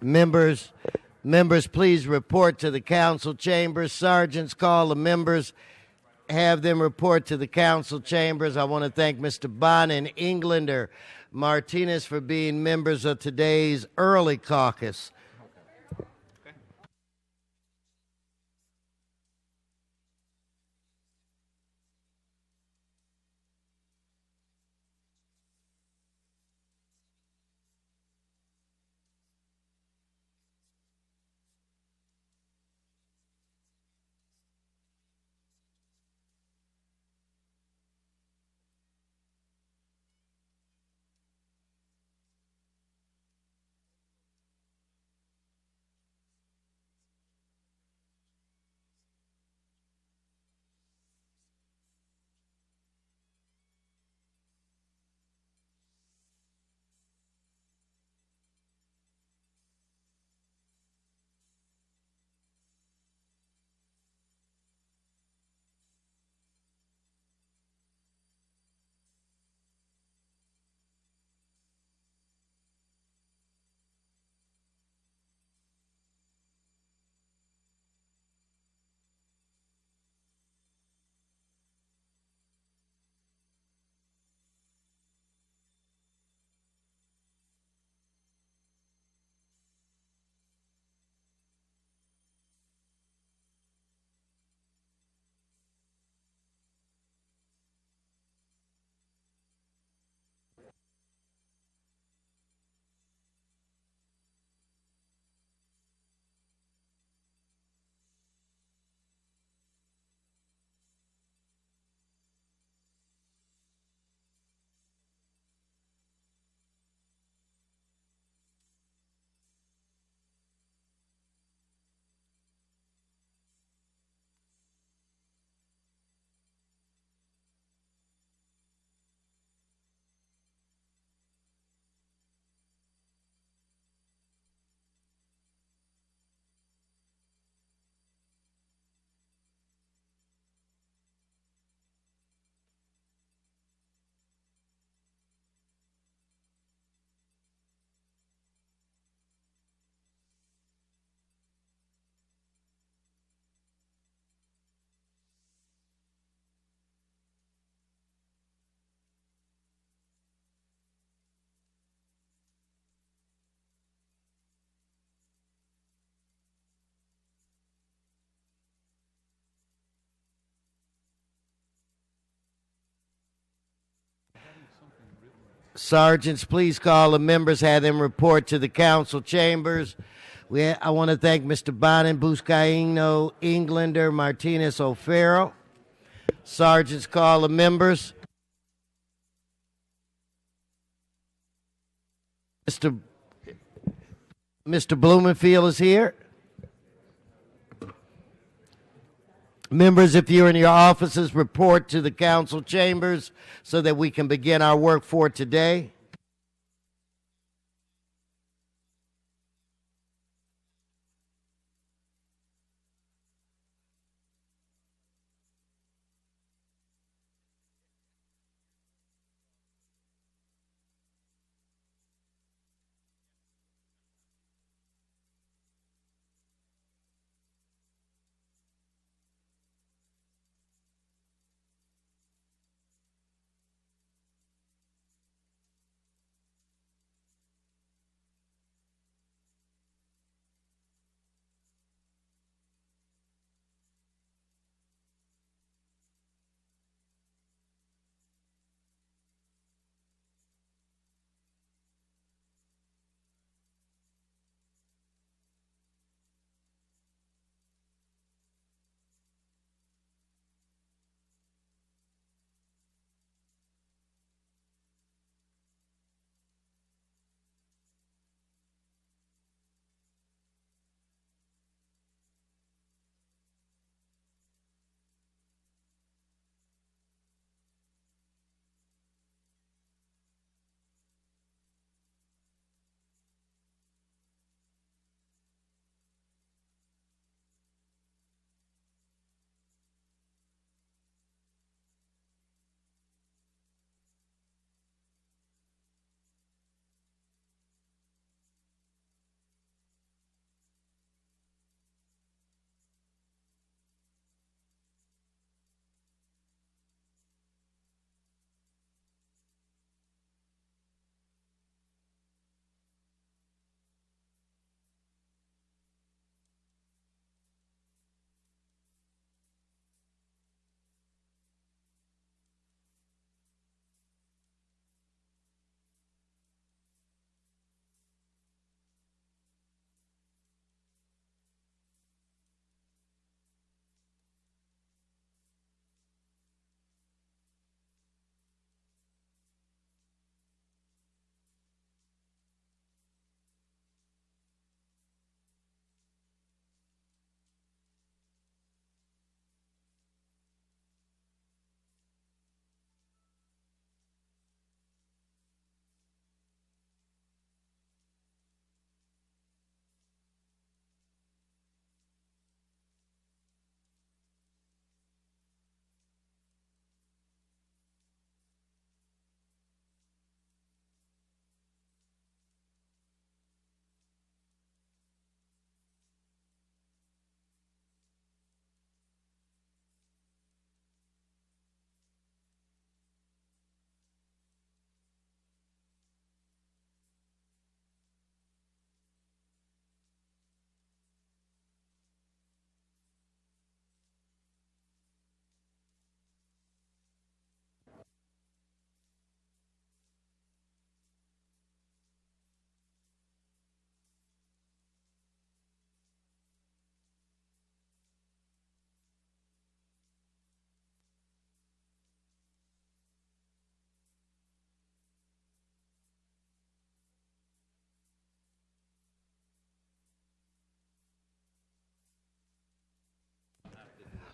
Members, members, please report to the council chambers. Sergeants, call the members. Have them report to the council chambers. I want to thank Mr. Bond and Englander Martinez for being members of today's early caucus. Sergeants, please call the members, have them report to the council chambers. I want to thank Mr. Bonin, Buscaino, Englander, Martinez, O'Farrell. Sergeants, call the members. Mr. Blumenfield is here. Members, if you're in your offices, report to the council chambers so that we can begin our work for today.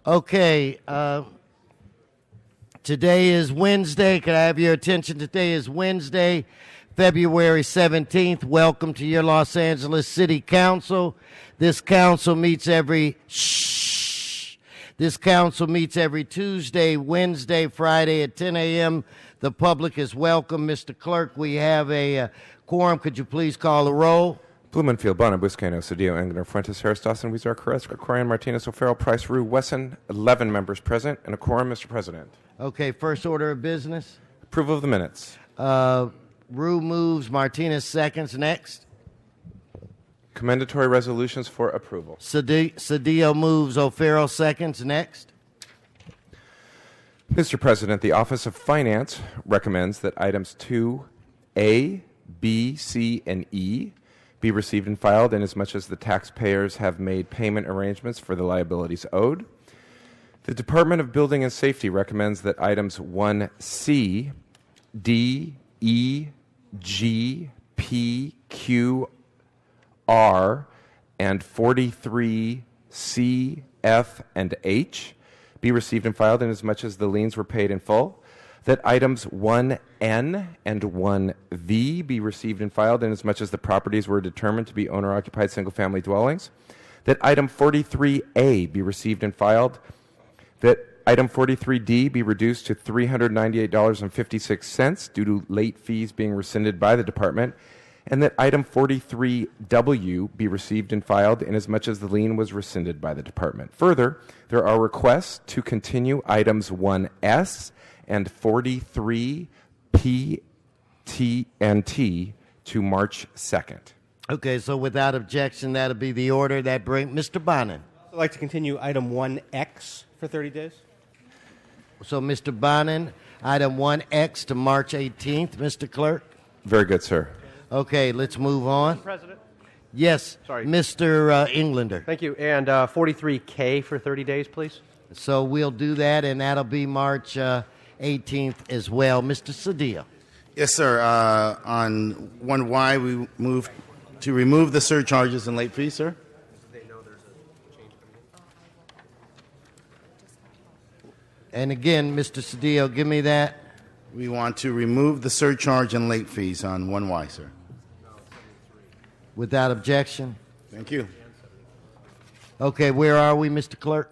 Okay, today is Wednesday. Can I have your attention? Today is Wednesday, February 17th. Welcome to your Los Angeles City Council. This council meets every Tuesday, Wednesday, Friday at 10 a.m. The public is welcome. Mr. Clerk, we have a quorum. Could you please call the roll? Blumenfield, Bonner, Buscaino, Cedillo, Engler, Fuentes, Harris, Dawson, Weezer, Carrasco, Corian, Martinez, O'Farrell, Price, Rue, Wesson, 11 members present, and a quorum, Mr. President. Okay, first order of business. Approval of the minutes. Rue moves, Martinez seconds. Next. Commendatory resolutions for approval. Cedillo moves, O'Farrell seconds. Next. Mr. President, the Office of Finance recommends that items 2A, B, C, and E be received and filed inasmuch as the taxpayers have made payment arrangements for the liabilities owed. The Department of Building and Safety recommends that items 1C, D, E, G, P, Q, R, and 43 C, F, and H be received and filed inasmuch as the liens were paid in full. That items 1N and 1V be received and filed inasmuch as the properties were determined to be owner-occupied single-family dwellings. That item 43A be received and filed. That item 43D be reduced to $398.56 due to late fees being rescinded by the department. And that item 43W be received and filed inasmuch as the lien was rescinded by the department. Further, there are requests to continue items 1S and 43 P, T, and T to March 2nd. Okay, so without objection, that'll be the order. That brings Mr. Bonin. I'd like to continue item 1X for 30 days. So, Mr. Bonin, item 1X to March 18th. Mr. Clerk? Very good, sir. Okay, let's move on. President? Yes, Sorry. Mr. Englander. Thank you. And 43K for 30 days, please. So we'll do that, and that'll be March 18th as well. Mr. Cedillo. Yes, sir. On 1Y, we move to remove the surcharges and late fees, sir. And again, Mr. Cedillo, give me that. We want to remove the surcharge and late fees on 1Y, sir. Without objection. Thank you. Okay, where are we, Mr. Clerk?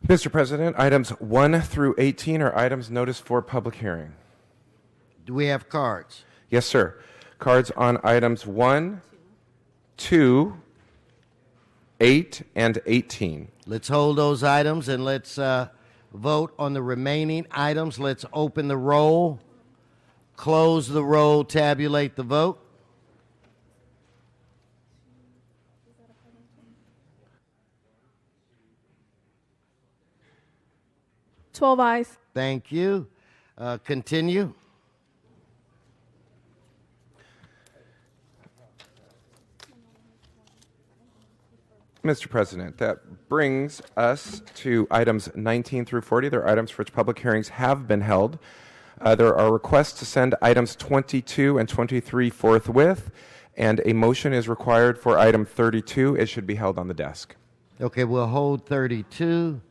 Mr. President, items 1 through 18 are items noticed for public hearing. Do we have cards? Yes, sir. Cards on items 1, 2, 8, and 18. Let's hold those items and let's vote on the remaining items. Let's open the roll, close the roll, tabulate the vote. Twelve ayes. Thank you. Continue. Mr. President, that brings us to items 19 through 40. They're items for which public hearings have been held. There are requests to send items 22 and 23 forthwith, and a motion is required for item 32. It should be held on the desk. Okay, we'll hold 32.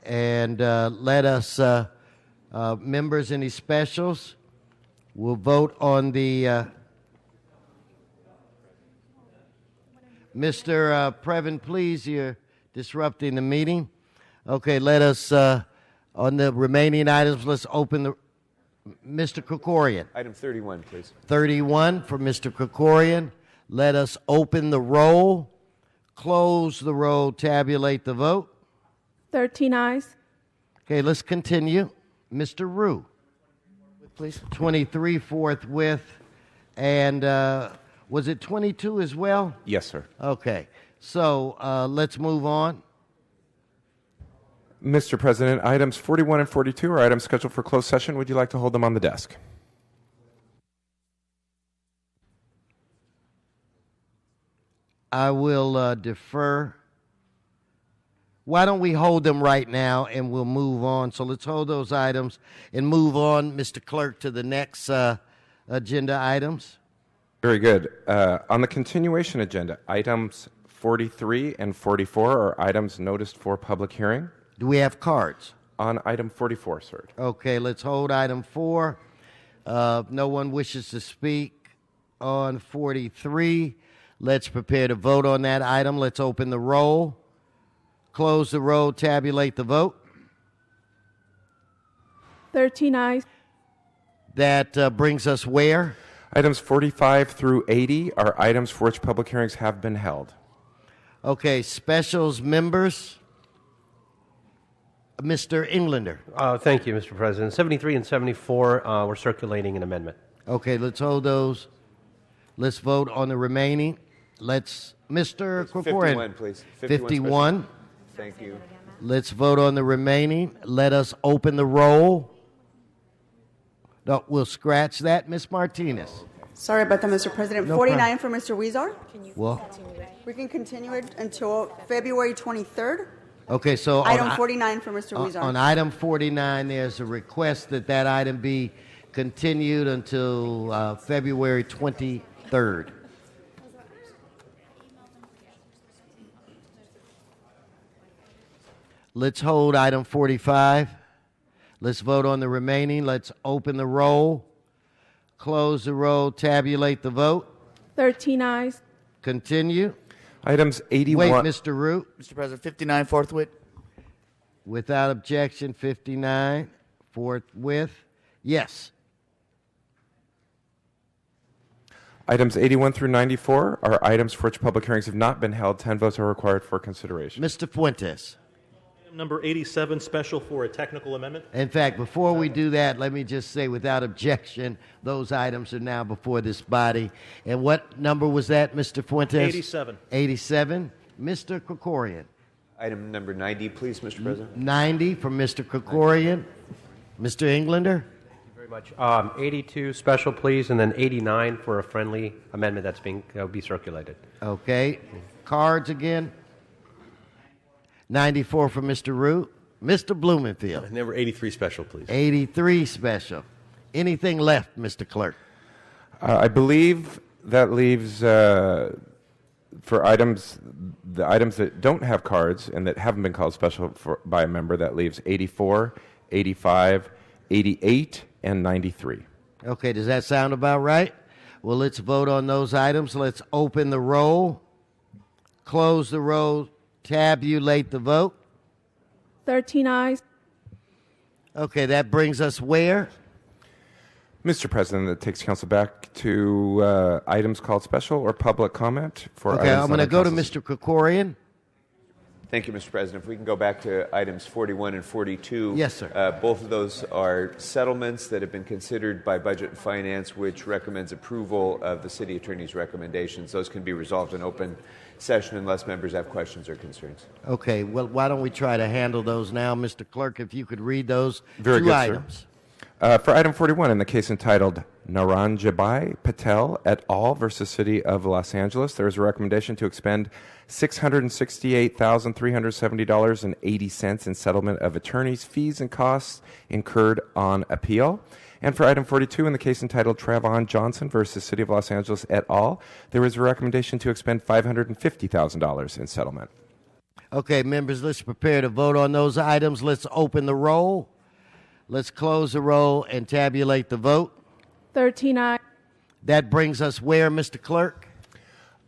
And let us, members, any specials? We'll vote on the... Mr. Previn, please, you're disrupting the meeting. Okay, let us, on the remaining items, let's open the... Mr. Krikorian. Item 31, please. 31 for Mr. Krikorian. Let us open the roll, close the roll, tabulate the vote. 13 ayes. Okay, let's continue. Mr. Rue. Please. 23 forthwith. And was it 22 as well? Yes, sir. Okay. So let's move on. Mr. President, items 41 and 42 are items scheduled for closed session. Would you like to hold them on the desk? I will defer. Why don't we hold them right now and we'll move on? So let's hold those items and move on, Mr. Clerk, to the next agenda items. Very good. On the continuation agenda, items 43 and 44 are items noticed for public hearing. Do we have cards? On item 44, sir. Okay, let's hold item 4. No one wishes to speak on 43. Let's prepare to vote on that item. Let's open the roll, close the roll, tabulate the vote. 13 eyes. That brings us where? Items 45 through 80 are items for which public hearings have been held. Okay, specials members. Mr. Englander. Thank you, Mr. President. 73 and 74, we're circulating an amendment. Okay, let's hold those. Let's vote on the remaining. Mr. Krikorian. 51, please. 51. Thank you. Let's vote on the remaining. Let us open the roll. No, we'll scratch that. Ms. Martinez. Sorry about that, Mr. President. No 49 for Mr. Weezer. Well, We can continue it until February 23rd. okay, so Item 49 for Mr. Weezer. on item 49, there's a request that that item be continued until February 23rd. Let's hold item 45. Let's vote on the remaining. Let's open the roll, close the roll, tabulate the vote. 13 eyes. Continue. Items 81. Wait, Mr. Root. Mr. President, 59 forthwith. Without objection, 59. Forthwith. Yes. Items 81 through 94 are items for which public hearings have not been held. 10 votes are required for consideration. Mr. Fuentes. Number 87, special for a technical amendment. In fact, before we do that, let me just say, without objection, those items are now before this body. And what number was that, Mr. Fuentes? 87. 87. Mr. Krikorian. Item number 90, please, Mr. President. 90 from Mr. Krikorian. Mr. Englander. Very much. 82 special, please, and then 89 for a friendly amendment that's being be circulated. Okay. Cards again. 94 from Mr. Root. Mr. Blumenfield. Number 83, special, please. 83 special. Anything left, Mr. Clerk? I believe that leaves for items, the items that don't have cards and that haven't been called special by a member, that leaves 84, 85, 88, and 93. Okay, does that sound about right? Well, let's vote on those items. Let's open the roll, close the roll, tabulate the vote. 13 eyes. Okay, that brings us where? Mr. President, that takes council back to items called special or public comment for Okay, items I'm going to on go to council's- Mr. Krikorian. Thank you, Mr. President. If we can go back to items 41 and 42. Yes, sir. Both of those are settlements that have been considered by Budget and Finance, which recommends approval of the city attorney's recommendations. Those can be resolved in open session unless members have questions or concerns. Okay, well, why don't we try to handle those now? Mr. Clerk, if you could read those Very two good, items. sir. For item 41, in the case entitled Naranjabai Patel et al. Versus City of Los Angeles, there is a recommendation to expend $668,370.80 in settlement of attorneys' fees and costs incurred on appeal. And for item 42, in the case entitled Travon Johnson versus City of Los Angeles et al., there is a recommendation to expend $550,000 in settlement. Okay, members, let's prepare to vote on those items. Let's open the roll. Let's close the roll and tabulate the vote. 13 eyes. That brings us where, Mr. Clerk?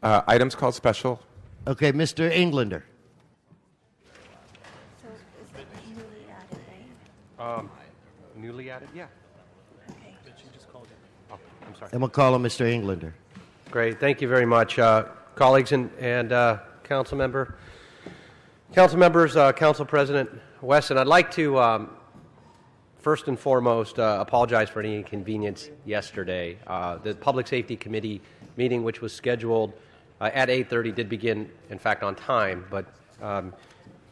Items called special. Okay, Mr. Englander. Newly added? Yeah. Oh, I'm sorry. I'm going to call him Mr. Englander. Great. Thank you very much, colleagues and council members, Council President Weston. I'd like to first and foremost apologize for any inconvenience yesterday. The Public Safety Committee meeting, which was scheduled at 8:30, did begin, in fact, on time, but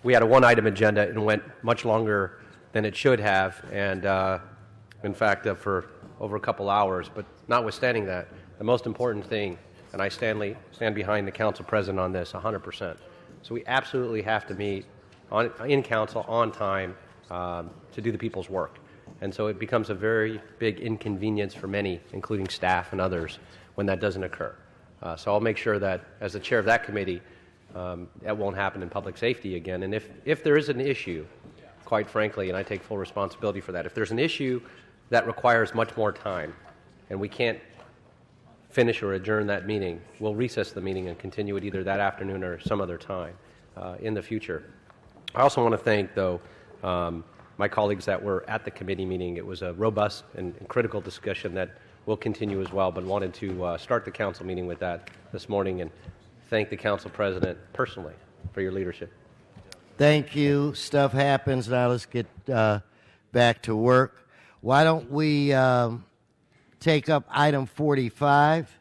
we had a one-item agenda and went much longer than it should have, and in fact, for over a couple hours. But notwithstanding that, the most important thing, and I stand behind the council president on this 100%, so we absolutely have to meet in council on time to do the people's work. And so it becomes a very big inconvenience for many, including staff and others, when that doesn't occur. So I'll make sure that, as the chair of that committee, That won't happen in public safety again. And if there is an issue, quite frankly, and I take full responsibility for that, if there's an issue that requires much more time and we can't finish or adjourn that meeting, we'll recess the meeting and continue it either that afternoon or some other time in the future. I also want to thank, though, my colleagues that were at the committee meeting. It was a robust and critical discussion that will continue as well, but wanted to start the council meeting with that this morning and thank the council president personally for your leadership. Thank you. Stuff happens. Now let's get back to work. Why don't we take up item 45?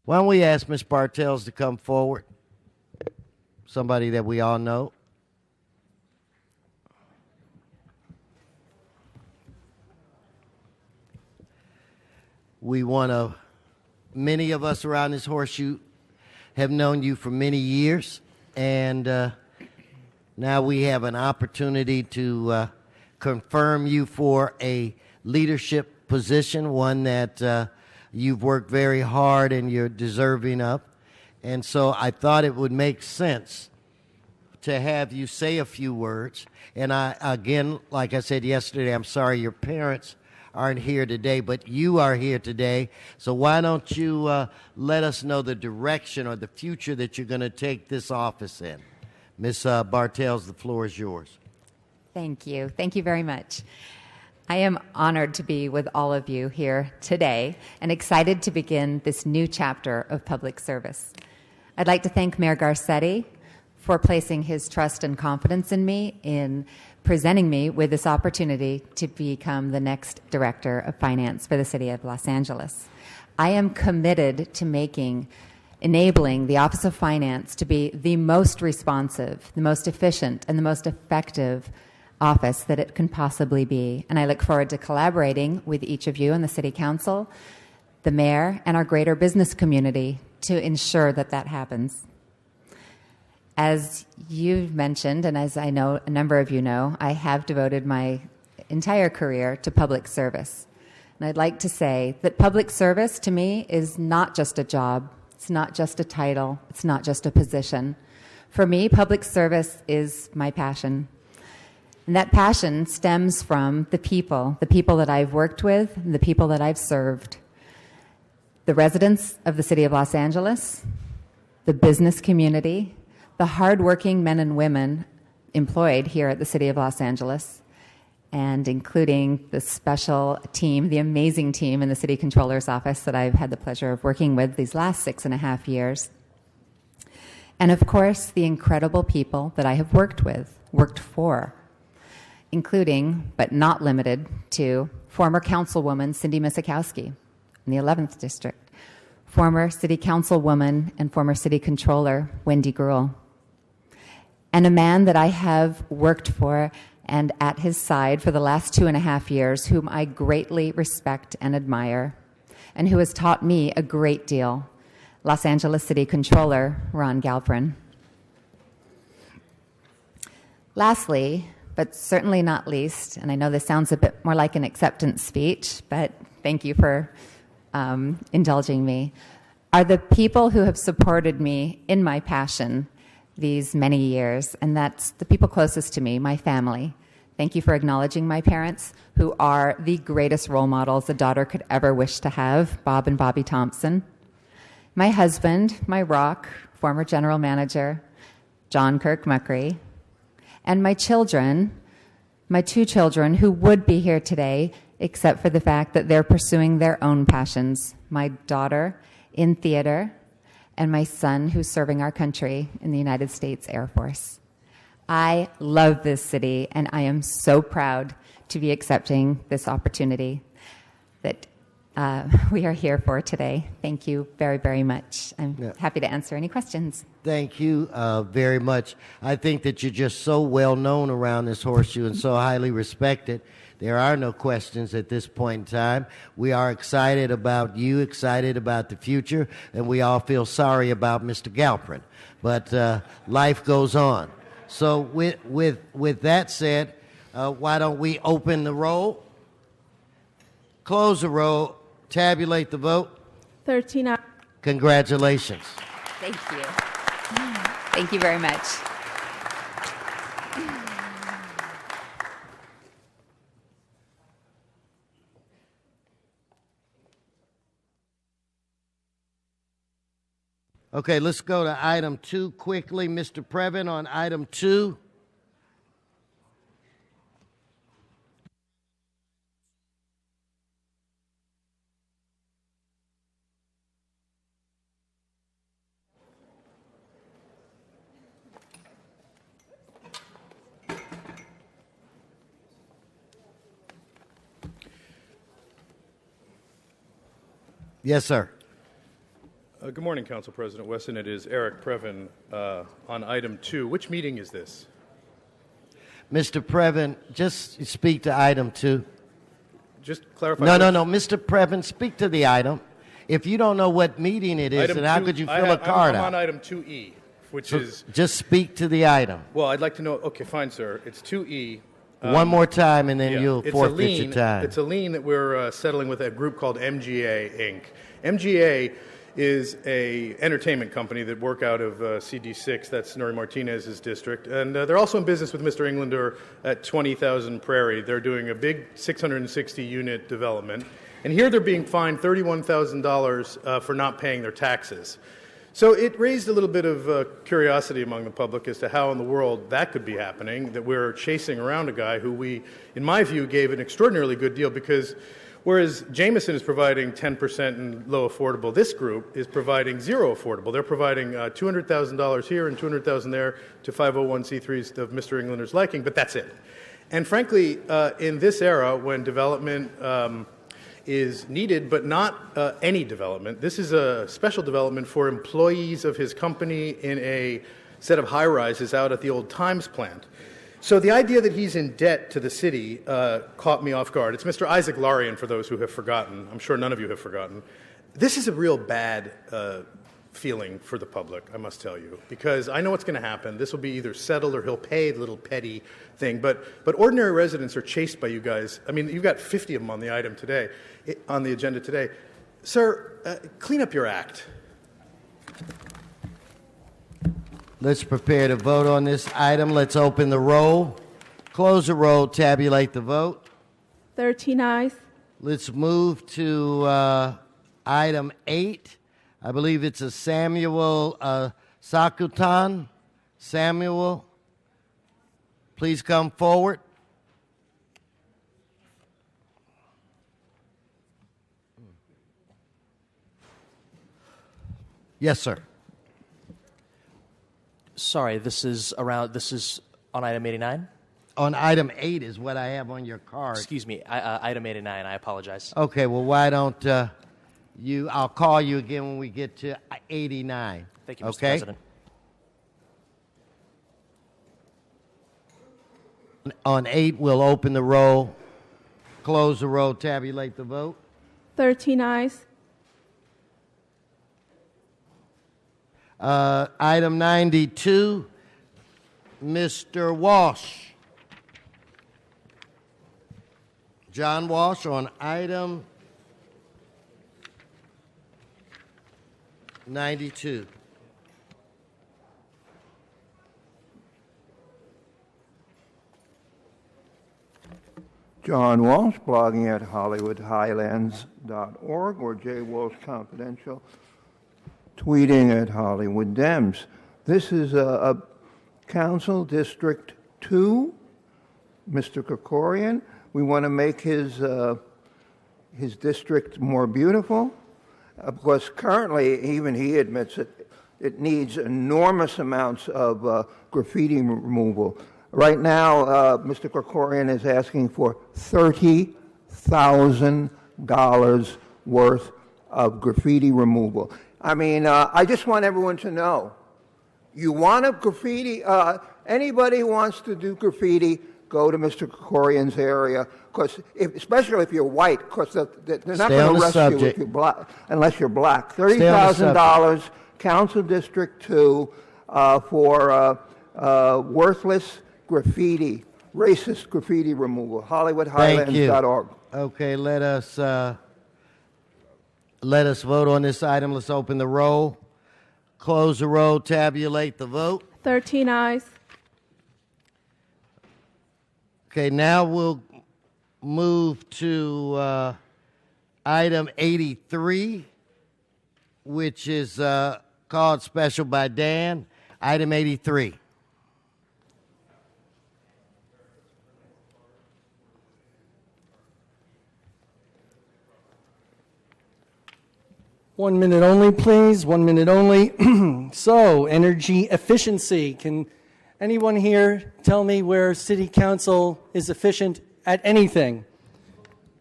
Why don't we ask Ms. Bartels to come forward? Somebody that we all know. Many of us around this horseshoe have known you for many years, and now we have an opportunity to confirm you for a leadership position, one that you've worked very hard and you're deserving of. And so I thought it would make sense to have you say a few words. And again, like I said yesterday, I'm sorry your parents aren't here today, but you are here today. So why don't you let us know the direction or the future that you're going to take this office in. Ms. Bartels, the floor is yours. Thank you. Thank you very much. I am honored to be with all of you here today and excited to begin this new chapter of public service. I'd like to thank Mayor Garcetti for placing his trust and confidence in me in presenting me with this opportunity to become the next Director of Finance for the City of Los Angeles. I am committed to enabling the Office of Finance to be the most responsive, the most efficient, and the most effective office that it can possibly be. And I look forward to collaborating with each of you on the City Council, the Mayor, and our greater business community to ensure that that happens. As you've mentioned, and as I know a number of you know, I have devoted my entire career to public service. And I'd like to say that public service to me is not just a job, it's not just a title, it's not just a position. For me, public service is my passion. And that passion stems from the people that I've worked with, and the people that I've served. The residents of the City of Los Angeles, the business community, the hardworking men and women employed here at the City of Los Angeles, and including the special team, the amazing team in the City Controller's office that I've had the pleasure of working with these last 6.5 years. And of course, the incredible people that I have worked for, including, but not limited to, former Councilwoman Cindy Misikowski in the 11th District, former City Councilwoman and former City Controller Wendy Gruhl, and a man that I have worked for and at his side for the last 2.5 years, whom I greatly respect and admire, and who has taught me a great deal, Los Angeles City Controller Ron Galperin. Lastly, but certainly not least, and I know this sounds a bit more like an acceptance speech, but thank you for indulging me, are the people who have supported me in my passion these many years, and that's the people closest to me, my family. Thank you for acknowledging my parents, who are the greatest role models a daughter could ever wish to have, Bob and Bobby Thompson. My husband, my rock, former general manager, John Kirk Muckery, and my children, my 2 children who would be here today, except for the fact that they're pursuing their own passions, my daughter in theater, and my son who's serving our country in the United States Air Force. I love this city, and I am so proud to be accepting this opportunity that we are here for today. Thank you very, very much. I'm happy to answer any questions. Thank you very much. I think that you're just so well known around this horseshoe and so highly respected. There are no questions at this point in time. We are excited about you, excited about the future, and we all feel sorry about Mr. Galprin. But life goes on. So with that said, why don't we open the roll, close the roll, tabulate the vote. 13 ayes. Congratulations. Thank you. Thank you very much. Okay, let's go to item 2 quickly. Mr. Previn, on item 2. Yes, sir. Good morning, Council President Wesson. It is Eric Previn on item 2. Which meeting is this? Mr. Previn, just speak to item 2. Just clarify. No. Mr. Previn, speak to the item. If you don't know what meeting it is, then how could you fill a card out? I'm on item 2E, which is... Just speak to the item. Well, I'd like to know... Okay, fine, sir. It's 2E. One more time, and then you'll forfeit your time. It's a lien that we're settling with a group called MGA, Inc. MGA is a entertainment company that work out of CD6, that's Nori Martinez's district, and they're also in business with Mr. Englander at 20,000 Prairie. They're doing a big 660-unit development, and here they're being fined $31,000 for not paying their taxes. So it raised a little bit of curiosity among the public as to how in the world that could be happening, that we're chasing around a guy who we, in my view, gave an extraordinarily good deal because whereas Jameson is providing 10% in low affordable, this group is providing zero affordable. They're providing $200,000 here and $200,000 there to 501c3s of Mr. Englander's liking, but that's it. And frankly, in this era when development is needed, but not any development, this is a special development for employees of his company in a set of high-rises out at the old Times plant. So the idea that he's in debt to the city caught me off guard. It's Mr. Isaac Larian, for those who have forgotten. I'm sure none of you have forgotten. This is a real bad feeling for the public, I must tell you, because I know what's going to happen. This will be either settled or he'll pay the little petty thing. But ordinary residents are chased by you guys. I mean, you've got 50 of them on the item today, on the agenda today. Sir, clean up your act. Let's prepare to vote on this item. Let's open the roll, close the roll, tabulate the vote. 13 ayes. Let's move to item 8. I believe it's a Samuel Sakutan. Samuel, please come forward. Yes, sir. Sorry, this is on item 89? On item 8 is what I have on your card. Excuse me, item 89, I apologize. Okay, well, why don't I'll call you again when we get to 89. Thank you, Mr. President. On 8, we'll open the roll, close the roll, tabulate the vote. 13 ayes. Item 92, Mr. Walsh. John Walsh on item 92. John Walsh, blogging at HollywoodHighlands.org or J. Walsh Confidential, tweeting at Hollywood Dems. This is a Council District 2, Mr. Krikorian. We want to make his district more beautiful. Of course, currently, even he admits it needs enormous amounts of graffiti removal. Right now, Mr. Krikorian is asking for $30,000 worth of graffiti removal. I mean, I just want everyone to know, you want a graffiti, anybody who wants to do graffiti, go to Mr. Krikorian's area, because especially if you're white, because they're not going to arrest you if you're black, unless you're black. $30,000, Council District 2, for worthless graffiti, racist graffiti removal. HollywoodHighlands.org. Okay, let us vote on this item. Let's open the roll, close the roll, tabulate the vote. 13 ayes. Okay, now we'll move to item 83, which is called special by Dan. Item 83. One minute only, please. 1 minute only. So, energy efficiency. Can anyone here tell me where City Council is efficient at anything?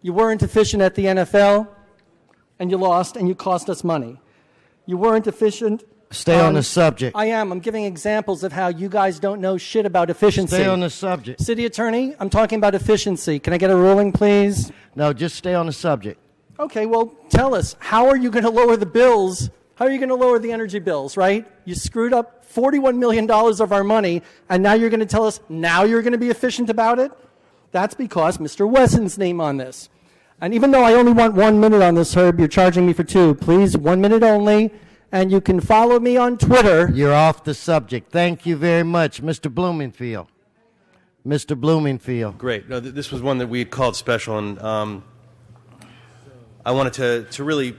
You weren't efficient at the NFL, and you lost, and you cost us money. You weren't efficient. Stay on the subject. I am. I'm giving examples of how you guys don't know shit about efficiency. Stay on the subject. City Attorney, I'm talking about efficiency. Can I get a ruling, please? No, just stay on the subject. Okay, well, tell us, how are you going to lower the bills? How are you going to lower the energy bills, right? You screwed up $41 million of our money, and now you're going to tell us now you're going to be efficient about it? That's because Mr. Wesson's name on this. And even though I only want 1 minute on this, Herb, you're charging me for 2. Please, 1 minute only, and you can follow me on Twitter. You're off the subject. Thank you very much, Mr. Blumenfield. Mr. Blumenfield. Great. No, this was one that we had called special, and I wanted to really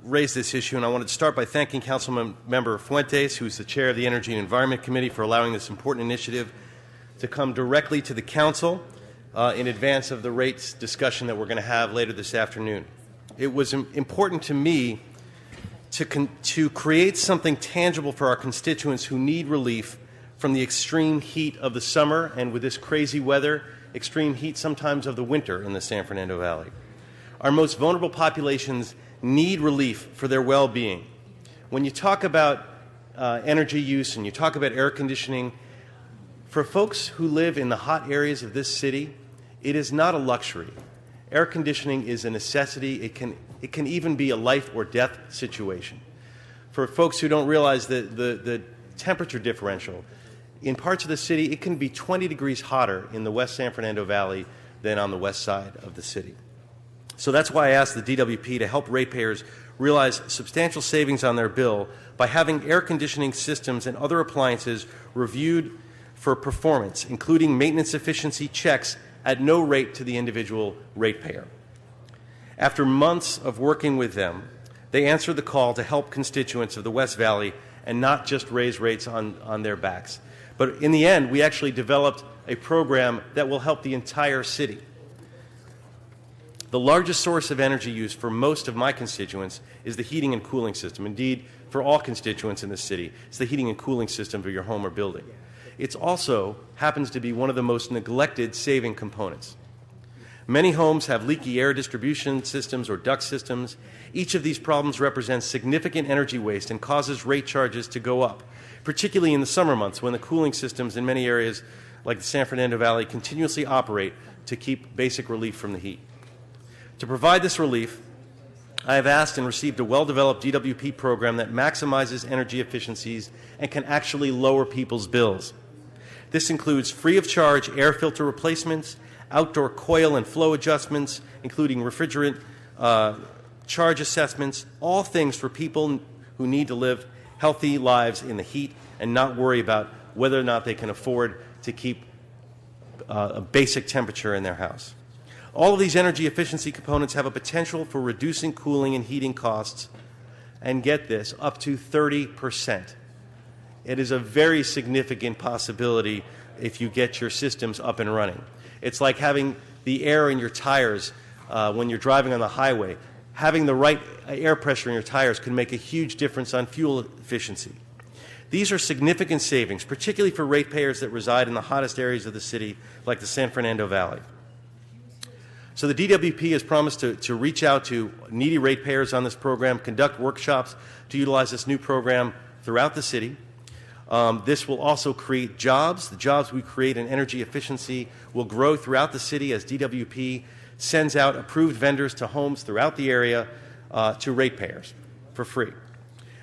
raise this issue, and I wanted to start by thanking Councilmember Fuentes, who's the chair of the Energy and Environment Committee, for allowing this important initiative to come directly to the Council in advance of the rates discussion that we're going to have later this afternoon. It was important to me to create something tangible for our constituents who need relief from the extreme heat of the summer, and with this crazy weather, extreme heat sometimes of the winter in the San Fernando Valley. Our most vulnerable populations need relief for their well-being. When you talk about energy use and you talk about air conditioning, for folks who live in the hot areas of this city, it is not a luxury. Air conditioning is a necessity. It can even be a life or death situation. For folks who don't realize the temperature differential, in parts of the city, it can be 20 degrees hotter in the West San Fernando Valley than on the west side of the city. So that's why I asked the DWP to help ratepayers realize substantial savings on their bill by having air conditioning systems and other appliances reviewed for performance, including maintenance efficiency checks at no rate to the individual ratepayer. After months of working with them, they answered the call to help constituents of the West Valley and not just raise rates on their backs. But in the end, we actually developed a program that will help the entire city. The largest source of energy use for most of my constituents is the heating and cooling system. Indeed, for all constituents in the city, it's the heating and cooling system for your home or building. It also happens to be one of the most neglected saving components. Many homes have leaky air distribution systems or duct systems. Each of these problems represents significant energy waste and causes rate charges to go up, particularly in the summer months when the cooling systems in many areas like the San Fernando Valley continuously operate to keep basic relief from the heat. To provide this relief, I have asked and received a well-developed DWP program that maximizes energy efficiencies and can actually lower people's bills. This includes free-of-charge air filter replacements, outdoor coil and flow adjustments, including refrigerant charge assessments, all things for people who need to live healthy lives in the heat and not worry about whether or not they can afford to keep a basic temperature in their house. All of these energy efficiency components have a potential for reducing cooling and heating costs, and get this, up to 30%. It is a very significant possibility if you get your systems up and running. It's like having the air in your tires when you're driving on the highway. Having the right air pressure in your tires can make a huge difference on fuel efficiency. These are significant savings, particularly for ratepayers that reside in the hottest areas of the city, like the San Fernando Valley. So the DWP has promised to reach out to needy ratepayers on this program, conduct workshops to utilize this new program throughout the city. This will also create jobs. The jobs we create in energy efficiency will grow throughout the city as DWP sends out approved vendors to homes throughout the area to ratepayers for free.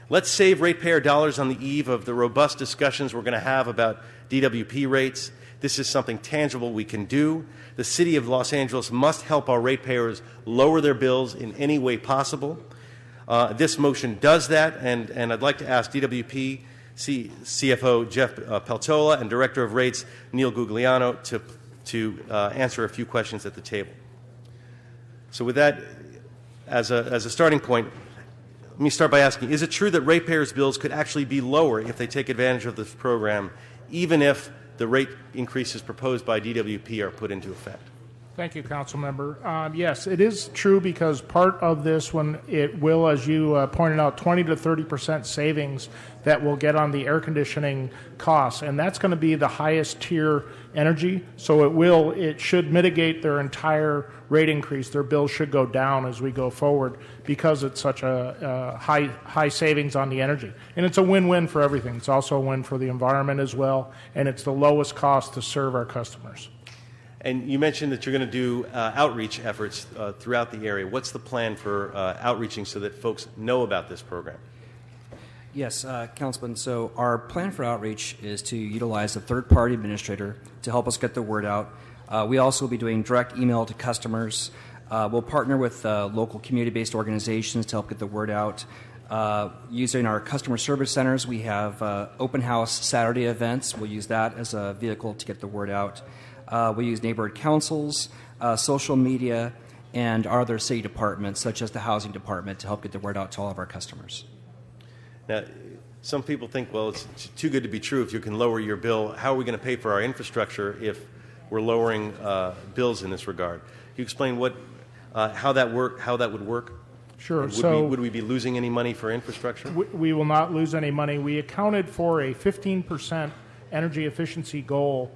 Let's save ratepayer dollars on the eve of the robust discussions we're going to have about DWP rates. This is something tangible we can do. The City of Los Angeles must help our ratepayers lower their bills in any way possible. This motion does that, and I'd like to ask DWP CFO Jeff Peltola and Director of Rates Neil Gugliano to answer a few questions at the table. So with that as a starting point, let me start by asking, is it true that ratepayers' bills could actually be lower if they take advantage of this program, even if the rate increases proposed by DWP are put into effect? Thank you, Council Member. Yes, it is true because part of this one, it will, as you pointed out, 20 to 30% savings that we'll get on the air conditioning costs, and that's going to be the highest tier energy, so it should mitigate their entire rate increase. Their bills should go down as we go forward because it's such a high savings on the energy. And it's a win-win for everything. It's also a win for the environment as well, and it's the lowest cost to serve our customers. And you mentioned that you're going to do outreach efforts throughout the area. What's the plan for outreaching so that folks know about this program? Yes, Councilman. So our plan for outreach is to utilize a third-party administrator to help us get the word out. We also will be doing direct email to customers. We'll partner with local community-based organizations to help get the word out. Using our customer service centers, we have open house Saturday events. We'll use that as a vehicle to get the word out. We use neighborhood councils, social media, and our other city departments, such as the housing department, to help get the word out to all of our customers. Now, some people think, well, it's too good to be true if you can lower your bill. How are we going to pay for our infrastructure if we're lowering bills in this regard? Can you explain how that would work? Sure. Would we be losing any money for infrastructure? We will not lose any money. We accounted for a 15% energy efficiency goal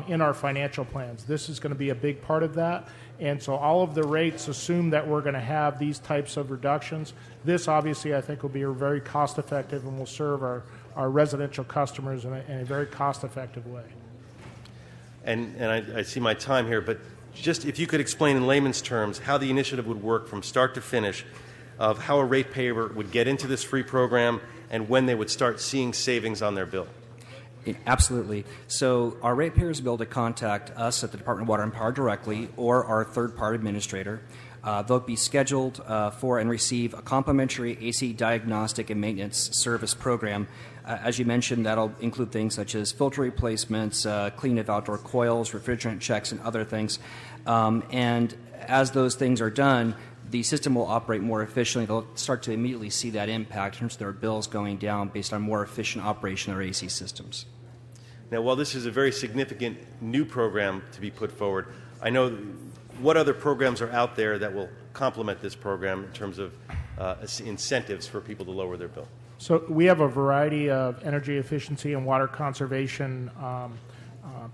in our financial plans. This is going to be a big part of that. And so all of the rates assume that we're going to have these types of reductions. This obviously I think will be very cost effective and will serve our residential customers in a very cost effective way. And I see my time here, but just if you could explain in layman's terms how the initiative would work from start to finish, of how a ratepayer would get into this free program and when they would start seeing savings on their bill. Absolutely. So our ratepayers will be able to contact us at the Department of Water and Power directly or our third-party administrator. They'll be scheduled for and receive a complimentary AC diagnostic and maintenance service program. As you mentioned, that'll include things such as filter replacements, clean of outdoor coils, refrigerant checks, and other things. And as those things are done, the system will operate more efficiently. They'll start to immediately see that impact in terms of their bills going down based on more efficient operation of their AC systems. Now, while this is a very significant new program to be put forward, I know what other programs are out there that will complement this program in terms of incentives for people to lower their bill? So we have a variety of energy efficiency and water conservation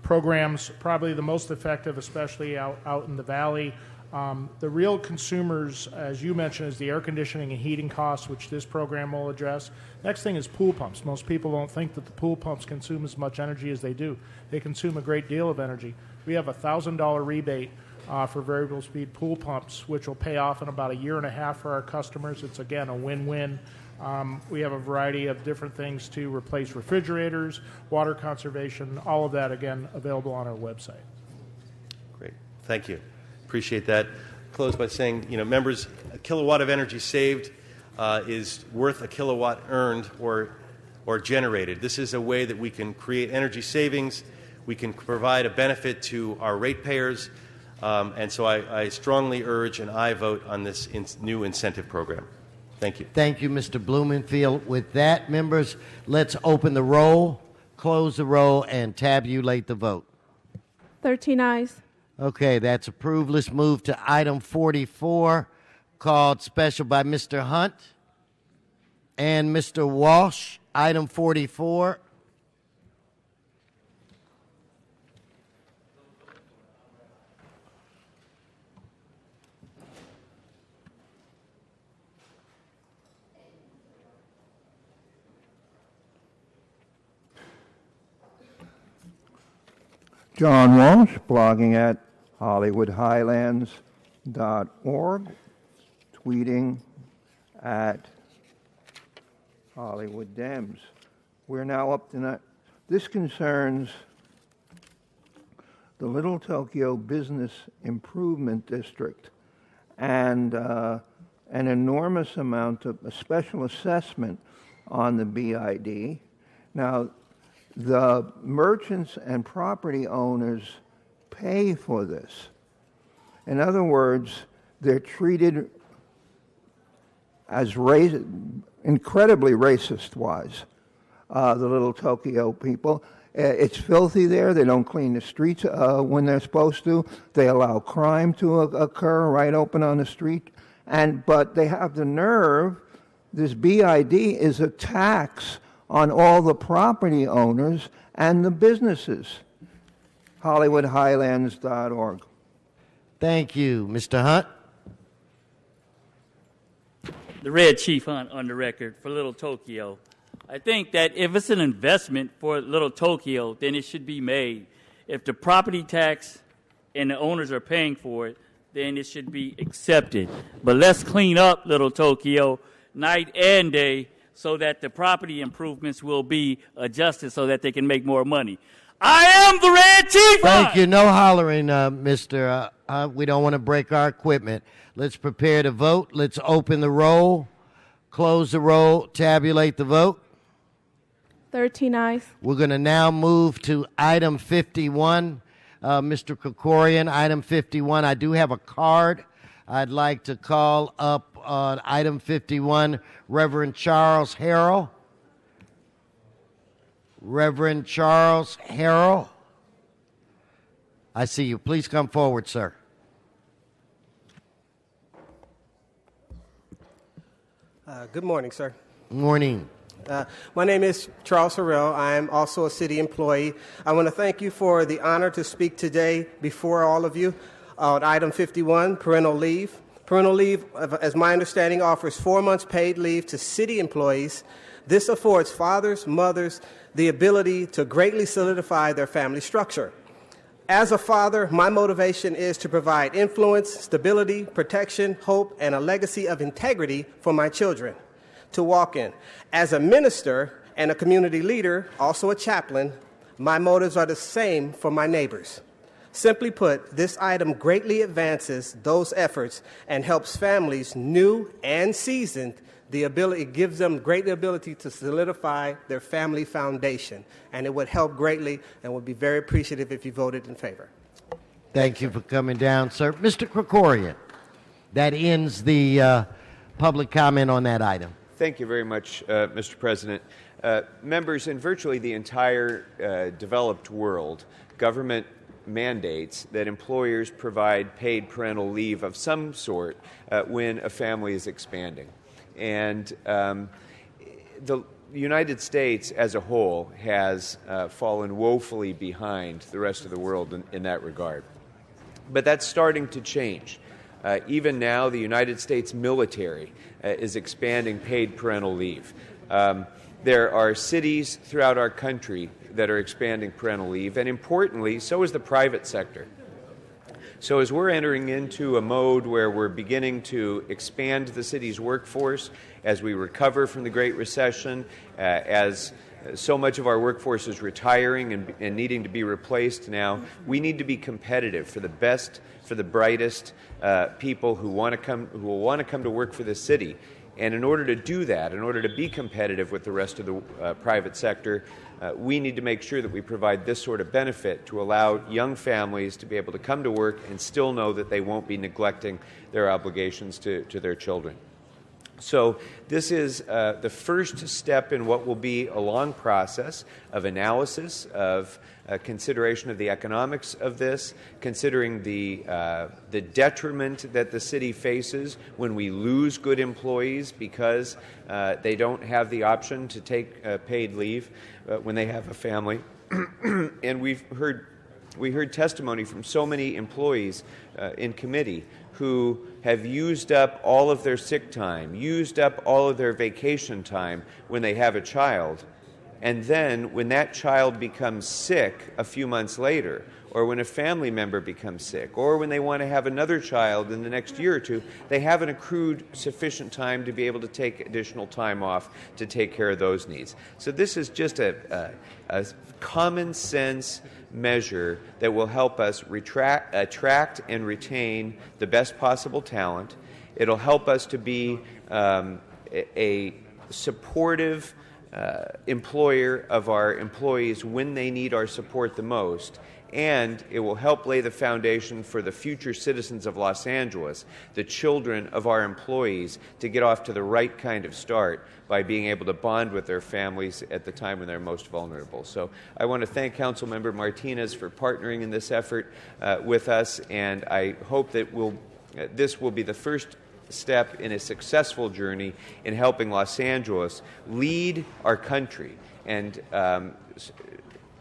programs, probably the most effective, especially out in the valley. The real consumers, as you mentioned, is the air conditioning and heating costs, which this program will address. Next thing is pool pumps. Most people don't think that the pool pumps consume as much energy as they do. They consume a great deal of energy. We have a $1,000 rebate for variable speed pool pumps, which will pay off in about a year and a half for our customers. It's, again, a win-win. We have a variety of different things to replace refrigerators, water conservation, all of that, again, available on our website. Great. Thank you. Appreciate that. Close by saying, members, a kilowatt of energy saved is worth a kilowatt earned or generated. This is a way that we can create energy savings. We can provide a benefit to our ratepayers. And so I strongly urge an aye vote on this new incentive program. Thank you. Thank you, Mr. Blumenfield. With that, members, let's open the roll, close the roll, and tabulate the vote. 13 ayes. Okay, that's approved. Let's move to item 44, called special by Mr. Hunt and Mr. Walsh. Item 44. John Walsh, blogging at HollywoodHighlands.org, tweeting at Hollywood Dems. We're now up to this concerns the Little Tokyo Business Improvement District and an enormous amount of a special assessment on the BID. Now, the merchants and property owners pay for this. In other words, they're treated as incredibly racist-wise, the Little Tokyo people. It's filthy there. They don't clean the streets when they're supposed to. They allow crime to occur right open on the street. But they have the nerve, this BID is a tax on all the property owners and the businesses. HollywoodHighlands.org. Thank you. Mr. Hunt? The Red Chief Hunt on the record for Little Tokyo. I think that if it's an investment for Little Tokyo, then it should be made. If the property tax and the owners are paying for it, then it should be accepted. But let's clean up Little Tokyo night and day so that the property improvements will be adjusted so that they can make more money. I am the Red Chief! Thank you. No hollering, Mr. We don't want to break our equipment. Let's prepare to vote. Let's open the roll, close the roll, tabulate the vote. 13 ayes. We're going to now move to item 51. Mr. Krikorian, item 51. I do have a card. I'd like to call up on item 51, Reverend Charles Harrell. Reverend Charles Harrell. I see you. Please come forward, sir. Good morning, sir. Morning. My name is Charles Harrell. I am also a city employee. I want to thank you for the honor to speak today before all of you on item 51, parental leave. Parental leave, as my understanding, offers 4 months paid leave to city employees. This affords fathers, mothers, the ability to greatly solidify their family structure. As a father, my motivation is to provide influence, stability, protection, hope, and a legacy of integrity for my children to walk in. As a minister and a community leader, also a chaplain, my motives are the same for my neighbors. Simply put, this item greatly advances those efforts and helps families, new and seasoned, it gives them great ability to solidify their family foundation. And it would help greatly and would be very appreciative if you voted in favor. Thank you for coming down, sir. Mr. Krikorian, that ends the public comment on that item. Thank you very much, Mr. President. Members, in virtually the entire developed world, government mandates that employers provide paid parental leave of some sort when a family is expanding. And the United States as a whole has fallen woefully behind the rest of the world in that regard. But that's starting to change. Even now, the United States military is expanding paid parental leave. There are cities throughout our country that are expanding parental leave, and importantly, so is the private sector. So as we're entering into a mode where we're beginning to expand the city's workforce, as we recover from the Great Recession, as so much of our workforce is retiring and needing to be replaced now, we need to be competitive for the best, for the brightest people who will want to come to work for this city. And in order to do that, in order to be competitive with the rest of the private sector, we need to make sure that we provide this sort of benefit to allow young families to be able to come to work and still know that they won't be neglecting their obligations to their children. So this is the first step in what will be a long process of analysis, of consideration of the economics of this, considering the detriment that the city faces when we lose good employees because they don't have the option to take paid leave when they have a family. And we heard testimony from so many employees in committee who have used up all of their sick time, used up all of their vacation time when they have a child, And then when that child becomes sick a few months later, or when a family member becomes sick, or when they want to have another child in the next year or two, they haven't accrued sufficient time to be able to take additional time off to take care of those needs. So this is just a common sense measure that will help us attract and retain the best possible talent. It'll help us to be a supportive employer of our employees when they need our support the most. And it will help lay the foundation for the future citizens of Los Angeles, the children of our employees, to get off to the right kind of start by being able to bond with their families at the time when they're most vulnerable. So I want to thank Councilmember Martinez for partnering in this effort with us, and I hope that this will be the first step in a successful journey in helping Los Angeles lead our country and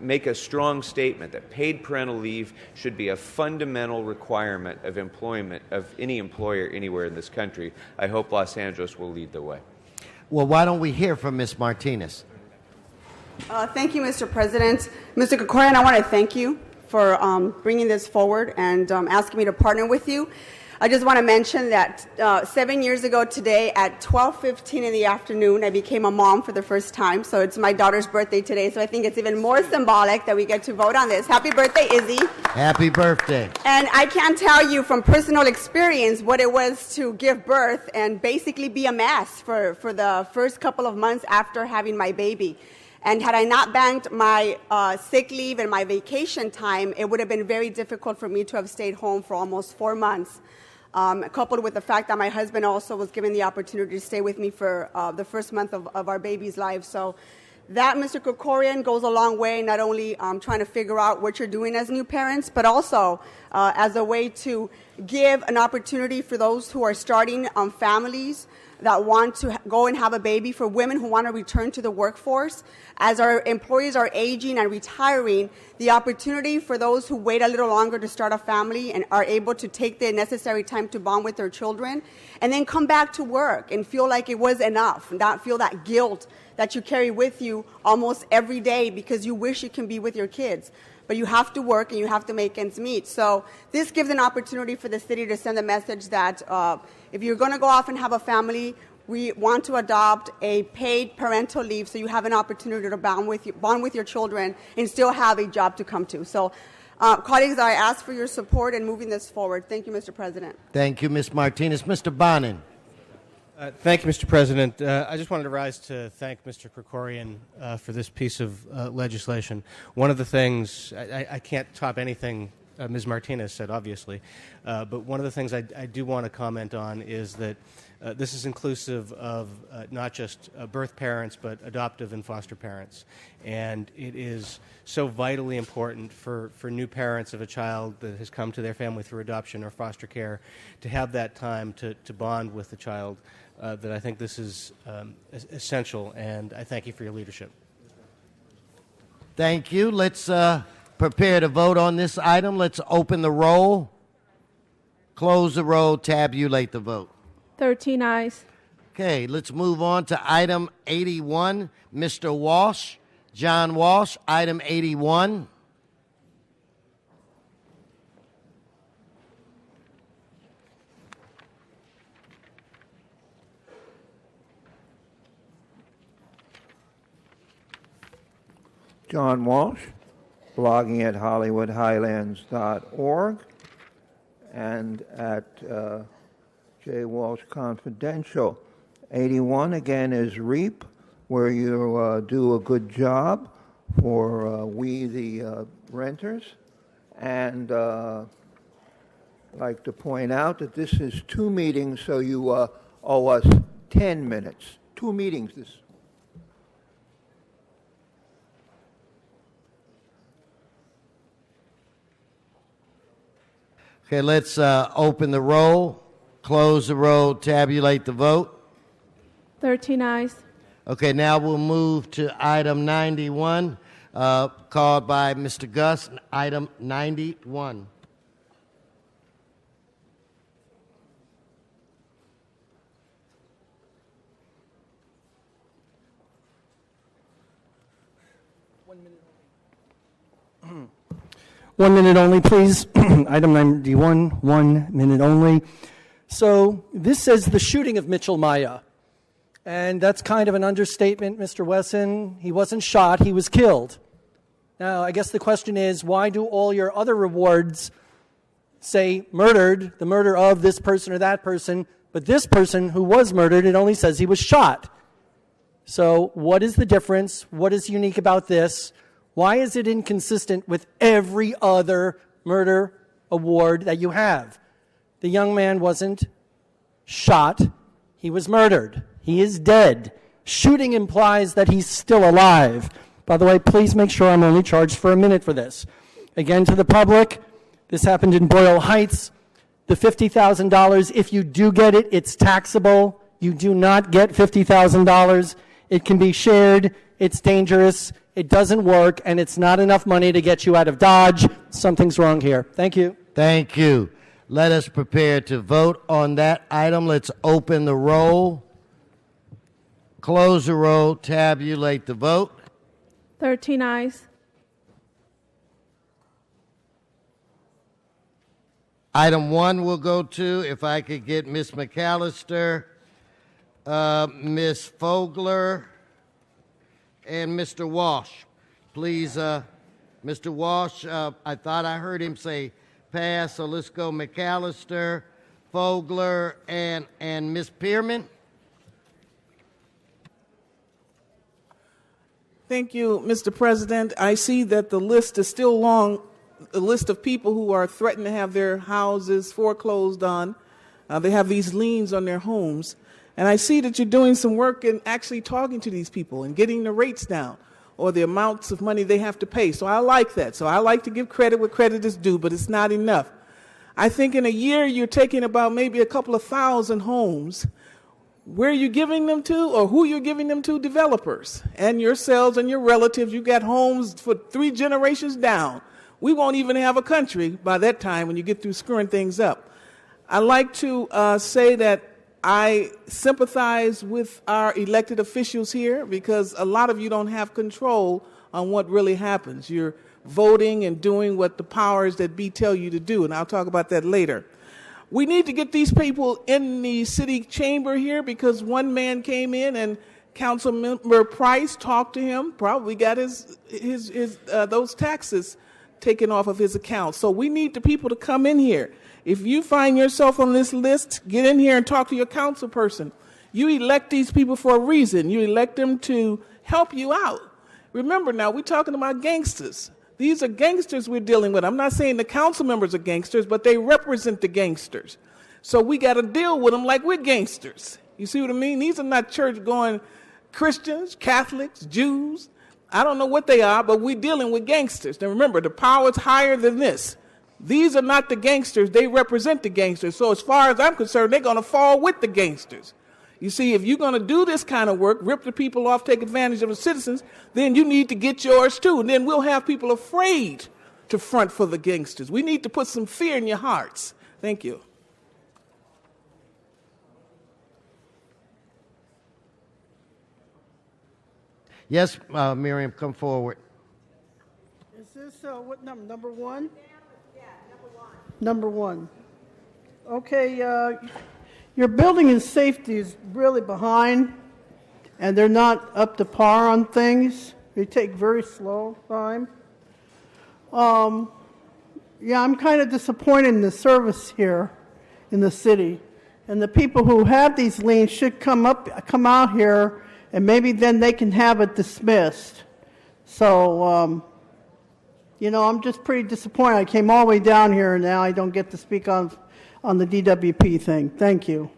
make a strong statement that paid parental leave should be a fundamental requirement of employment of any employer anywhere in this country. I hope Los Angeles will lead the way. Well, why don't we hear from Ms. Martinez? Thank you, Mr. President. Mr. Krikorian, I want to thank you for bringing this forward and asking me to partner with you. I just want to mention that 7 years ago today at 12:15 in the afternoon, I became a mom for the first time. So it's my daughter's birthday today. So I think it's even more symbolic that we get to vote on this. Happy birthday, Izzy. Happy birthday. And I can tell you from personal experience what it was to give birth and basically be a mess for the first couple of months after having my baby. And had I not banked my sick leave and my vacation time, it would have been very difficult for me to have stayed home for almost 4 months. Coupled with the fact that my husband also was given the opportunity to stay with me for the first month of our baby's life. So that, Mr. Krikorian, goes a long way, not only trying to figure out what you're doing as new parents, but also as a way to give an opportunity for those who are starting families that want to go and have a baby, for women who want to return to the workforce. As our employees are aging and retiring, the opportunity for those who wait a little longer to start a family and are able to take the necessary time to bond with their children and then come back to work and feel like it was enough, not feel that guilt that you carry with you almost every day because you wish you can be with your kids. But you have to work and you have to make ends meet. So this gives an opportunity for the city to send a message that if you're going to go off and have a family, we want to adopt a paid parental leave so you have an opportunity to bond with your children and still have a job to come to. So, colleagues, I ask for your support in moving this forward. Thank you, Mr. President. Thank you, Ms. Martinez. Mr. Bonin. Thank you, Mr. President. I just wanted to rise to thank Mr. Krikorian for this piece of legislation. One of the things, I can't top anything Ms. Martinez said, obviously, but one of the things I do want to comment on is that this is inclusive of not just birth parents, but adoptive and foster parents. And it is so vitally important for new parents of a child that has come to their family through adoption or foster care to have that time to bond with the child. That I think this is essential, and I thank you for your leadership. Thank you. Let's prepare to vote on this item. Let's open the roll, close the roll, tabulate the vote. 13 ayes. Okay, let's move on to item 81. Mr. Walsh, John Walsh, item 81. John Walsh, blogging at HollywoodHighlands.org and at J. Walsh Confidential. 81 again is REAP, where you do a good job for we the renters. And I'd like to point out that this is 2 meetings, so you owe us 10 minutes. 2 meetings this. Okay, let's open the roll, close the roll, tabulate the vote. 13 ayes. Okay, now we'll move to item 91, called by Mr. Gus, item 91. 1 minute only, please. Item 91, 1 minute only. So this says the shooting of Mitchell Maya. And that's kind of an understatement, Mr. Wesson. He wasn't shot, he was killed. Now, I guess the question is, why do all your other rewards say murdered, the murder of this person or that person, but this person who was murdered, it only says he was shot? So what is the difference? What is unique about this? Why is it inconsistent with every other murder award that you have? The young man wasn't shot. He was murdered. He is dead. Shooting implies that he's still alive. By the way, please make sure I'm only charged for a minute for this. Again, to the public, this happened in Boyle Heights. The $50,000, if you do get it, it's taxable. You do not get $50,000. It can be shared. It's dangerous. It doesn't work, and it's not enough money to get you out of Dodge. Something's wrong here. Thank you. Thank you. Let us prepare to vote on that item. Let's open the roll, close the roll, tabulate the vote. 13 ayes. Item 1 will go to, if I could get Ms. McAllister, Ms. Fogler, and Mr. Walsh. Please, Mr. Walsh, I thought I heard him say pass, so let's go McAllister, Fogler, and Ms. Pearman. Thank you, Mr. President. I see that the list is still long, a list of people who are threatened to have their houses foreclosed on. They have these liens on their homes. And I see that you're doing some work in actually talking to these people and getting the rates down or the amounts of money they have to pay. So I like that. So I like to give credit where credit is due, but it's not enough. I think in a year you're taking about maybe a couple of thousand homes. Where are you giving them to, or who you're giving them to? Developers and yourselves and your relatives. You got homes for 3 generations down. We won't even have a country by that time when you get through screwing things up. I like to say that I sympathize with our elected officials here because a lot of you don't have control on what really happens. You're voting and doing what the powers that be tell you to do, and I'll talk about that later. We need to get these people in the city chamber here because one man came in and Councilmember Price talked to him, probably got his those taxes taken off of his account. So we need the people to come in here. If you find yourself on this list, get in here and talk to your council person. You elect these people for a reason. You elect them to help you out. Remember now, we're talking about gangsters. These are gangsters we're dealing with. I'm not saying the council members are gangsters, but they represent the gangsters. So we got to deal with them like we're gangsters. You see what I mean? These are not church-going Christians, Catholics, Jews. I don't know what they are, but we're dealing with gangsters. Now remember, the power is higher than this. These are not the gangsters. They represent the gangsters. So as far as I'm concerned, they're going to fall with the gangsters. You see, if you're going to do this kind of work, rip the people off, take advantage of the citizens, then you need to get yours too. And then we'll have people afraid to front for the gangsters. We need to put some fear in your hearts. Thank you. Yes, Miriam, come forward. Is this what number? Number 1? Yeah, number 1. Okay, your building and safety is really behind, and they're not up to par on things. They take very slow time. Yeah, I'm kind of disappointed in the service here in the city, and the people who have these liens should come out here, and maybe then they can have it dismissed. So, you know, I'm just pretty disappointed. I came all the way down here, and now I don't get to speak on the DWP thing. Thank you.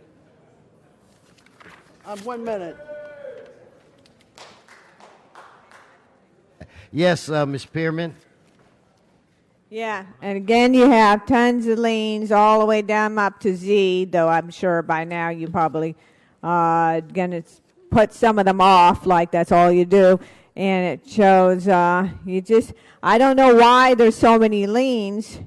1 minute. Yes, Ms. Pearman. Yeah, and again, you have tons of liens all the way down up to Z, though I'm sure by now you probably going to put some of them off, like that's all you do. And it shows I don't know why there's so many liens.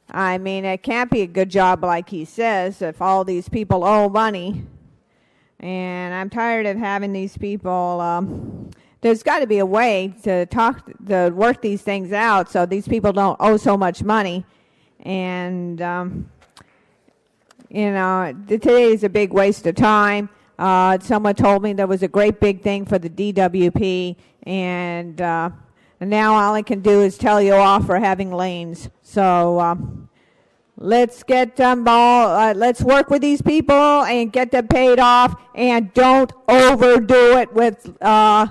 I mean, it can't be a good job like he says if all these people owe money. And I'm tired of having these people there's got to be a way to work these things out so these people don't owe so much money. And, today is a big waste of time. Someone told me there was a great big thing for the DWP, and now all I can do is tell you off for having liens. So let's get let's work with these people and get them paid off, and don't overdo it with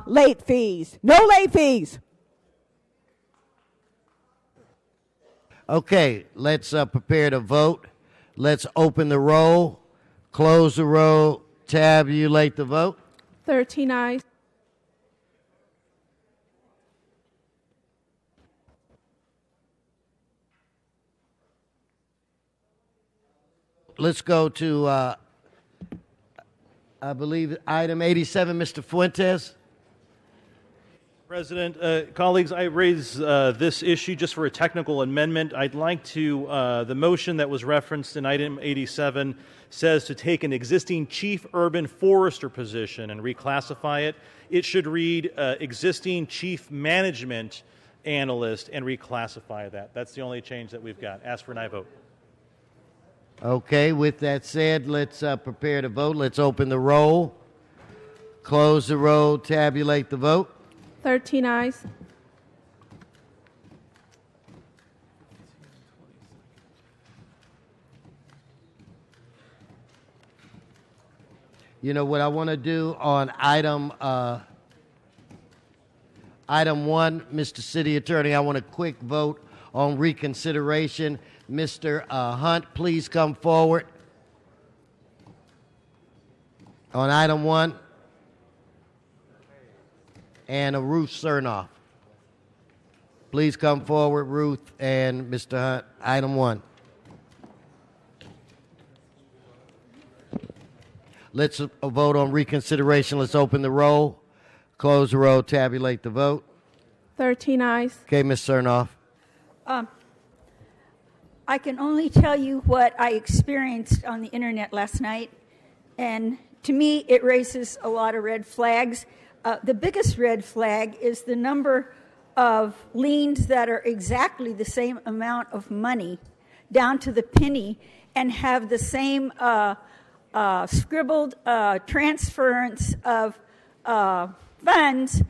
late fees. No late fees. Okay, let's prepare to vote. Let's open the roll, close the roll, tabulate the vote. 13 ayes. Let's go to, I believe, item 87, Mr. Fuentes. President, colleagues, I raise this issue just for a technical amendment. I'd like to, the motion that was referenced in item 87 says to take an existing chief urban forester position and reclassify it. It should read existing chief management analyst and reclassify that. That's the only change that we've got. Ask for an aye vote. Okay, with that said, let's prepare to vote. Let's open the roll, close the roll, tabulate the vote. 13 ayes. You know what I want to do on item 1, Mr. City Attorney, I want a quick vote on reconsideration. Mr. Hunt, please come forward on item 1. And Ruth Cernoff. Please come forward, Ruth and Mr. Hunt. Item 1. Let's vote on reconsideration. Let's open the roll, close the roll, tabulate the vote. 13 ayes. Okay, Ms. Cernoff. I can only tell you what I experienced on the internet last night, and to me it raises a lot of red flags. The biggest red flag is the number of liens that are exactly the same amount of money, down to the penny, and have the same scribbled transference of funds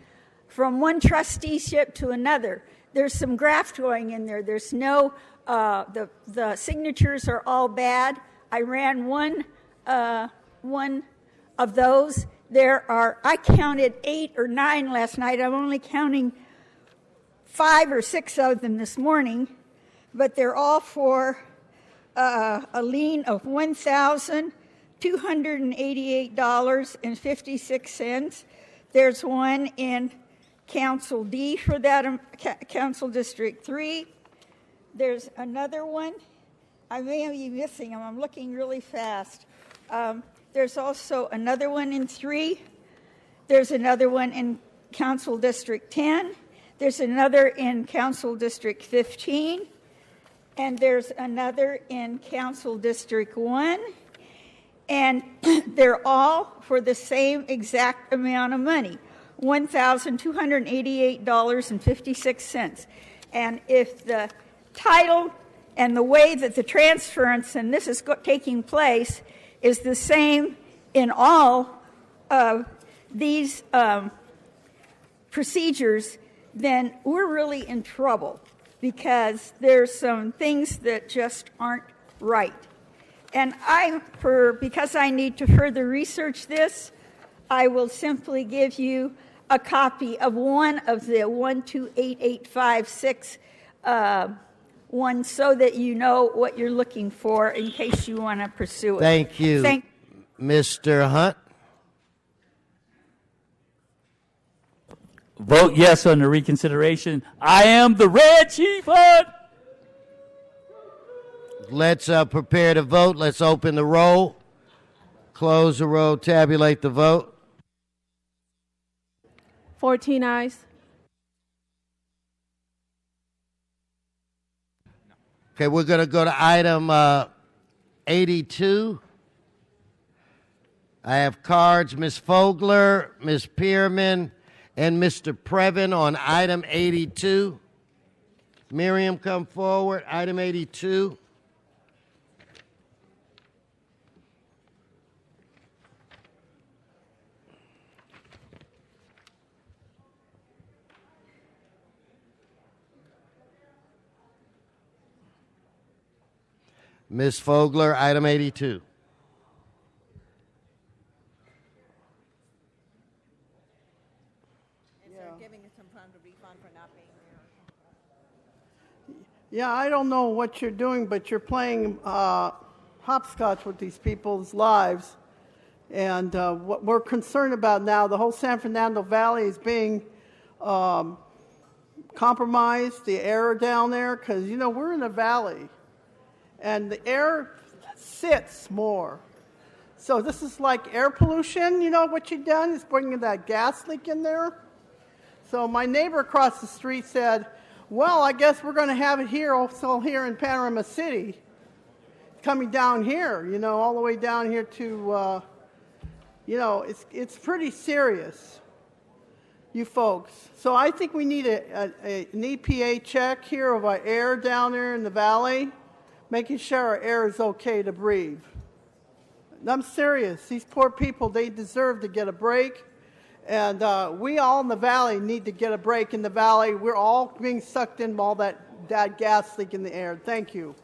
from one trusteeship to another. There's some graft going in there. There's no, the signatures are all bad. I ran one of those. I counted 8 or 9 last night. I'm only counting 5 or 6 of them this morning, but they're all for a lien of $1,288.56. There's one in Council D for that, Council District 3. There's another one. I may be missing them. I'm looking really fast. There's also another one in 3. There's another one in Council District 10. There's another in Council District 15. And there's another in Council District 1. And they're all for the same exact amount of money, $1,288.56. And if the title and the way that the transference and this is taking place is the same in all of these procedures, then we're really in trouble because there's some things that just aren't right. And because I need to further research this, I will simply give you a copy of one of the 128856 one so that you know what you're looking for in case you want to pursue it. Thank you. Mr. Hunt? Vote yes on the reconsideration. I am the Red Chief Hunt. Let's prepare to vote. Let's open the roll, close the roll, tabulate the vote. 14 ayes. Okay, we're going to go to item 82. I have cards, Ms. Fogler, Ms. Pearman, and Mr. Previn on item 82. Miriam, come forward. Item 82. Ms. Fogler, item 82. Yeah, I don't know what you're doing, but you're playing hopscotch with these people's lives. And what we're concerned about now, the whole San Fernando Valley is being compromised, the air down there, because, you know, we're in a valley. And the air sits more. So this is like air pollution. You know what you've done is bringing that gas leak in there. So my neighbor across the street said, well, I guess we're going to have it here, also here in Panorama City. Coming down here, you know, all the way down here to, you know, it's pretty serious, you folks. So I think we need an EPA check here of our air down there in the valley, making sure our air is okay to breathe. I'm serious. These poor people, they deserve to get a break. And we all in the valley need to get a break in the valley. We're all being sucked in by all that gas leak in the air. Thank you.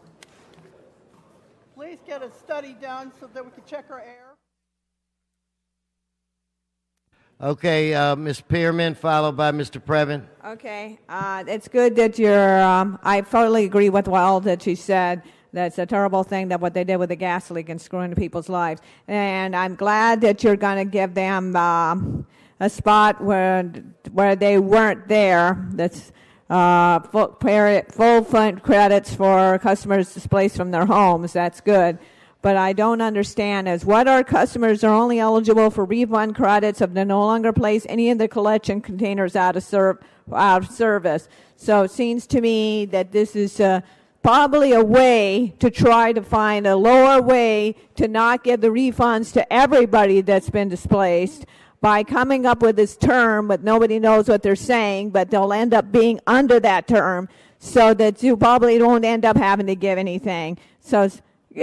Please get a study done so that we can check our air. Okay, Ms. Pearman, followed by Mr. Previn. Okay, it's good that you're, I totally agree with all that you said. That's a terrible thing that what they did with the gas leak and screwing people's lives. And I'm glad that you're going to give them a spot where they weren't there. That's full fund credits for customers displaced from their homes. That's good. But I don't understand is what our customers are only eligible for refund credits if they no longer place any of the collection containers out of service. So it seems to me that this is probably a way to try to find a lower way to not give the refunds to everybody that's been displaced by coming up with this term, but nobody knows what they're saying, but they'll end up being under that term so that you probably don't end up having to give anything. So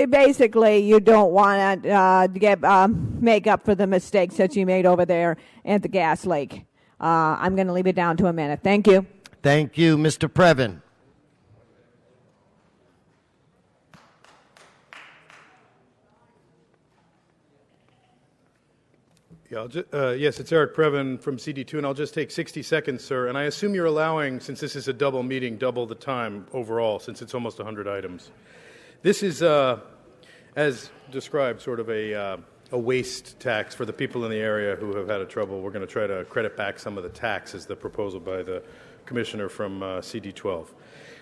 basically, you don't want to make up for the mistakes that you made over there at the gas leak. I'm going to leave it down to a minute. Thank you. Thank you, Mr. Previn. Yeah, yes, it's Eric Previn from CD2, and I'll just take 60 seconds, sir. And I assume you're allowing, since this is a double meeting, double the time overall, since it's almost 100 items. This is, as described, sort of a waste tax for the people in the area who have had trouble. We're going to try to credit back some of the tax, as the proposal by the commissioner from CD12.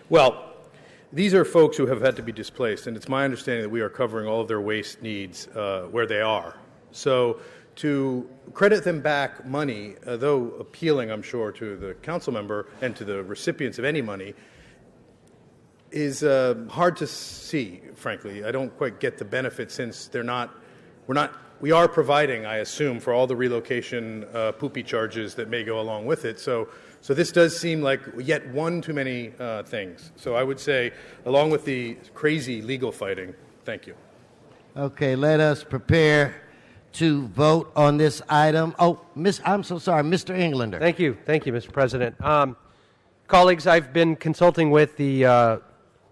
Well, these are folks who have had to be displaced, and it's my understanding that we are covering all of their waste needs where they are. So to credit them back money, though appealing, I'm sure, to the council member and to the recipients of any money, is hard to see, frankly. I don't quite get the benefit since we are providing, I assume, for all the relocation poopy charges that may go along with it. So this does seem like yet one too many things. So I would say, along with the crazy legal fighting, thank you. Okay, let us prepare to vote on this item. Oh, I'm so sorry, Mr. Englander. Thank you, Mr. President. Colleagues, I've been consulting with the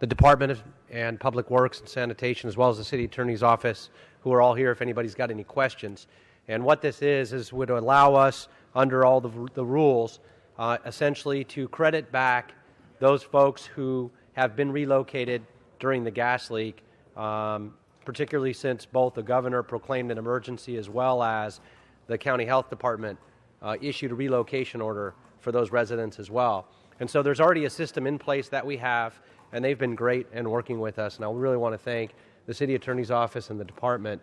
Department of and Public Works and Sanitation, as well as the City Attorney's Office, who are all here if anybody's got any questions. And what this is would allow us, under all the rules, essentially to credit back those folks who have been relocated during the gas leak, particularly since both the governor proclaimed an emergency as well as the county health department issued a relocation order for those residents as well. And so there's already a system in place that we have, and they've been great in working with us. And I really want to thank the City Attorney's Office and the department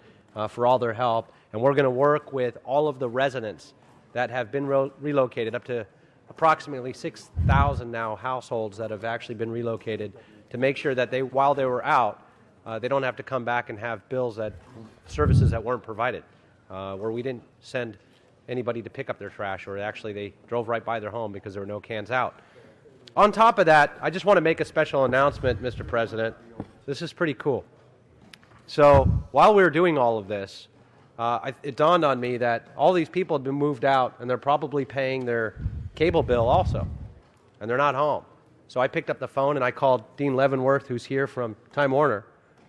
for all their help. And we're going to work with all of the residents that have been relocated, up to approximately 6,000 now households that have actually been relocated, to make sure that while they were out, they don't have to come back and have bills services that weren't provided, where we didn't send anybody to pick up their trash, or actually they drove right by their home because there were no cans out. On top of that, I just want to make a special announcement, Mr. President. This is pretty cool. So while we were doing all of this, it dawned on me that all these people have been moved out, and they're probably paying their cable bill also, and they're not home. So I picked up the phone, and I called Dean Leavenworth, who's here from Time Warner,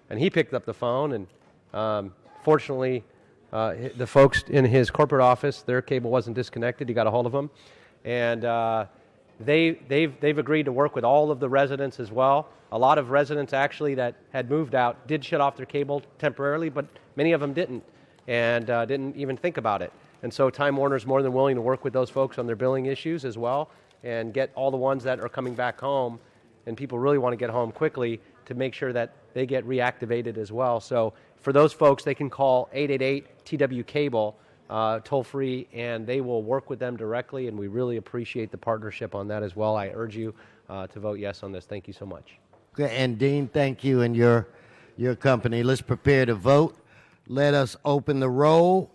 and he picked up the phone, and fortunately, the folks in his corporate office, their cable wasn't disconnected. He got a hold of them, and they've agreed to work with all of the residents as well. A lot of residents actually that had moved out did shut off their cable temporarily, but many of them didn't, and didn't even think about it. And so Time Warner is more than willing to work with those folks on their billing issues as well, and get all the ones that are coming back home, and people really want to get home quickly, to make sure that they get reactivated as well. So for those folks, they can call 888-TW-CABLE, toll free, and they will work with them directly, and we really appreciate the partnership on that as well. I urge you to vote yes on this. Thank you so much. Okay, and Dean, thank you and your company. Let's prepare to vote. Let us open the roll,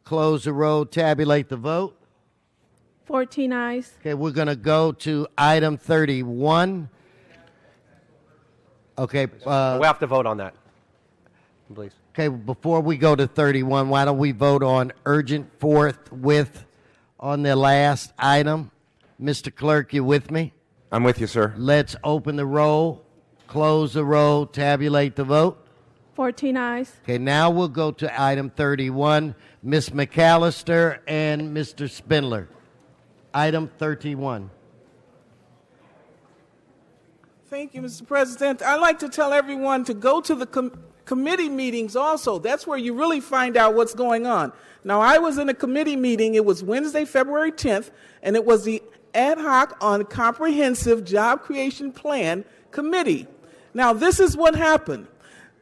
close the roll, tabulate the vote. 14 ayes. Okay, we're going to go to item 31. Okay. We have to vote on that, please. Okay, before we go to 31, why don't we vote on urgent forthwith on the last item? Mr. Clerk, you with me? I'm with you, sir. Let's open the roll, close the roll, tabulate the vote. 14 ayes. Okay, now we'll go to item 31. Ms. McAllister and Mr. Spindler. Item 31. Thank you, Mr. President. I'd like to tell everyone to go to the committee meetings also. That's where you really find out what's going on. Now, I was in a committee meeting. It was Wednesday, February 10th, and it was the Ad hoc on Comprehensive Job Creation Plan Committee. Now, this is what happened.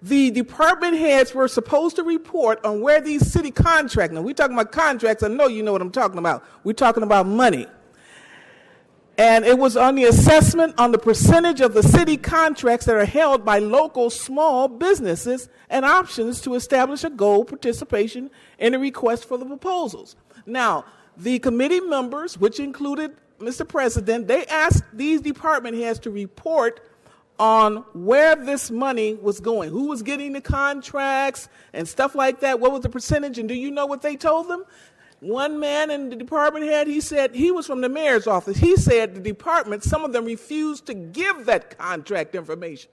The department heads were supposed to report on where these city contracts, now we're talking about contracts, I know you know what I'm talking about. We're talking about money. And it was on the assessment on the percentage of the city contracts that are held by local small businesses and options to establish a goal participation in the request for the proposals. Now, the committee members, which included Mr. President, they asked these department heads to report on where this money was going, who was getting the contracts and stuff like that, what was the percentage, and do you know what they told them? One man in the department head, he said, he was from the mayor's office, he said the department, some of them refused to give that contract information.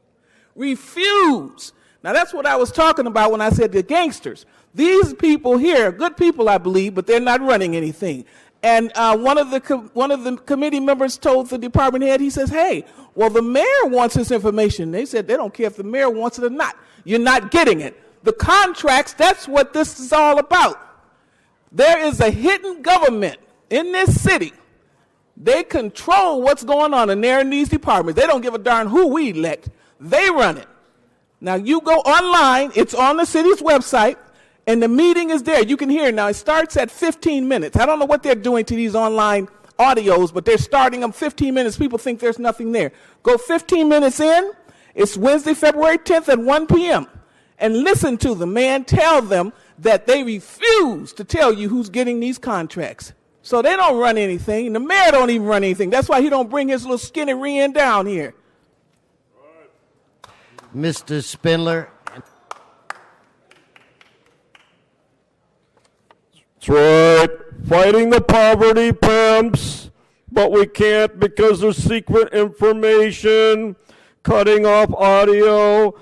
Refuse. Now that's what I was talking about when I said the gangsters. These people here are good people, I believe, but they're not running anything. And one of the committee members told the department head, he says, hey, well, the mayor wants this information. They said they don't care if the mayor wants it or not. You're not getting it. The contracts, that's what this is all about. There is a hidden government in this city. They control what's going on, and they're in these departments. They don't give a darn who we elect. They run it. Now, you go online. It's on the city's website. And the meeting is there. You can hear it now. It starts at 15 minutes. I don't know what they're doing to these online audios, but they're starting them 15 minutes. People think there's nothing there. Go 15 minutes in. It's Wednesday, February 10th at 1 p.m. And listen to them, man. Tell them that they refuse to tell you who's getting these contracts. So they don't run anything. The mayor don't even run anything. That's why he don't bring his little skinny rear end down here. Mr. Spindler. That's right. Fighting the poverty pimps, but we can't because there's secret information, cutting off audio.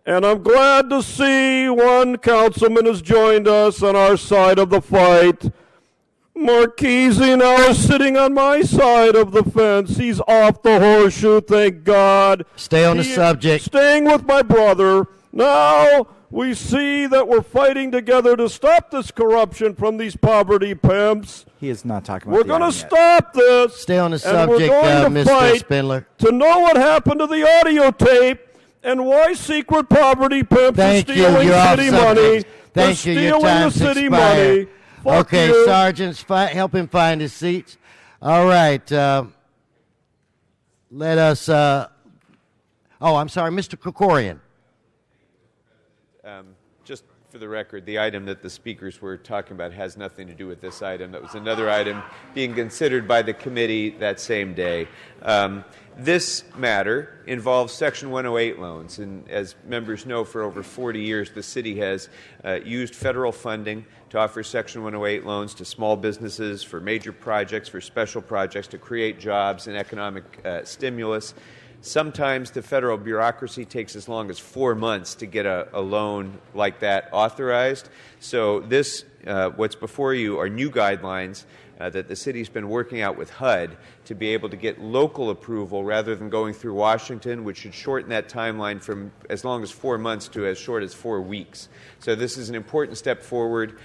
And I'm glad to see one councilman has joined us on our side of the fight. Marchese now is sitting on my side of the fence. He's off the horseshoe, thank God. Stay on the subject. Staying with my brother. Now we see that we're fighting together to stop this corruption from these poverty pimps. He is not talking about We're going to stop this. Stay on the and subject, we're going to Mr. fight Spindler. to know what happened to the audio tape and why secret poverty pimps are stealing city money. Thank They're you. Your stealing the time's city expired. money. Fuck Okay, you. sergeants, help him find his seats. All right. Let us. I'm sorry, Mr. Krikorian. Just For the record, the item that the speakers were talking about has nothing to do with this item. That was another item being considered by the committee that same day. This matter involves Section 108 loans, and as members know, for over 40 years, the city has used federal funding to offer Section 108 loans to small businesses for major projects, for special projects, to create jobs and economic stimulus. Sometimes the federal bureaucracy takes as long as 4 months to get a loan like that authorized. So this, what's before you, are new guidelines that the city's been working out with HUD to be able to get local approval rather than going through Washington, which should shorten that timeline from as long as 4 months to as short as 4 weeks. So this is an important step forward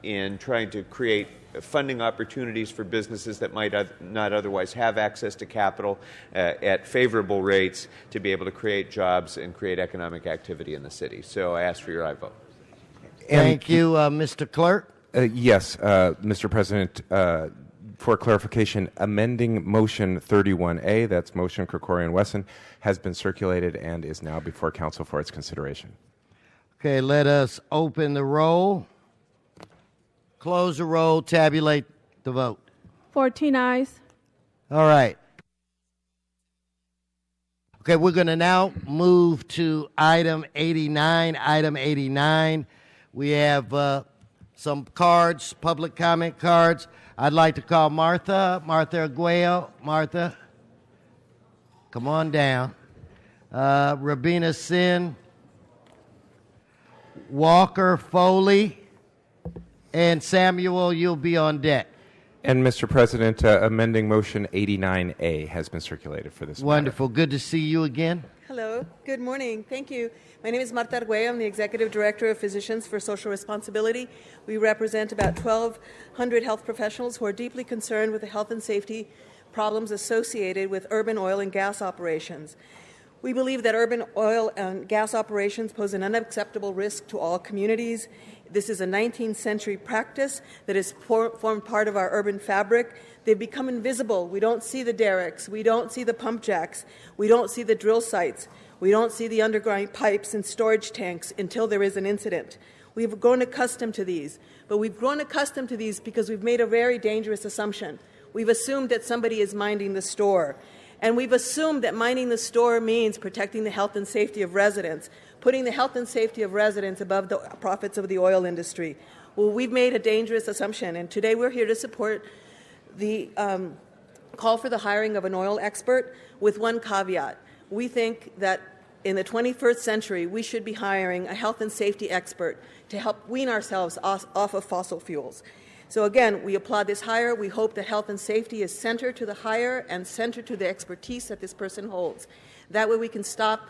in trying to create funding opportunities for businesses that might not otherwise have access to capital at favorable rates to be able to create jobs and create economic activity in the city. So I ask for your aye vote. Thank you, Mr. Clerk. Yes, Mr. President, for clarification, amending motion 31A, that's motion Krikorian-Wesson, has been circulated and is now before council for its consideration. Okay, let us open the roll, close the roll, tabulate the vote. 14 ayes. All right. Okay, we're going to now move to item 89. Item 89, we have some cards, public comment cards. I'd like to call Martha Aguayo. Martha, come on down. Rabina Sin, Walker Foley, and Samuel, you'll be on deck. And Mr. President, amending motion 89A has been circulated for this Wonderful. Good to see you again. Hello. Good morning. Thank you. My name is Marta Arguello. I'm the Executive Director of Physicians for Social Responsibility. We represent about 1,200 health professionals who are deeply concerned with the health and safety problems associated with urban oil and gas operations. We believe that urban oil and gas operations pose an unacceptable risk to all communities. This is a 19th century practice that has formed part of our urban fabric. They've become invisible. We don't see the derricks. We don't see the pump jacks. We don't see the drill sites. We don't see the underground pipes and storage tanks until there is an incident. We've grown accustomed to these, but we've grown accustomed to these because we've made a very dangerous assumption. We've assumed that somebody is minding the store. And we've assumed that minding the store means protecting the health and safety of residents, putting the health and safety of residents above the profits of the oil industry. Well, we've made a dangerous assumption, and today we're here to support the call for the hiring of an oil expert with one caveat. We think that in the 21st century, we should be hiring a health and safety expert to help wean ourselves off of fossil fuels. So again, we applaud this hire. We hope that health and safety is centered to the hire and centered to the expertise that this person holds. That way we can stop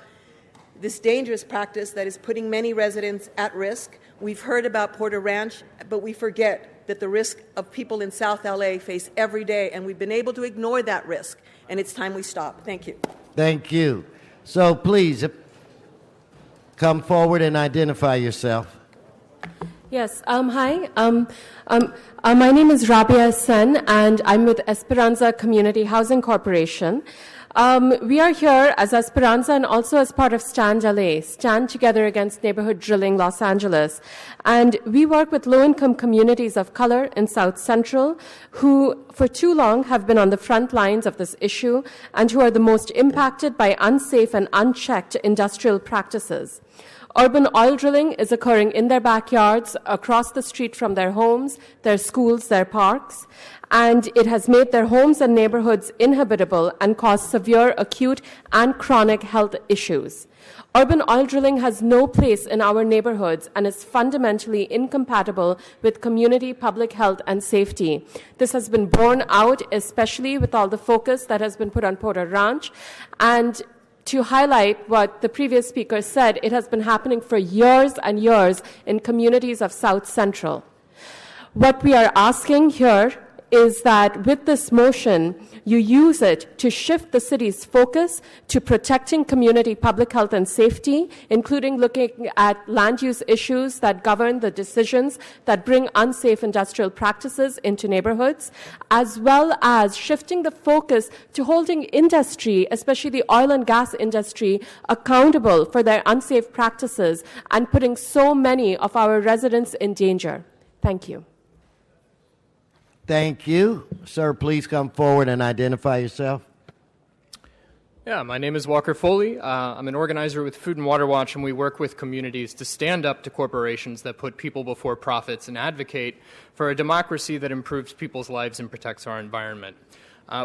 this dangerous practice that is putting many residents at risk. We've heard about Porter Ranch, but we forget that the risk of people in South LA face every day, and we've been able to ignore that risk, and it's time we stop. Thank you. Thank you. So please, come forward and identify yourself. Yes. Hi. My name is Rabia Sen, and I'm with Esperanza Community Housing Corporation. We are here as Esperanza and also as part of Stand LA, Stand Together Against Neighborhood Drilling Los Angeles. And we work with low-income communities of color in South Central who, for too long, have been on the front lines of this issue and who are the most impacted by unsafe and unchecked industrial practices. Urban oil drilling is occurring in their backyards, across the street from their homes, their schools, their parks, and it has made their homes and neighborhoods inhabitable and caused severe acute and chronic health issues. Urban oil drilling has no place in our neighborhoods and is fundamentally incompatible with community public health and safety. This has been borne out, especially with all the focus that has been put on Porter Ranch. And to highlight what the previous speaker said, it has been happening for years and years in communities of South Central. What we are asking here is that with this motion, you use it to shift the city's focus to protecting community public health and safety, including looking at land use issues that govern the decisions that bring unsafe industrial practices into neighborhoods, as well as shifting the focus to holding industry, especially the oil and gas industry, accountable for their unsafe practices and putting so many of our residents in danger. Thank you. Thank you. Sir, please come forward and identify yourself. Yeah, my name is Walker Foley. I'm an organizer with Food and Water Watch, and we work with communities to stand up to corporations that put people before profits and advocate for a democracy that improves people's lives and protects our environment.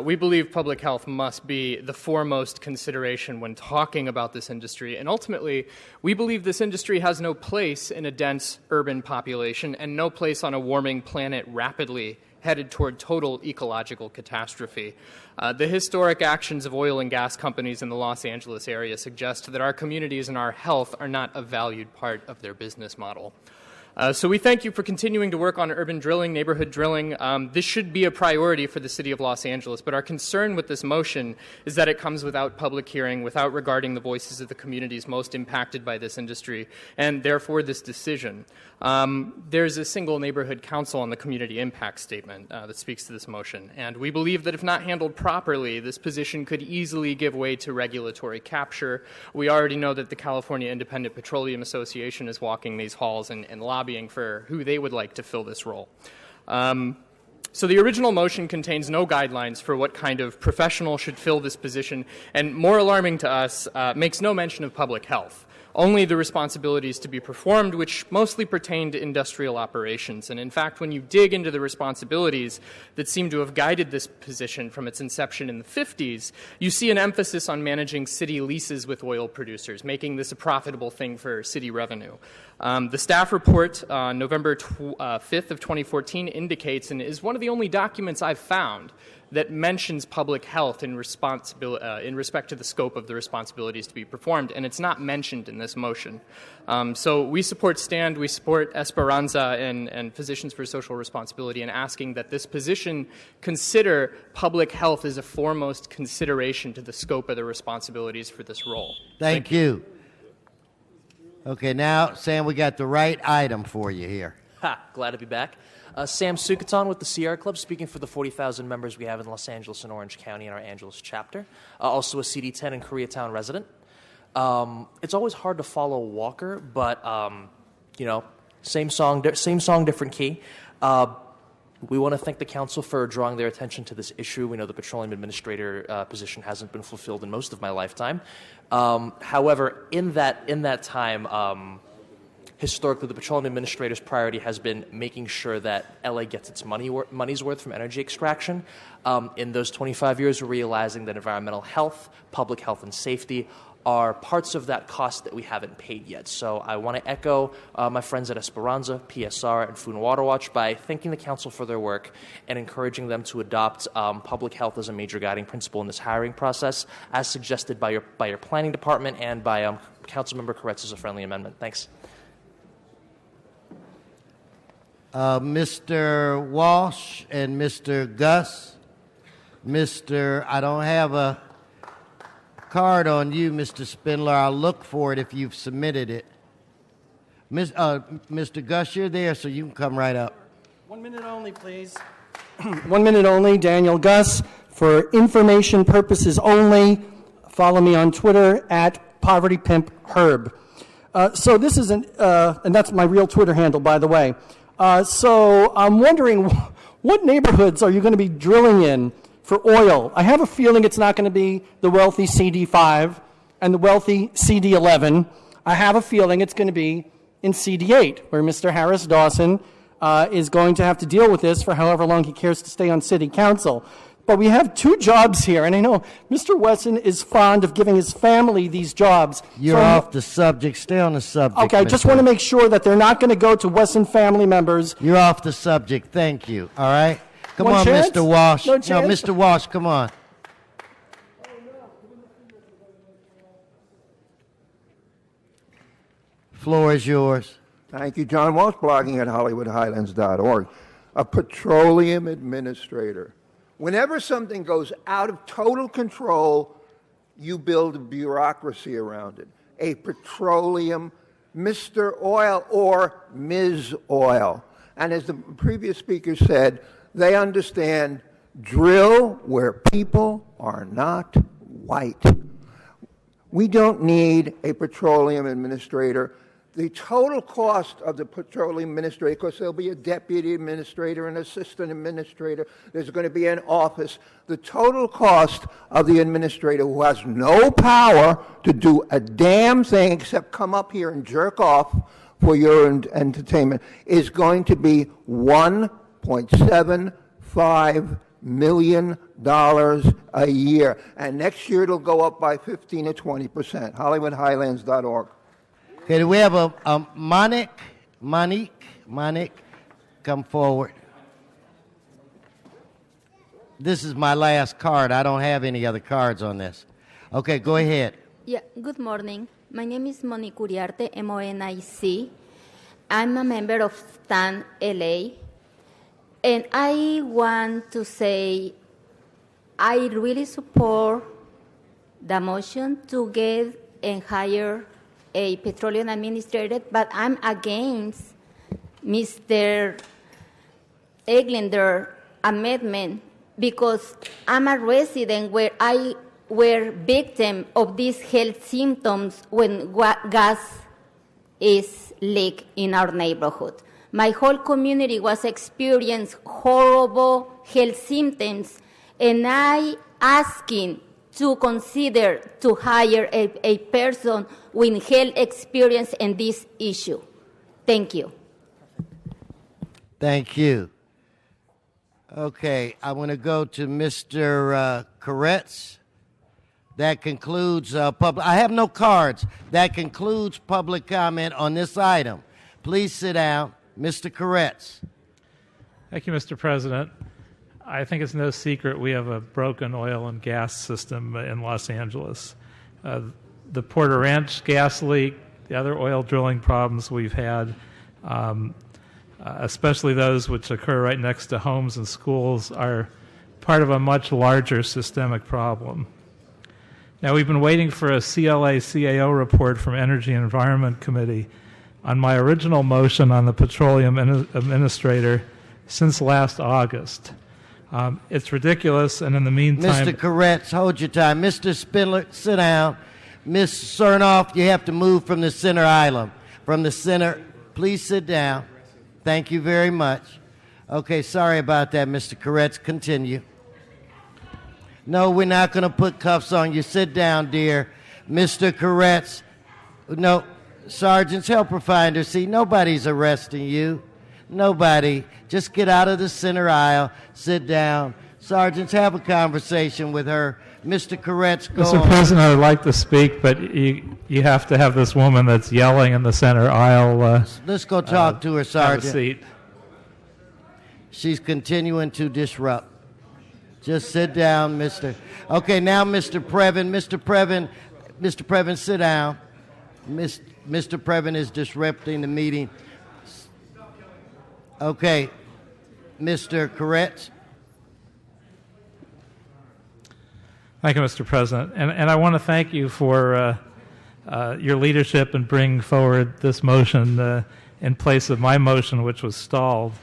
We believe public health must be the foremost consideration when talking about this industry, and ultimately, we believe this industry has no place in a dense urban population and no place on a warming planet rapidly headed toward total ecological catastrophe. The historic actions of oil and gas companies in the Los Angeles area suggest that our communities and our health are not a valued part of their business model. So we thank you for continuing to work on urban drilling, neighborhood drilling. This should be a priority for the city of Los Angeles, but our concern with this motion is that it comes without public hearing, without regarding the voices of the communities most impacted by this industry, and therefore this decision. There's a single neighborhood council on the community impact statement that speaks to this motion, and we believe that if not handled properly, this position could easily give way to regulatory capture. We already know that the California Independent Petroleum Association is walking these halls and lobbying for who they would like to fill this role. So the original motion contains no guidelines for what kind of professional should fill this position, and more alarming to us, makes no mention of public health. Only the responsibilities to be performed, which mostly pertain to industrial operations. And in fact, when you dig into the responsibilities that seem to have guided this position from its inception in the 50s, you see an emphasis on managing city leases with oil producers, making this a profitable thing for city revenue. The staff report on November 5th of 2014 indicates, and is one of the only documents I've found, that mentions public health in respect to the scope of the responsibilities to be performed, and it's not mentioned in this motion. So we support STAND, we support Esperanza and Physicians for Social Responsibility in asking that this position consider public health as a foremost consideration to the scope of the responsibilities for this role. Thank you. Okay, now, Sam, we got the right item for you here. Glad to be back. Sam Sukatan with the Sierra Club, speaking for the 40,000 members we have in Los Angeles and Orange County in our Angeles chapter. Also a CD10 and Koreatown resident. It's always hard to follow Walker, but, same song, different key. We want to thank the council for drawing their attention to this issue. We know the petroleum administrator position hasn't been fulfilled in most of my lifetime. However, in that time, historically, the petroleum administrator's priority has been making sure that LA gets its money's worth from energy extraction. In those 25 years, we're realizing that environmental health, public health, and safety are parts of that cost that we haven't paid yet. So I want to echo my friends at Esperanza, PSR, and Food and Water Watch by thanking the council for their work and encouraging them to adopt public health as a major guiding principle in this hiring process, as suggested by your planning department and by Councilmember Koretz as a friendly amendment. Thanks. Mr. Walsh and Mr. Gus. I don't have a card on you, Mr. Spindler. I'll look for it if you've submitted it. Mr. Gus, you're there, so you can come right up. 1 minute only, please. 1 minute only. Daniel Gus, for information purposes only. Follow me on Twitter at PovertyPimpHerb. So this is and that's my real Twitter handle, by the way. So I'm wondering, what neighborhoods are you going to be drilling in for oil? I have a feeling it's not going to be the wealthy CD5 and the wealthy CD11. I have a feeling it's going to be in CD8, where Mr. Harris Dawson is going to have to deal with this for however long he cares to stay on city council. But we have two jobs here, and I know Mr. Wesson is fond of giving his family these jobs. You're off the subject. Stay on the subject. Okay, I just want to make sure that they're not going to go to Wesson family members. You're off the subject. Thank you. All right? Come One on, chance? Mr. Walsh. No chance? Mr. Walsh, come on. Floor is yours. Thank you, John Walsh, blogging at HollywoodHighlands.org. a petroleum administrator. Whenever something goes out of total control, you build a bureaucracy around it. A petroleum Mr. Oil or Ms. Oil. And as the previous speaker said, they understand drill where people are not white. We don't need a petroleum administrator. The total cost of the petroleum administrator, because there'll be a deputy administrator, an assistant administrator, there's going to be an office. The total cost of the administrator who has no power to do a damn thing except come up here and jerk off for your entertainment is going to be $1.75 million a year. And next year it'll go up by 15 or 20%. HollywoodHighlands.org. Okay, do we have a Monique, come forward. This is my last card. I don't have any other cards on this. Okay, go ahead. Yeah, good morning. My name is Monique Uriarte, MONIC. I'm a member of STAN LA. And I want to say I really support the motion to get and hire a petroleum administrator, but I'm against Mr. Eglinder's amendment because I'm a resident where I were victim of these health symptoms when gas is leaked in our neighborhood. My whole community was experiencing horrible health symptoms, and I asking to consider to hire a person with health experience in this issue. Thank you. Thank you. Okay, I want to go to Mr. Koretz. That concludes public. I have no cards. That concludes public comment on this item. Please sit down. Mr. Koretz. Thank you, Mr. President. I think it's no secret we have a broken oil and gas system in Los Angeles. The Porter Ranch gas leak, the other oil drilling problems we've had, especially those which occur right next to homes and schools, are part of a much larger systemic problem. Now, we've been waiting for a CLA-CAO report from Energy and Environment Committee on my original motion on the petroleum administrator since last August. It's ridiculous, and in the meantime... Mr. Koretz, hold your time. Mr. Spindler, sit down. Ms. Cernoff, you have to move from the center aisle. From the center, please sit down. Thank you very much. Okay, sorry about that, Mr. Koretz. Continue. No, we're not going to put cuffs on you. Sit down, dear. Mr. Koretz. No, sergeants, help her find her seat. Nobody's arresting you. Nobody. Just get out of the center aisle. Sit down. Sergeants, have a conversation with her. Mr. Koretz, go Mr. on. President, I would like to speak, but you have to have this woman that's yelling in the center aisle. Let's go talk to her, Sergeant. Have a seat. She's continuing to disrupt. Just sit down, Mr. Okay, now Mr. Previn. Mr. Previn, sit down. Mr. Previn is disrupting the meeting. Okay, Mr. Koretz. Thank you, Mr. President. And I want to thank you for your leadership in bringing forward this motion in place of my motion, which was stalled.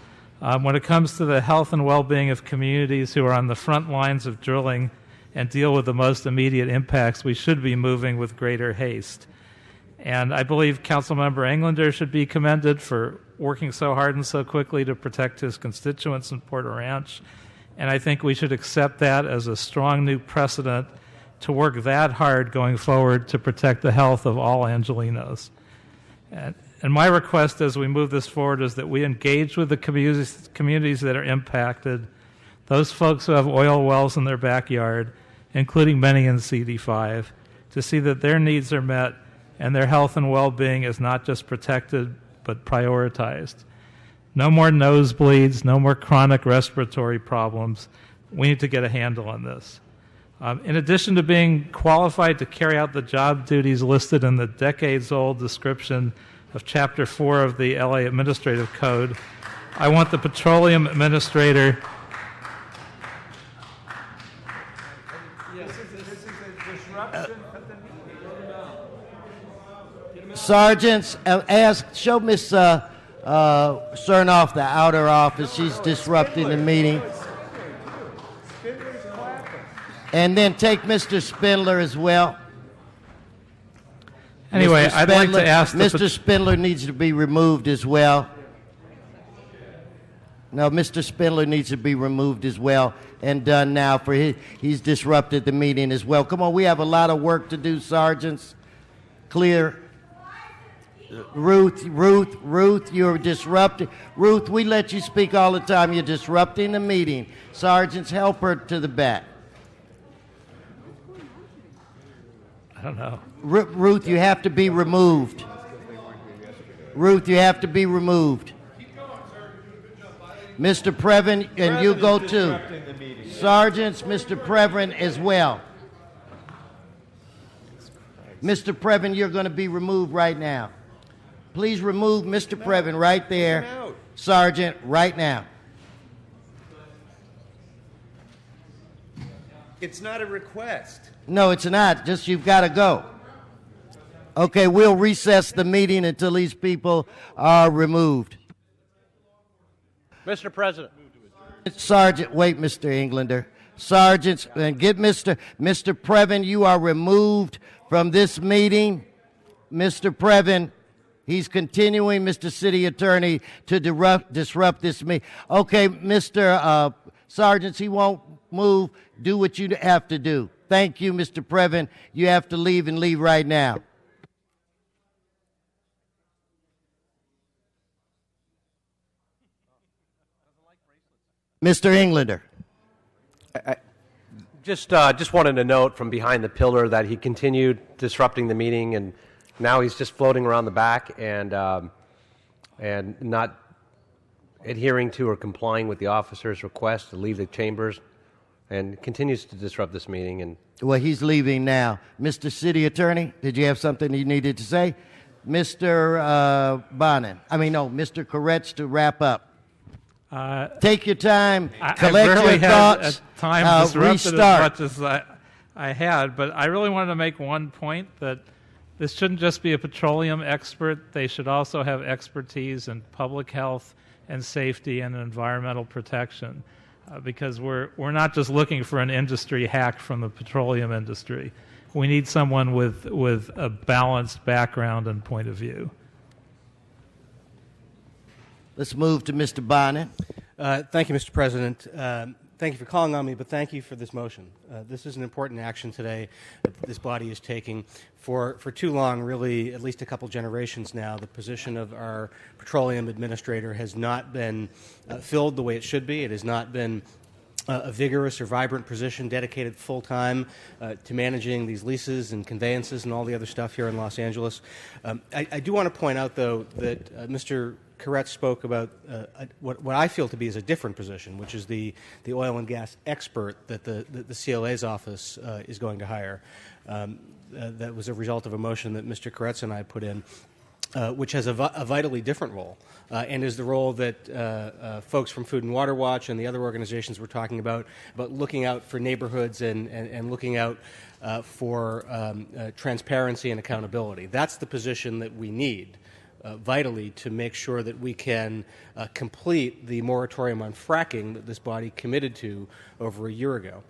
When it comes to the health and well-being of communities who are on the front lines of drilling and deal with the most immediate impacts, we should be moving with greater haste. And I believe Councilmember Englander should be commended for working so hard and so quickly to protect his constituents in Porter Ranch. And I think we should accept that as a strong new precedent to work that hard going forward to protect the health of all Angelenos. And my request as we move this forward is that we engage with the communities that are impacted, those folks who have oil wells in their backyard, including many in CD5, to see that their needs are met and their health and well-being is not just protected but prioritized. No more nosebleeds, no more chronic respiratory problems. We need to get a handle on this. In addition to being qualified to carry out the job duties listed in the decades-old description of Chapter 4 of the LA Administrative Code, I want the petroleum administrator. Sergeants, show Miss Cernoff the outer office. She's disrupting the meeting. And then take Mr. Spindler as well. Anyway, I'd like to ask Mr. Spindler needs to be removed as well. No, Mr. Spindler needs to be removed as well and done now for he's disrupted the meeting as well. Come on, we have a lot of work to do, sergeants. Clear. Ruth, you're disrupting. Ruth, we let you speak all the time. You're disrupting the meeting. Sergeants, help her to the back. I don't know. Ruth, you have to be removed. Ruth, you have to be removed. Mr. Previn, and you go too. Sergeants, Mr. Previn as well. Mr. Previn, you're going to be removed right now. Please remove Mr. Previn right there. Sergeant, right now. It's not a request. No, it's not. Just you've got to go. Okay, we'll recess the meeting until these people are removed. Mr. President. Sergeant, wait, Mr. Englander. Sergeants, and get Mr. Previn, you are removed from this meeting. Mr. Previn, he's continuing, Mr. City Attorney, to disrupt this meeting. Okay, Mr. Sergeants, he won't move. Do what you have to do. Thank you, Mr. Previn. You have to leave and leave right now. Mr. Englander. I just wanted to note from behind the pillar that he continued disrupting the meeting, and now he's just floating around the back and not adhering to or complying with the officer's request to leave the chambers, and continues to disrupt this meeting. And well, he's leaving now. Mr. City Attorney, did you have something you needed to say? Mr. Mr. Koretz, to wrap up. Take your time, collect your thoughts, time disrupted restart. As much as I had, but I really wanted to make one point that this shouldn't just be a petroleum expert. They should also have expertise in public health and safety and environmental protection, because we're not just looking for an industry hack from the petroleum industry. We need someone with a balanced background and point of view. Let's move to Mr. Bonnet. Thank you, Mr. President. Thank you for calling on me, but thank you for this motion. This is an important action today that this body is taking. For too long, really, at least a couple generations now, the position of our petroleum administrator has not been filled the way it should be. It has not been a vigorous or vibrant position dedicated full-time to managing these leases and conveyances and all the other stuff here in Los Angeles. I do want to point out, though, that Mr. Koretz spoke about what I feel to be is a different position, which is the oil and gas expert that the CLA's office is going to hire. That was a result of a motion that Mr. Koretz and I put in, which has a vitally different role, and is the role that folks from Food and Water Watch and the other organizations we're talking about looking out for neighborhoods and looking out for transparency and accountability. That's the position that we need vitally to make sure that we can complete the moratorium on fracking that this body committed to over a year ago.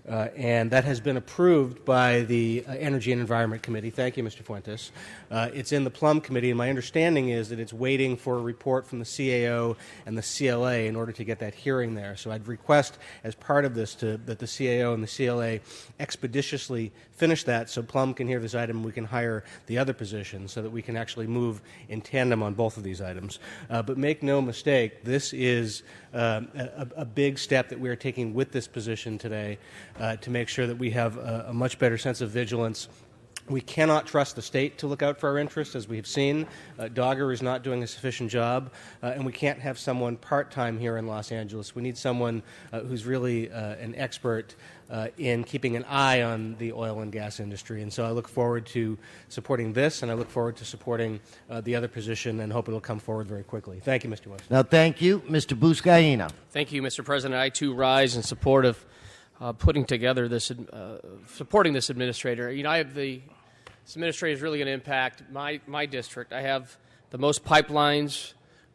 And that has been approved by the Energy and Environment Committee. Thank you, Mr. Fuentes. It's in the Plum Committee, and my understanding is that it's waiting for a report from the CAO and the CLA in order to get that hearing there. So I'd request, as part of this, that the CAO and the CLA expeditiously finish that so Plum can hear this item and we can hire the other position so that we can actually move in tandem on both of these items. But make no mistake, this is a big step that we are taking with this position today to make sure that we have a much better sense of vigilance We cannot trust the state to look out for our interests, as we've seen. Dogger is not doing a sufficient job, and we can't have someone part-time here in Los Angeles. We need someone who's really an expert in keeping an eye on the oil and gas industry. And so I look forward to supporting this, and I look forward to supporting the other position, and hope it'll come forward very quickly. Thank you, Mr. West. Now, thank you. Mr. Buscaino. Thank you, Mr. President. I, too, rise in support of putting together this, supporting this administrator. You know, this administrator is really going to impact my district. I have the most pipelines,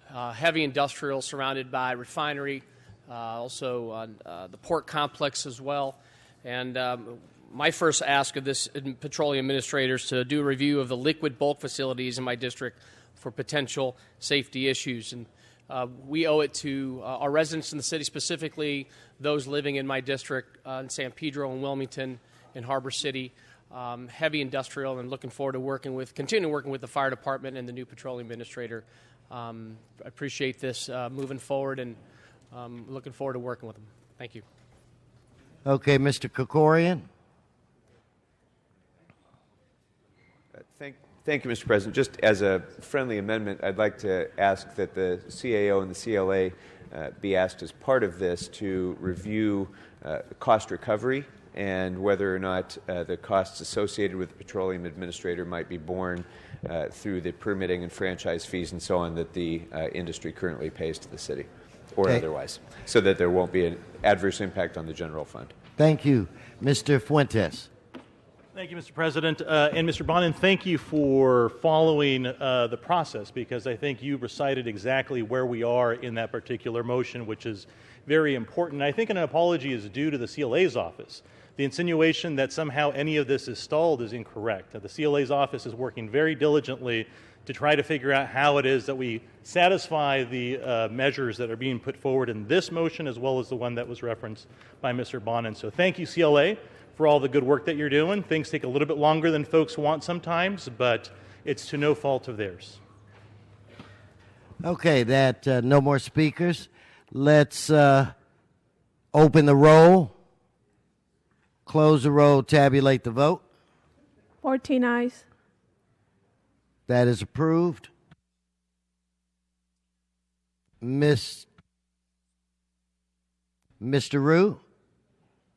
heavy industrial surrounded by refinery, also the port complex as well. And my first ask of this petroleum administrator is to do a review of the liquid bulk facilities in my district for potential safety issues. And we owe it to our residents in the city, specifically those living in my district in San Pedro and Wilmington and Harbor City. Heavy industrial, and looking forward to continue working with the fire department and the new petroleum administrator. I appreciate this moving forward, and looking forward to working with them. Thank you. Okay, Mr. Krikorian. Thank you, Mr. President. Just as a friendly amendment, I'd like to ask that the CAO and the CLA be asked as part of this to review cost recovery and whether or not the costs associated with the petroleum administrator might be borne through the permitting and franchise fees and so on that the industry currently pays to the city, or otherwise, so that there won't be an adverse impact on the general fund. Thank you. Mr. Fuentes. Thank you, Mr. President. And Mr. Bonin, thank you for following the process, because I think you recited exactly where we are in that particular motion, which is very important. I think an apology is due to the CLA's office. The insinuation that somehow any of this is stalled is incorrect. The CLA's office is working very diligently to try to figure out how it is that we satisfy the measures that are being put forward in this motion, as well as the one that was referenced by Mr. Bonin. So thank you, CLA, for all the good work that you're doing. Things take a little bit longer than folks want sometimes, but it's to no fault of theirs. Okay, no more speakers. Let's open the roll, close the roll, tabulate the vote. 14 ayes. That is approved. Mr. Rue,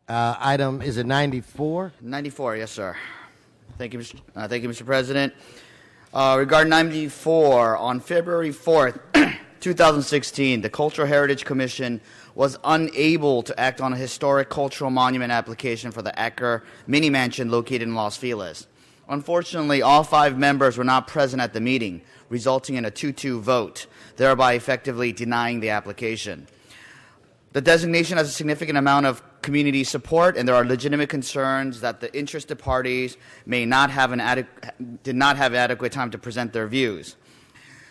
item, is it 94? 94, yes, sir. Thank you, Mr. President. Regarding 94, on February 4th, 2016, the Cultural Heritage Commission was unable to act on a historic cultural monument application for the Acker mini mansion located in Los Feliz. Unfortunately, all 5 members were not present at the meeting, resulting in a 2-2 vote, thereby effectively denying the application. The designation has a significant amount of community support, and there are legitimate concerns that the interested parties did not have adequate time to present their views.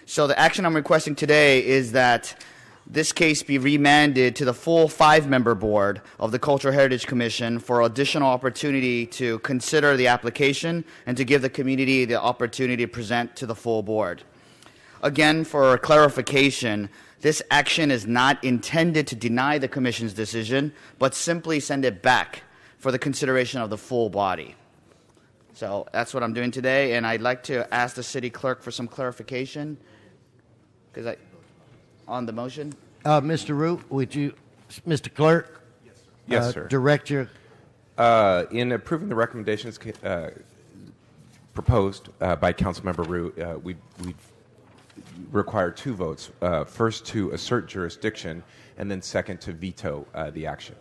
So the action I'm requesting today is that this case be remanded to the full 5-member board of the Cultural Heritage Commission for additional opportunity to consider the application and to give the community the opportunity to present to the full board. Again, for clarification, this action is not intended to deny the Commission's decision, but simply send it back for the consideration of the full body. So that's what I'm doing today, and I'd like to ask the city clerk for some clarification on the motion. Mr. Root, would you, Mr. Clerk? Yes, sir. Direct your... In approving the recommendations proposed by Councilmember Root, we require 2 votes. First, to assert jurisdiction, and then second, to veto the action.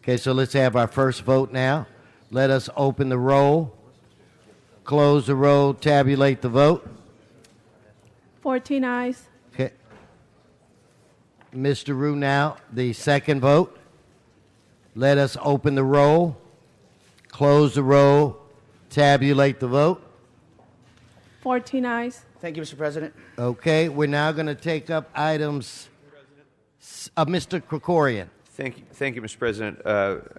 Okay, so let's have our first vote now. Let us open the roll, close the roll, tabulate the vote. 14 ayes. Okay. Mr. Rue, now the second vote. Let us open the roll, close the roll, tabulate the vote. 14 ayes. Thank you, Mr. President. Okay, we're now going to take up items. Mr. Krikorian. Thank you, Mr. President.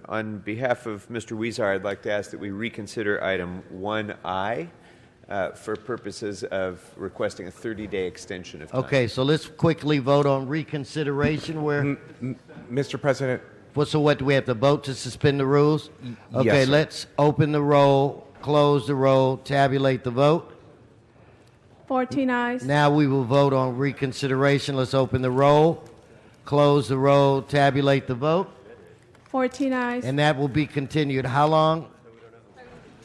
On behalf of Mr. Weezer, I'd like to ask that we reconsider item 1I for purposes of requesting a 30-day extension of time. Okay, so let's quickly vote on reconsideration. Mr. President. So what, do we have to vote to suspend the rules? Okay, Yes, sir. let's open the roll, close the roll, tabulate the vote. 14 eyes. Now we will vote on reconsideration. Let's open the roll, close the roll, tabulate the vote. 14 eyes. And that will be continued. How long?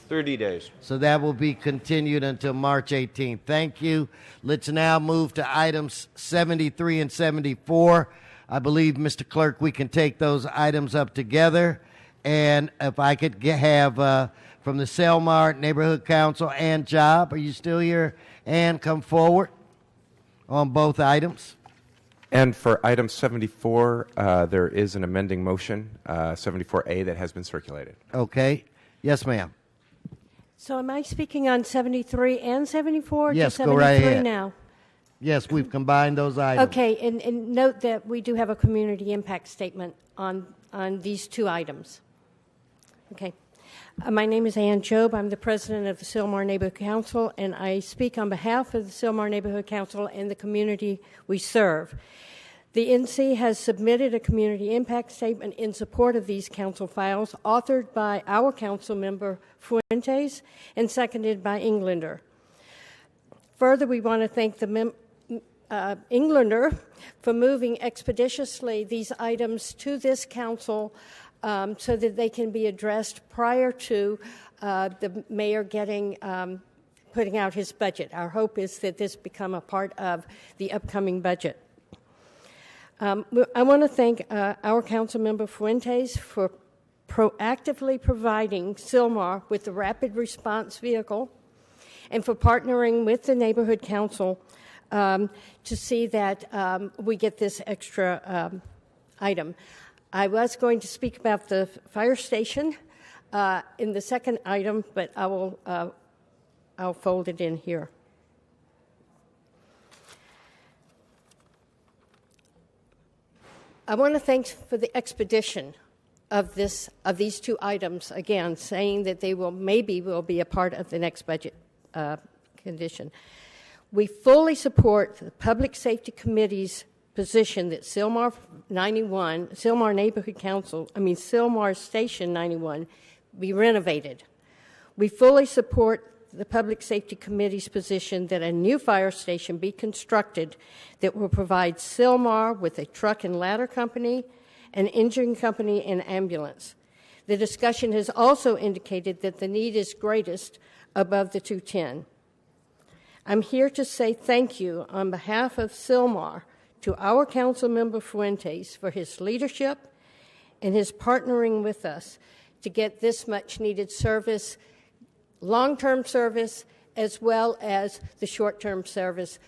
30 days. So that will be continued until March 18th. Thank you. Let's now move to items 73 and 74. I believe, Mr. Clerk, we can take those items up together. And if I could have from the Selmar Neighborhood Council, Ann Job, are you still here? Ann, come forward on both items. And for item 74, there is an amending motion, 74A, that has been circulated. Okay. Yes, ma'am. So am I speaking on 73 and 74? Yes, just go right 73 ahead. now? Yes, we've combined those items. Okay, and note that we do have a community impact statement on these two items. Okay. My name is Ann Job. I'm the president of the Sylmar Neighborhood Council, and I speak on behalf of the Sylmar Neighborhood Council and the community we serve. The NC has submitted a community impact statement in support of these council files, authored by our council member Fuentes and seconded by Englander. Further, we want to thank the Englander for moving expeditiously these items to this council so that they can be addressed prior to the mayor putting out his budget. Our hope is that this become a part of the upcoming budget. I want to thank our council member Fuentes for proactively providing Sylmar with the rapid response vehicle and for partnering with the neighborhood council to see that we get this extra item. I was going to speak about the fire station in the second item, but I'll fold it in here. I want to thank for the expedition of these two items, again, saying that they will be a part of the next budget condition. We fully support the Public Safety Committee's position that Sylmar Station 91 be renovated. We fully support the Public Safety Committee's position that a new fire station be constructed that will provide Sylmar with a truck and ladder company, an engine company, and ambulance. The discussion has also indicated that the need is greatest above the 210. I'm here to say thank you on behalf of Sylmar to our council member Fuentes for his leadership and his partnering with us to get this much needed service, long-term service, as well as the short-term service.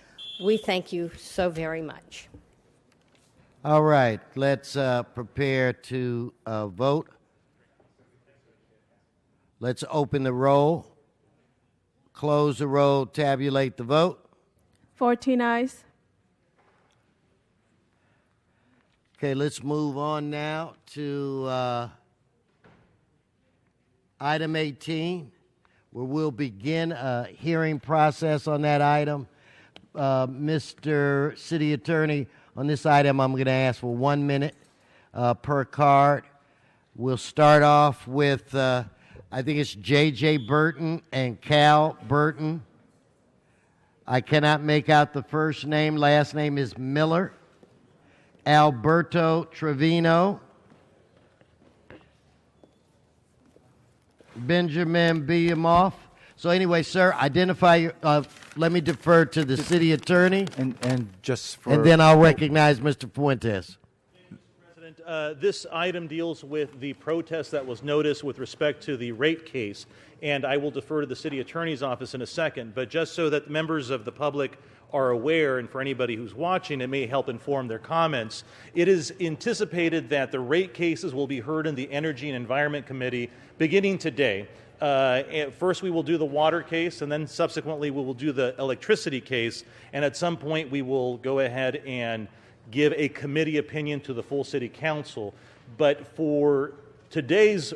We thank you so very much. All right, let's prepare to vote. Let's open the roll, close the roll, tabulate the vote. 14 eyes. Okay, let's move on now to item 18, where we'll begin a hearing process on that item. Mr. City Attorney, on this item, I'm going to ask for 1 minute per card. We'll start off with, I think it's J.J. Burton and Cal Burton. I cannot make out the first name. Last name is Miller. Alberto Trevino. Benjamin Biamoff. So anyway, sir, identify your, let me defer to the city attorney. And just for... And then I'll recognize Mr. Fuentes. President, this item deals with the protest that was noticed with respect to the rate case, and I will defer to the city attorney's office in a second, but just so that members of the public are aware, and for anybody who's watching, it may help inform their comments. It is anticipated that the rate cases will be heard in the Energy and Environment Committee beginning today. First, we will do the water case, and then subsequently we will do the electricity case, and at some point we will go ahead and give a committee opinion to the full city council. But for today's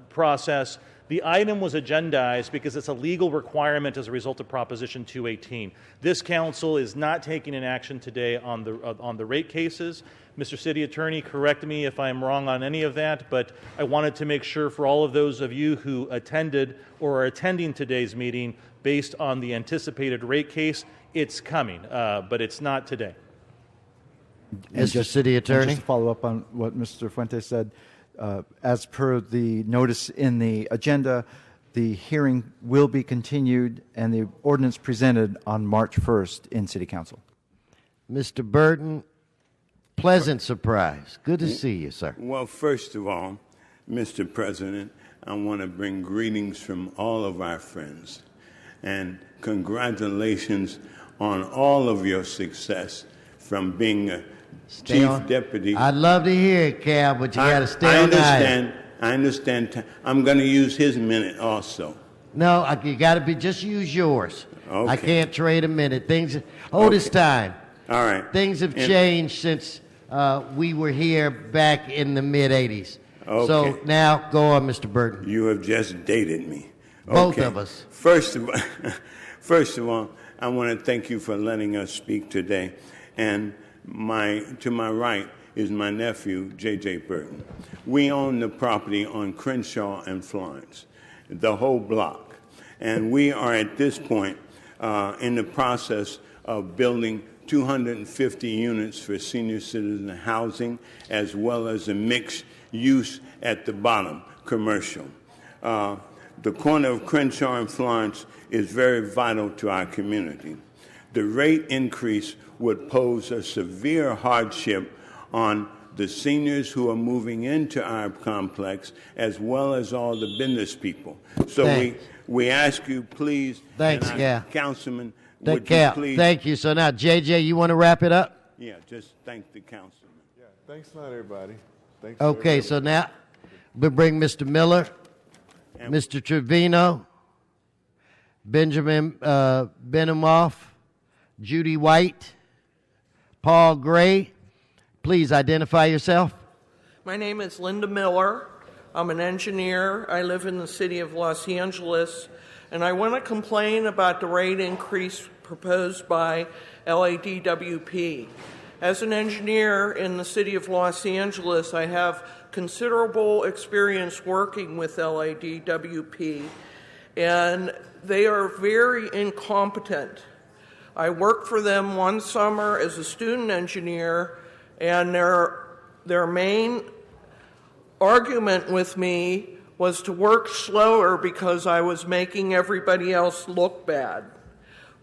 process, The item was agendized because it's a legal requirement as a result of Proposition 218. This council is not taking an action today on the rate cases. Mr. City Attorney, correct me if I'm wrong on any of that, but I wanted to make sure for all of those of you who attended or are attending today's meeting based on the anticipated rate case, it's coming, but it's not today. Mr. City Attorney? Just to follow up on what Mr. Fuentes said, as per the notice in the agenda, the hearing will be continued and the ordinance presented on March 1st in City Council. Mr. Burton, pleasant surprise. Good to see you, sir. Well, first of all, Mr. President, I want to bring greetings from all of our friends and congratulations on all of your success from being a Chief Deputy. I'd love to hear it, Cal, but you got to stay on I understand. I'm going to use his minute also. No, you got to just use yours. Okay. I can't trade a minute. Hold his time. All right. Things have changed since we were here back in the mid-'80s. Okay. So now, go on, Mr. Burton. You have just dated me. Both of us. First of all, I want to thank you for letting us speak today. And to my right is my nephew, J.J. Burton. We own the property on Crenshaw and Florence, the whole block. And we are at this point in the process of building 250 units for senior citizen housing, as well as a mixed use at the bottom, commercial. The corner of Crenshaw and Florence is very vital to our community. The rate increase would pose a severe hardship on the seniors who are moving into our complex, as well as all the business people. So we ask you, please, Thanks, Cal. Councilman, would you please? Thank you. So now, JJ, you want to wrap it up? Yeah, just thank the councilman. Yeah, thanks a lot, everybody. Thanks Okay, so now we bring Mr. Miller, Mr. Trevino, Benjamin Benimoff, Judy White, Paul Gray. Please identify yourself. My name is Linda Miller. I'm an engineer. I live in the city of Los Angeles, and I want to complain about the rate increase proposed by LADWP. As an engineer in the city of Los Angeles, I have considerable experience working with LADWP, and they are very incompetent. I worked for them one summer as a student engineer, and their main argument with me was to work slower because I was making everybody else look bad.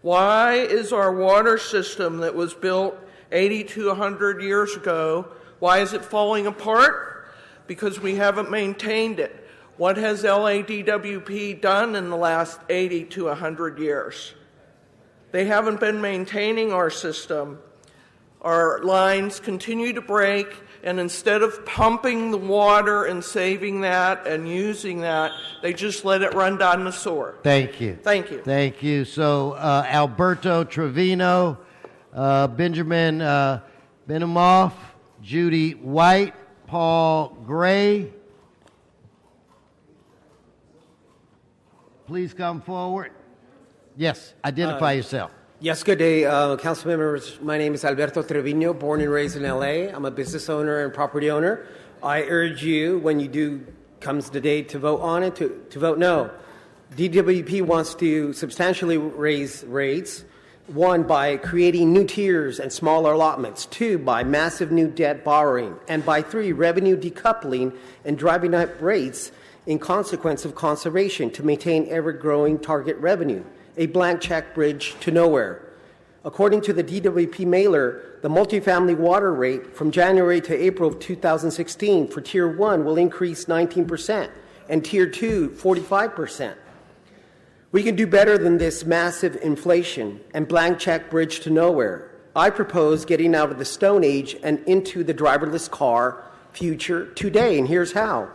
Why is our water system that was built 80 to 100 years ago, why is it falling apart? Because we haven't maintained it. What has LADWP done in the last 80 to 100 years? They haven't been maintaining our system. Our lines continue to break, and instead of pumping the water and saving that and using that, they just let it run down the sewer. Thank you. Thank you. Thank you. So Alberto Trevino, Benjamin Benimoff, Judy White, Paul Gray. Please come forward. Yes, identify yourself. Yes, good day, council members. My name is Alberto Trevino, born and raised in LA. I'm a business owner and property owner. I urge you, when comes the day to vote on it, to vote no. DWP wants to substantially raise rates. 1, by creating new tiers and smaller allotments. 2, by massive new debt borrowing. And by 3, revenue decoupling and driving up rates in consequence of conservation to maintain ever-growing target revenue. A blank check bridge to nowhere. According to the DWP mailer, the multifamily water rate from January to April of 2016 for Tier 1 will increase 19% and Tier 2, 45%. We can do better than this massive inflation and blank check bridge to nowhere. I propose getting out of the Stone Age and into the driverless car future today, and here's how.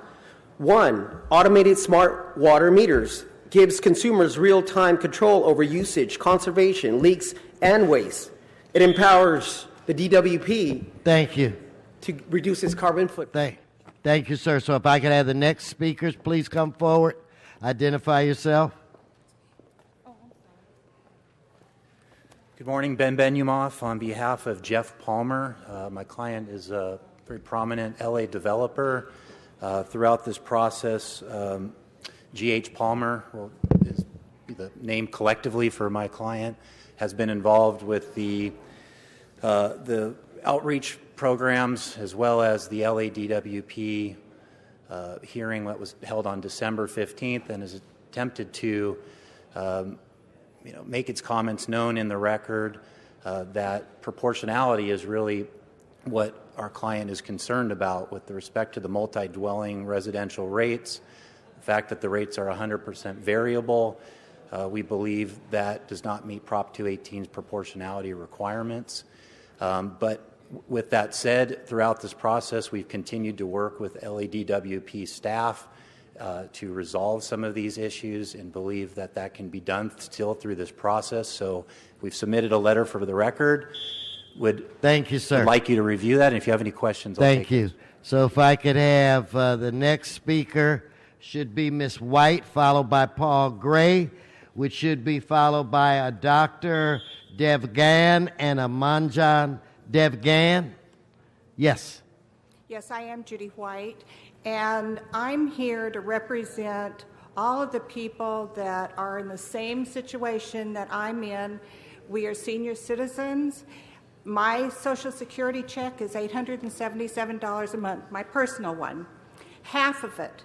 1, automated smart water meters gives consumers real-time control over usage, conservation, leaks, and waste. It empowers the DWP Thank you. to reduce its carbon footprint. Thank you, sir. So if I could have the next speakers please come forward. Identify yourself. Good morning, Ben Benyumoff on behalf of Jeff Palmer. My client is a very prominent LA developer. Throughout this process, G.H. Palmer is the name collectively for my client, has been involved with the outreach programs as well as the LADWP hearing that was held on December 15th and has attempted to make its comments known in the record that proportionality is really what our client is concerned about with respect to the multi-dwelling residential rates. The fact that the rates are 100% variable, we believe that does not meet Prop 218's proportionality requirements. But with that said, throughout this process, we've continued to work with LADWP staff to resolve some of these issues and believe that that can be done still through this process. So we've submitted a letter for the record. Thank you, sir. Would like you to review that, and if you have any questions, I'll Thank take you. So if I could have the next speaker should be Ms. White, followed by Paul Gray, which should be followed by a Dr. Devgan and a Manjan Devgan. Yes. Yes, I am Judy White, and I'm here to represent all of the people that are in the same situation that I'm in. We are senior citizens. My Social Security check is $877 a month, my personal one. Half of it,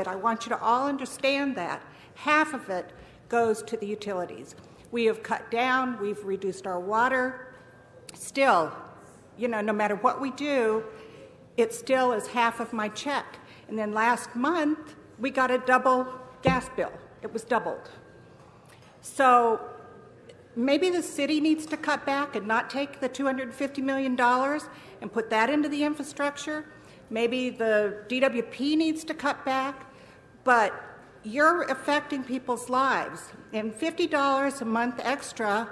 I want you to all understand that, half of it goes to the utilities. We have cut down, we've reduced our water. Still, no matter what we do, it still is half of my check. And then last month, we got a double gas bill. It was doubled. So maybe the city needs to cut back and not take the $250 million and put that into the infrastructure. Maybe the DWP needs to cut back. But you're affecting people's lives. And $50 a month extra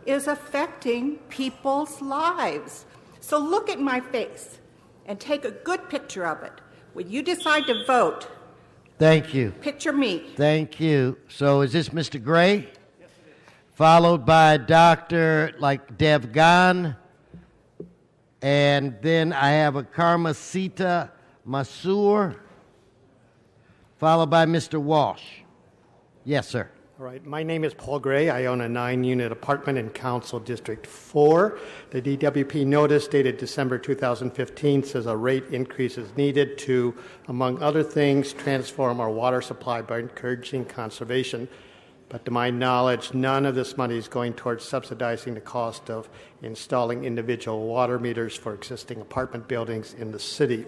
is affecting people's lives. So look at my face and take a good picture of it. When you decide to vote, Thank you. Picture me. Thank you. So is this Mr. Gray? Yes, it is. Followed by Dr. Devgan. And then I have a Karmasita Masur, followed by Mr. Walsh. Yes, sir. All right. My name is Paul Gray. I own a 9-unit apartment in Council District 4. The DWP notice dated December 2015 says a rate increase is needed to, among other things, transform our water supply by encouraging conservation. But to my knowledge, none of this money is going towards subsidizing the cost of installing individual water meters for existing apartment buildings in the city.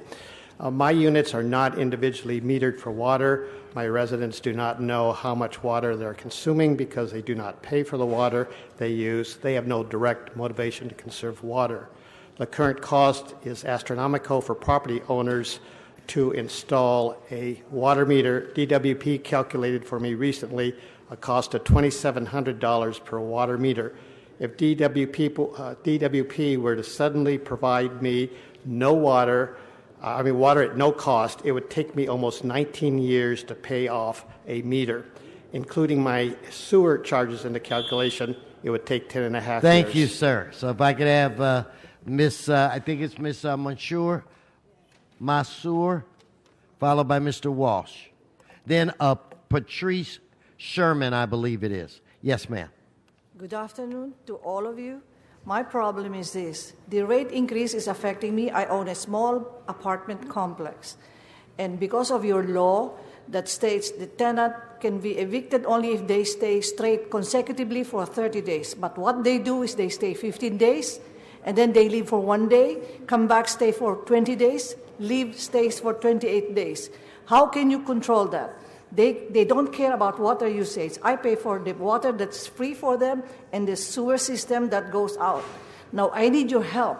My units are not individually metered for water. My residents do not know how much water they're consuming because they do not pay for the water they use. They have no direct motivation to conserve water. The current cost is astronomical for property owners to install a water meter. DWP calculated for me recently a cost of $2,700 per water meter. If DWP were to suddenly provide me water at no cost, it would take me almost 19 years to pay off a meter. Including my sewer charges in the calculation, it would take 10 and a half years. Thank you, sir. So if I could have Miss, I think it's Miss Masur, followed by Mr. Walsh. Then Patrice Sherman, I believe it is. Yes, ma'am. Good afternoon to all of you. My problem is this. The rate increase is affecting me. I own a small apartment complex. And because of your law that states the tenant can be evicted only if they stay straight consecutively for 30 days. But what they do is they stay 15 days, and then they leave for 1 day, come back, stay for 20 days, leave, stays for 28 days. How can you control that? They don't care about water usage. I pay for the water that's free for them and the sewer system that goes out. Now, I need your help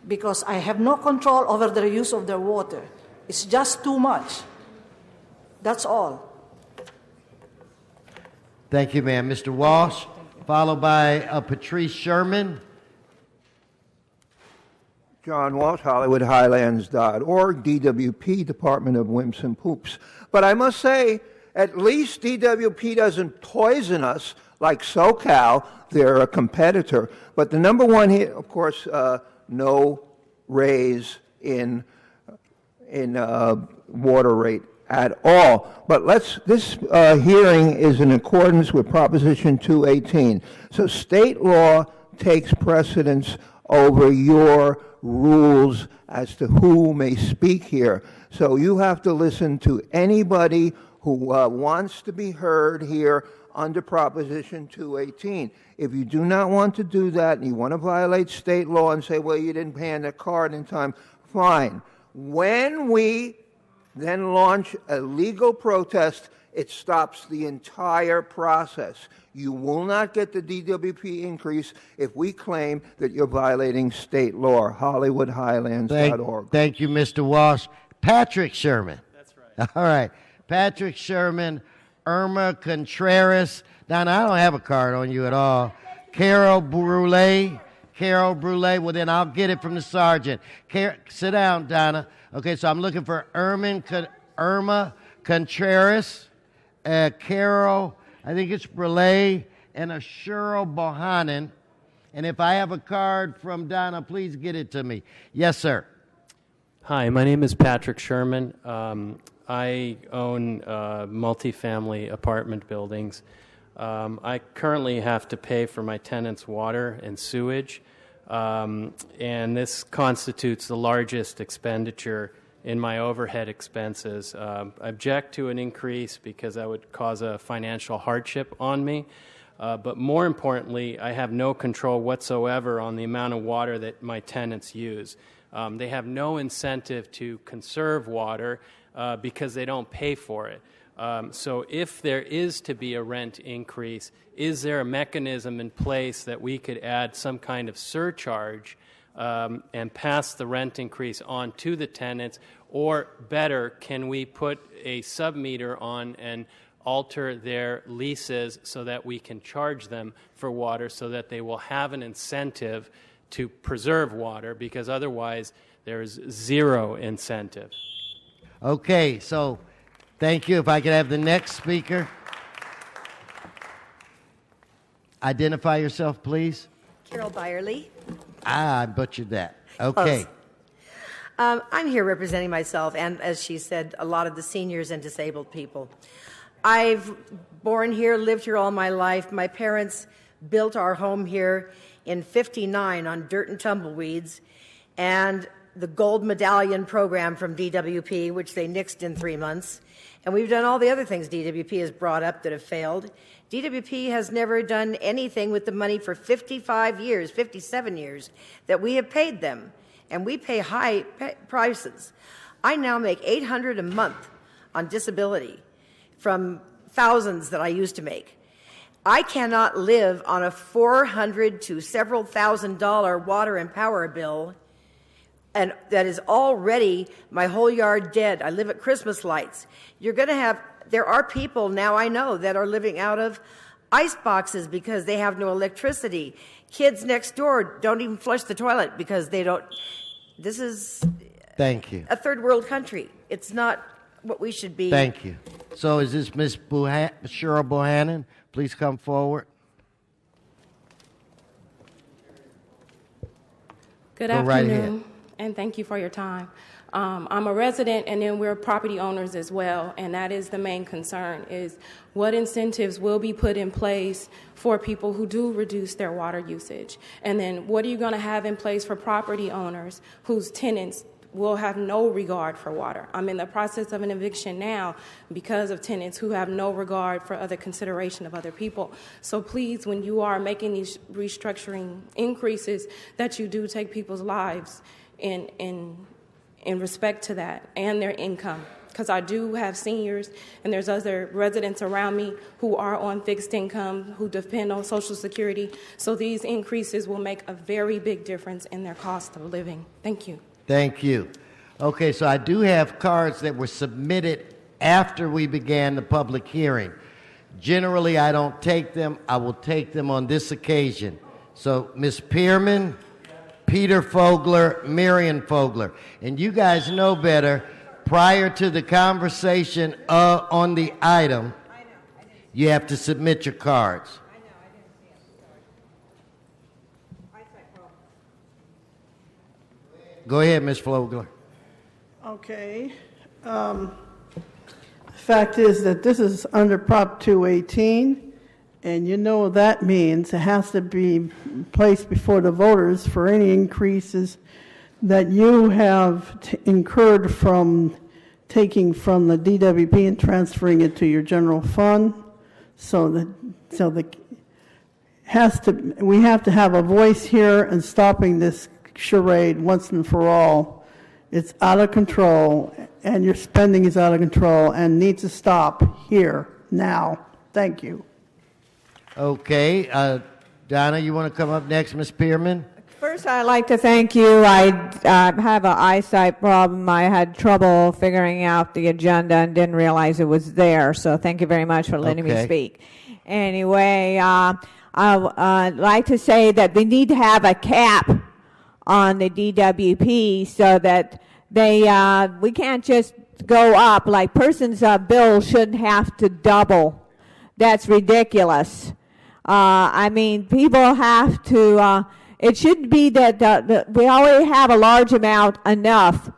because I have no control over the use of their water. It's just too much. That's all. Thank you, ma'am. Mr. Walsh, followed by Patrice Sherman. John Walsh, HollywoodHighlands.org, DWP, Department of Wimps and Poops. But I must say, At least DWP doesn't poison us like SoCal. They're a competitor. But the number one here, of course, no raise in water rate at all. But this hearing is in accordance with Proposition 218. So state law takes precedence over your rules as to who may speak here. So you have to listen to anybody who wants to be heard here under Proposition 218. If you do not want to do that and you want to violate state law and say, well, you didn't hand a card in time, fine. When we then launch a legal protest, it stops the entire process. You will not get the DWP increase if we claim that you're violating state law. HollywoodHighlands.org. Thank you, Mr. Walsh. Patrick Sherman. That's right. All right. Patrick Sherman, Irma Contreras. Donna, I don't have a card on you at all. Carol Brule. Well, then I'll get it from the sergeant. Sit down, Donna. Okay, so I'm looking for Irma Contreras, Carol, I think it's Brule, and a Cheryl Bohannon. And if I have a card from Donna, please get it to me. Yes, sir. Hi, my name is Patrick Sherman. I own multifamily apartment buildings. I currently have to pay for my tenants' water and sewage, and this constitutes the largest expenditure in my overhead expenses. I object to an increase because that would cause a financial hardship on me. But more importantly, I have no control whatsoever on the amount of water that my tenants use. They have no incentive to conserve water because they don't pay for it. So if there is to be a rent increase, is there a mechanism in place that we could add some kind of surcharge and pass the rent increase on to the tenants? Or better, can we put a sub-meter on and alter their leases so that we can charge them for water so that they will have an incentive to preserve water, because otherwise there's zero incentive. Okay, so thank you. If I could have the next speaker. Identify yourself, please. Carol Byerly. I butchered that. Okay. I'm here representing myself and, as she said, a lot of the seniors and disabled people. I've born here, lived here all my life. My parents built our home here in '59 on dirt and tumbleweeds, and the gold medallion program from DWP, which they nixed in 3 months. And we've done all the other things DWP has brought up that have failed. DWP has never done anything with the money for 55 years, 57 years that we have paid them. And we pay high prices. I now make $800 a month on disability from thousands that I used to make. I cannot live on a $400 to several $1,000 water and power bill, and that is already my whole yard dead. I live at Christmas lights. There are people now I know that are living out of ice boxes because they have no electricity. Kids next door don't even flush the toilet because they don't. This is Thank you. A third world country. It's not what we should be. Thank you. So is this Ms. Cheryl Bohannon? Please come forward. Good Go afternoon, right ahead. and thank you for your time. I'm a resident, and then we're property owners as well, and that is the main concern, is what incentives will be put in place for people who do reduce their water usage, and then what are you going to have in place for property owners whose tenants will have no regard for water. I'm in the process of an eviction now because of tenants who have no regard for other consideration of other people. So please, when you are making these restructuring increases, that you do take people's lives in respect to that and their income. Because I do have seniors and there's other residents around me who are on fixed income, who depend on Social Security. So these increases will make a very big difference in their cost of living. Thank you. Thank you. Okay, so I do have cards that were submitted after we began the public hearing. Generally, I don't take them. I will take them on this occasion. So, Ms. Pearman, Peter Fogler, Marion Fogler. And you guys know better. prior to the conversation on the item, you have to submit your cards. Go ahead, Ms. Flogler. Okay. The fact is that this is under Prop 218, and you know what that means. It has to be placed before the voters for any increases that you have incurred from taking from the DWP and transferring it to your general fund. We have to have a voice here in stopping this charade once and for all. It's out of control, and your spending is out of control and needs to stop here, now. Thank you. Okay. Donna, you want to come up next, Ms. Pearman? First, I'd like to thank you. I have an eyesight problem. I had trouble figuring out the agenda and didn't realize it was there. So thank you very much for letting me speak. Anyway, I'd like to say that we need to have a cap on the DWP so that we can't just go up. Like persons' bills shouldn't have to double. That's ridiculous. I mean, people have to. It shouldn't be that we already have a large amount enough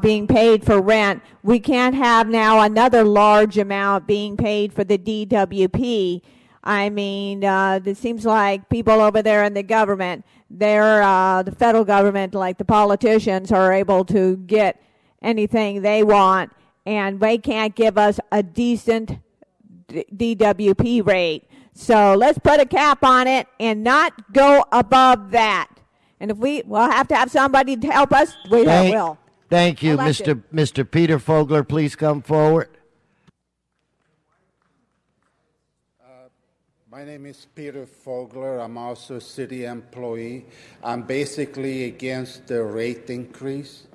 being paid for rent. We can't have now another large amount being paid for the DWP. I mean, it seems like people over there in the government, the federal government, like the politicians, are able to get anything they want, and they can't give us a decent DWP rate. So let's put a cap on it and not go above that. And if we'll have to have somebody to help us, we will. Thank you, Mr. Peter Fogler. Please come forward. My name is Peter Fogler. I'm also a city employee. I'm basically against the rate increase,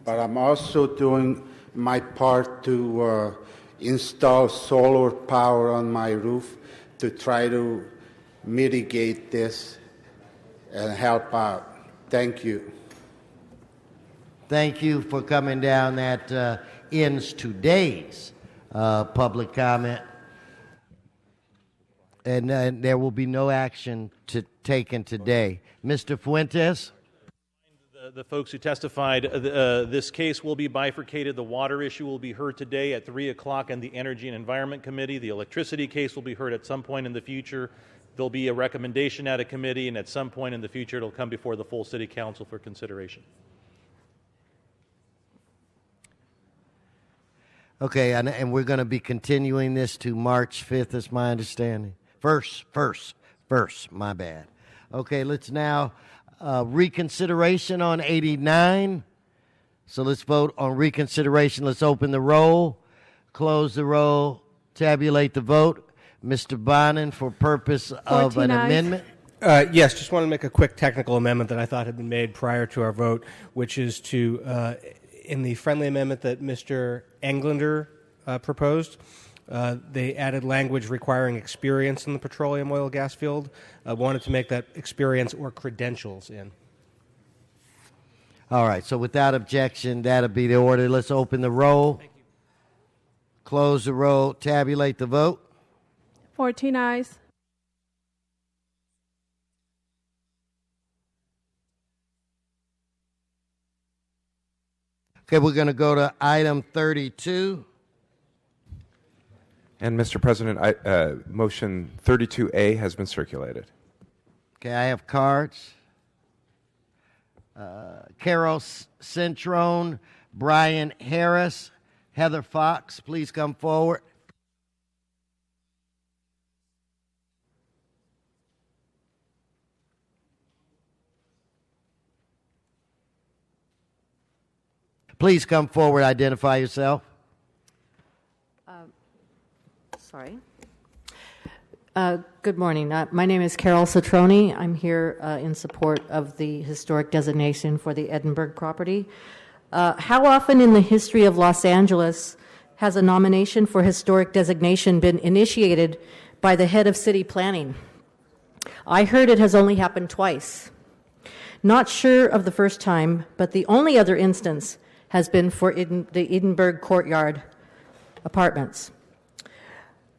but I'm also doing my part to install solar power on my roof to try to mitigate this and help out. Thank you. Thank you for coming down. That ends today's public comment. And there will be no action taken today. Mr. Fuentes? The folks who testified, this case will be bifurcated. The water issue will be heard today at 3 o'clock in the Energy and Environment Committee. The electricity case will be heard at some point in the future. There'll be a recommendation at a committee, and at some point in the future, it'll come before the full City Council for consideration. Okay, and we're going to be continuing this to March 5th, is my understanding. First, my bad. Okay, let's now... reconsideration on 89. So let's vote on reconsideration. Let's open the roll, close the roll, tabulate the vote. Mr. Bonin, for purpose of an amendment. Yes, just want to make a quick technical amendment that I thought had been made prior to our vote, which is to, in the friendly amendment that Mr. Englander proposed, they added language requiring experience in the petroleum oil gas field. I wanted to make that experience or credentials in. All right, so without objection, that'll be the order. Let's open the roll, close the roll, tabulate the vote. 14 ayes. Okay, we're going to go to item 32. And, Mr. President, motion 32A has been circulated. Okay, I have cards. Carol Centrone, Brian Harris, Heather Fox, please come forward. Please come forward, identify yourself. Sorry. Good morning. My name is Carol Citroni. I'm here in support of the historic designation for the Edinburgh property. How often in the history of Los Angeles has a nomination for historic designation been initiated by the head of city planning? I heard it has only happened twice. Not sure of the first time, but the only other instance has been for the Edinburgh Courtyard Apartments.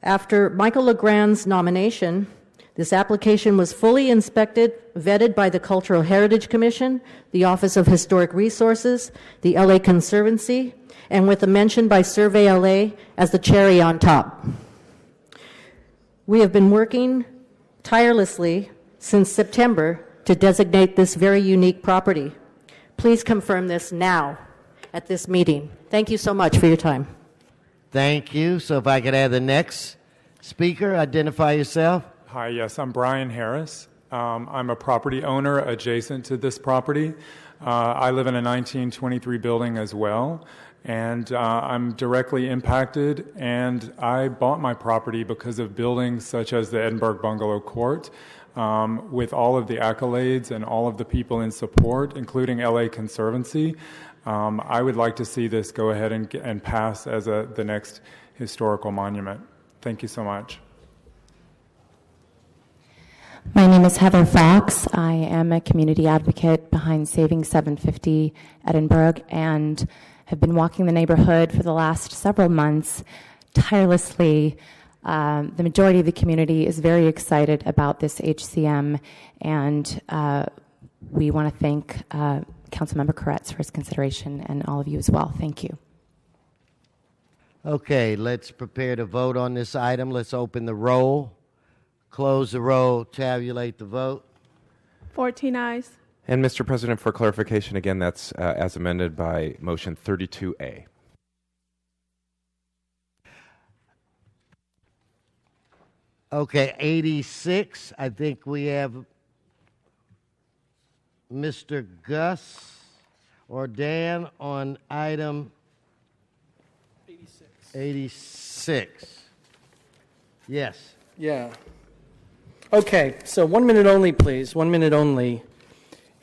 After Michael Legrand's nomination, this application was fully inspected, vetted by the Cultural Heritage Commission, the Office of Historic Resources, the LA Conservancy, and with a mention by Survey LA as the cherry on top. We have been working tirelessly since September to designate this very unique property. Please confirm this now at this meeting. Thank you so much for your time. Thank you. So if I could have the next speaker, identify yourself. Hi, yes, I'm Brian Harris. I'm a property owner adjacent to this property. I live in a 1923 building as well, and I'm directly impacted, and I bought my property because of buildings such as the Edinburgh Bungalow Court, with all of the accolades and all of the people in support, including LA Conservancy. I would like to see this go ahead and pass as the next historical monument. Thank you so much. My name is Heather Fox. I am a community advocate behind Saving 750 Edinburgh and have been walking the neighborhood for the last several months tirelessly. The majority of the community is very excited about this HCM, and we want to thank Councilmember Koretz for his consideration and all of you as well. Thank you. Okay, let's prepare to vote on this item. Let's open the roll. Close the roll, tabulate the vote. 14 ayes. And Mr. President, for clarification, again, that's as amended by motion 32A. Okay, 86. I think we have Mr. Gus or Dan on item 86. Yes. Yeah. Okay, so 1 minute only, please. 1 minute only.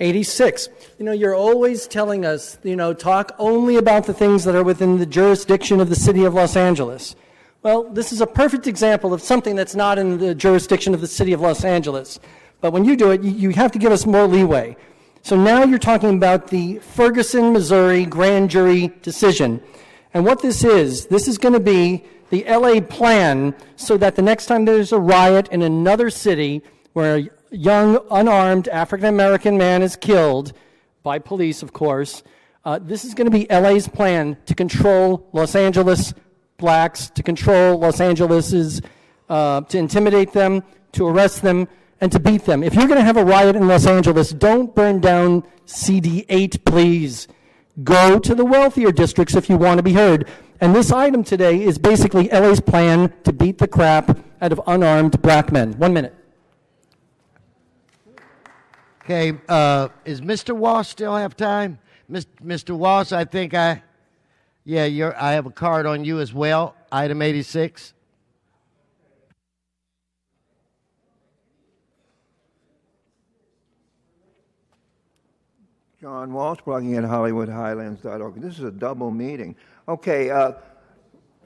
86. You're always telling us, talk only about the things that are within the jurisdiction of the city of Los Angeles. Well, this is a perfect example of something that's not in the jurisdiction of the city of Los Angeles. But when you do it, you have to give us more leeway. So now you're talking about the Ferguson, Missouri grand jury decision. And what this is going to be the LA plan so that the next time there's a riot in another city where a young, unarmed African-American man is killed by police, of course, this is going to be LA's plan to control Los Angeles blacks, to control Los Angeles's, to intimidate them, to arrest them, and to beat them. If you're going to have a riot in Los Angeles, don't burn down CD8, please. Go to the wealthier districts if you want to be heard. And this item today is basically LA's plan to beat the crap out of unarmed black men. 1 minute. Okay, is Mr. Walsh still have time? Mr. Walsh, I think I have a card on you as well, item 86. John Walsh, blogging at HollywoodHighlands.org. This is a double meeting. Okay,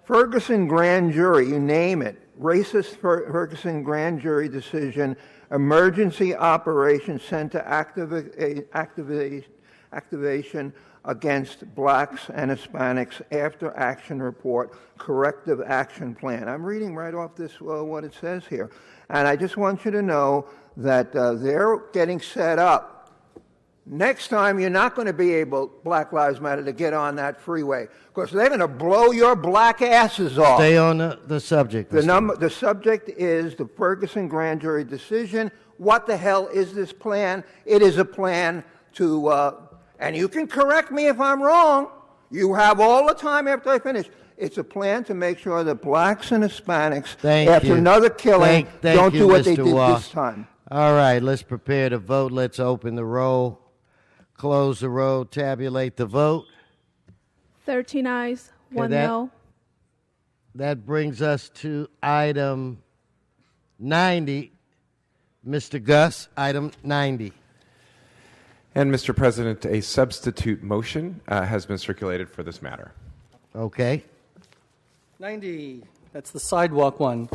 Ferguson grand jury, you name it. Racist Ferguson grand jury decision, emergency operation center activation against blacks and Hispanics, after action report, corrective action plan. I'm reading right off this, what it says here. And I just want you to know that they're getting set up. Next time, you're not going to be able, Black Lives Matter, to get on that freeway because they're going to blow your black asses off. Stay on the subject. The subject is the Ferguson grand jury decision. What the hell is this plan? It is a plan to, and you can correct me if I'm wrong. You have all the time after I finish. It's a plan to make sure that blacks and Hispanics, after another killing, don't do what they did this time. All right, let's prepare to vote. Let's open the roll. Close the roll, tabulate the vote. 13 ayes, 1 no. That brings us to item 90. Mr. Gus, item 90. And Mr. President, a substitute motion has been circulated for this matter. Okay. 90. That's the sidewalk one.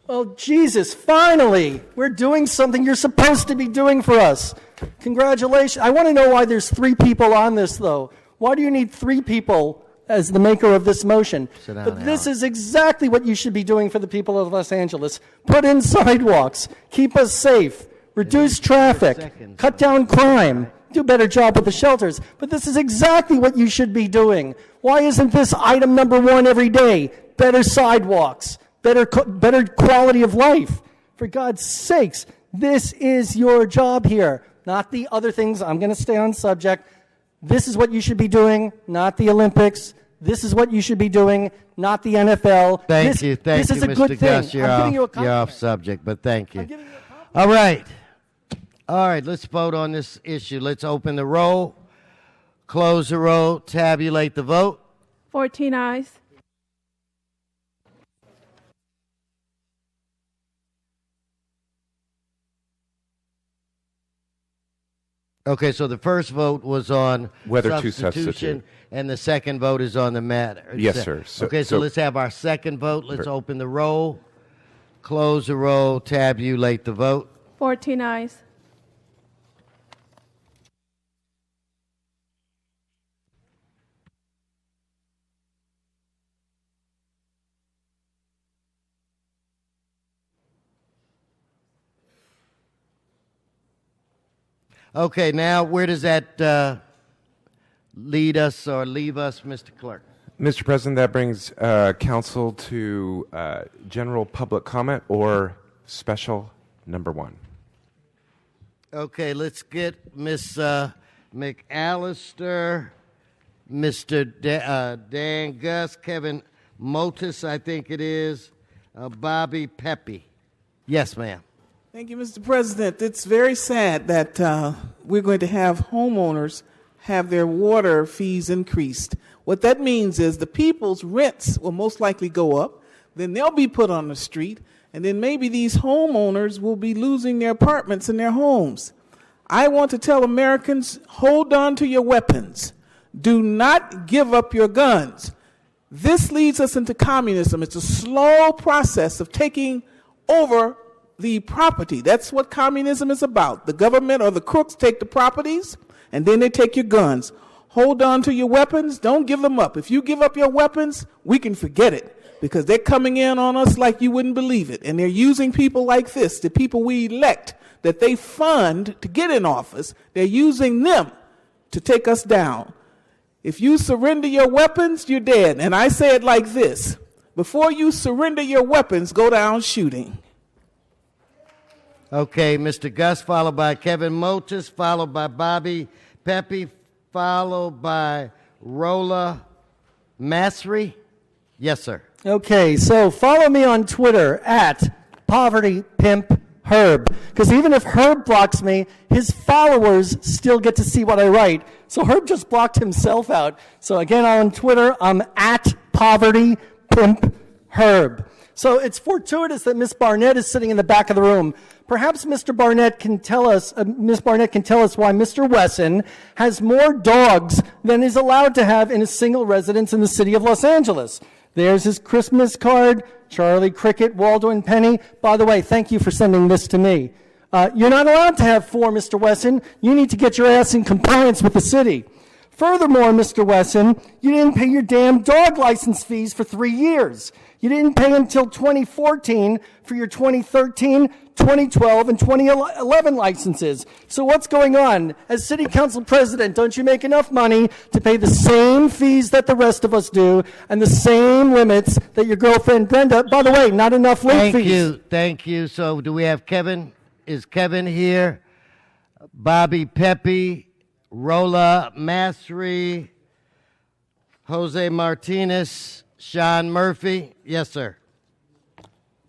Oh, Jesus, finally! We're doing something you're supposed to be doing for us. Congratulations. I want to know why there's 3 people on this, though. Why do you need 3 people as the maker of this motion? Sit down, But this is exactly what you should be doing for the people of Los Angeles. Put in sidewalks, keep us safe, reduce traffic, cut down crime, do a better job with the shelters. But this is exactly what you should be doing. Why isn't this item number 1 every day? Better sidewalks, better quality of life. For God's sakes, this is your job here, not the other things. I'm going to stay on subject. This is what you should be doing, not the Olympics. This is what you should be doing, not the NFL. Thank you, this is a Mr. good Gus. thing. You're, I'm giving you a you're off subject, but thank you. All right. All right, let's vote on this issue. Let's open the roll, close the roll, tabulate the vote. 14 ayes. Okay, so the first vote was on Whether to substitution, substitute. and the second vote is on the matter. Yes, sir. Okay, so let's have our second vote. Let's open the roll, close the roll, tabulate the vote. 14 ayes. Okay, now where does that lead us or leave us, Mr. Clerk? Mr. President, that brings council to general public comment or special number 1. Okay, let's get Ms. McAllister, Mr. Dan Gus, Kevin Motis, I think it is, Bobby Pepe. Yes, ma'am. Thank you, Mr. President. It's very sad that we're going to have homeowners have their water fees increased. What that means is the people's rents will most likely go up, then they'll be put on the street, and then maybe these homeowners will be losing their apartments and their homes. I want to tell Americans, hold on to your weapons. Do not give up your guns. This leads us into communism. It's a slow process of taking over the property. That's what communism is about. The government or the crooks take the properties, and then they take your guns. Hold on to your weapons. Don't give them up. If you give up your weapons, we can forget it, because they're coming in on us like you wouldn't believe it. And they're using people like this, the people we elect, that they fund to get in office. They're using them to take us down. If you surrender your weapons, you're dead. And I say it like this: before you surrender your weapons, go down shooting. Okay, Mr. Gus, followed by Kevin Motis, followed by Bobby Pepe, followed by Rola Masri. Yes, sir. Okay, so follow me on Twitter at PovertyPimpHerb, because even if Herb blocks me, his followers still get to see what I write. So Herb just blocked himself out. So again, on Twitter, I'm at PovertyPimpHerb. So it's fortuitous that Miss Barnett is sitting in the back of the room. Perhaps Mr. Barnett can tell us, Miss Barnett can tell us why Mr. Wesson has more dogs than is allowed to have in a single residence in the city of Los Angeles. There's his Christmas card, Charlie Cricket, Waldo and Penny. By the way, thank you for sending this to me. You're not allowed to have 4, Mr. Wesson. You need to get your ass in compliance with the city. Furthermore, Mr. Wesson, you didn't pay your damn dog license fees for 3 years. You didn't pay until 2014 for your 2013, 2012, and 2011 licenses. So what's going on? As city council president, don't you make enough money to pay the same fees that the rest of us do and the same limits that your girlfriend Brenda? By the way, not enough late fees. Thank you. So do we have Kevin? Is Kevin here? Bobby Pepe, Rola Masri, Jose Martinez, Sean Murphy. Yes, sir.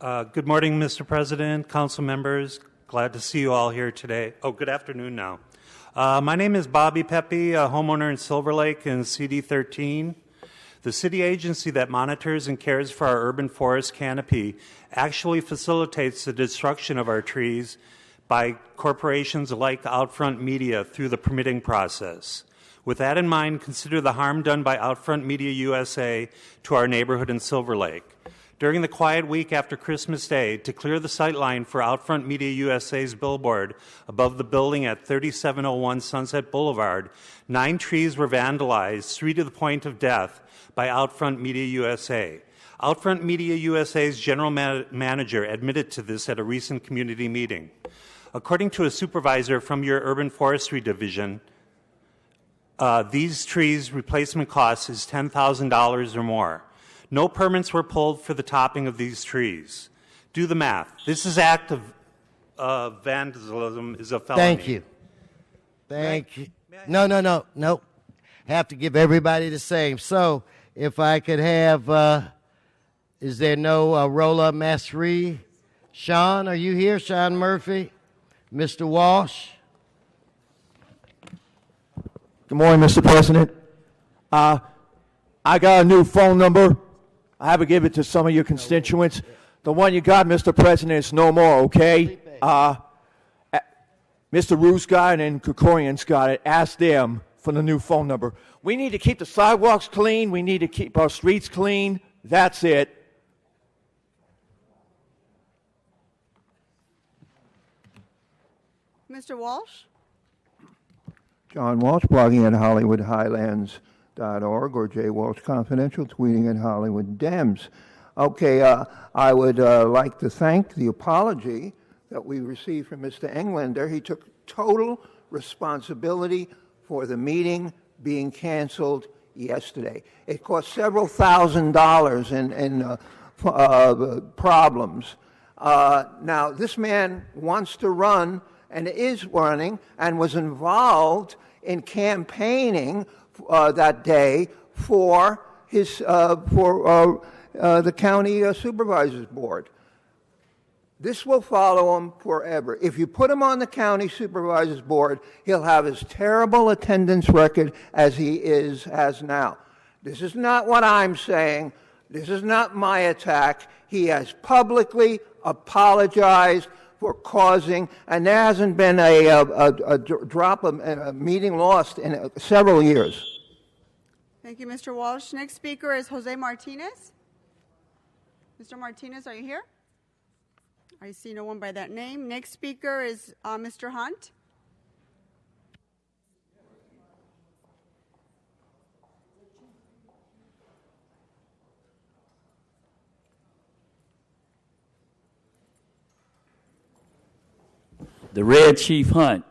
Good morning, Mr. President, council members. Glad to see you all here today. Oh, good afternoon now. My name is Bobby Pepe, a homeowner in Silver Lake in CD 13. The city agency that monitors and cares for our urban forest canopy actually facilitates the destruction of our trees by corporations like Outfront Media through the permitting process. With that in mind, consider the harm done by Outfront Media USA to our neighborhood in Silver Lake. during the quiet week after Christmas Day to clear the sightline for Outfront Media USA's billboard above the building at 3701 Sunset Boulevard, 9 trees were vandalized, 3 to the point of death, by Outfront Media USA. Outfront Media USA's general manager admitted to this at a recent community meeting. According to a supervisor from your urban forestry division, these trees' replacement cost is $10,000 or more. No permits were pulled for the topping of these trees. Do the math. This act of vandalism is a felony. Thank you. Thank you. No. Have to give everybody the same. So, if I could have, is there no Rolla Masri? Sean, are you here? Sean Murphy? Mr. Walsh? Good morning, Mr. President. I got a new phone number. I have to give it to some of your constituents. The one you got, Mr. President, is no more, okay? Mr. Roos got it and Krikorian's got it. Ask them for the new phone number. We need to keep the sidewalks clean. We need to keep our streets clean. That's it. Mr. Walsh? John Walsh, blogging at HollywoodHighlands.org, or J. Walsh Confidential, tweeting at Hollywood Dems. Okay, I would like to thank the apology that we received from Mr. Englander. He took total responsibility for the meeting being canceled yesterday. It cost several $1,000s in problems. Now, this man wants to run and is running and was involved in campaigning that day for his the county supervisors board. This will follow him forever. If you put him on the county supervisors board, he'll have as terrible attendance record as he has now. This is not what I'm saying. This is not my attack. He has publicly apologized for causing, and there hasn't been a drop of a meeting lost in several years. Thank you, Mr. Walsh. Next speaker is Jose Martinez. Mr. Martinez, are you here? I see no one by that name. Next speaker is Mr. Hunt. The Red Chief Hunt.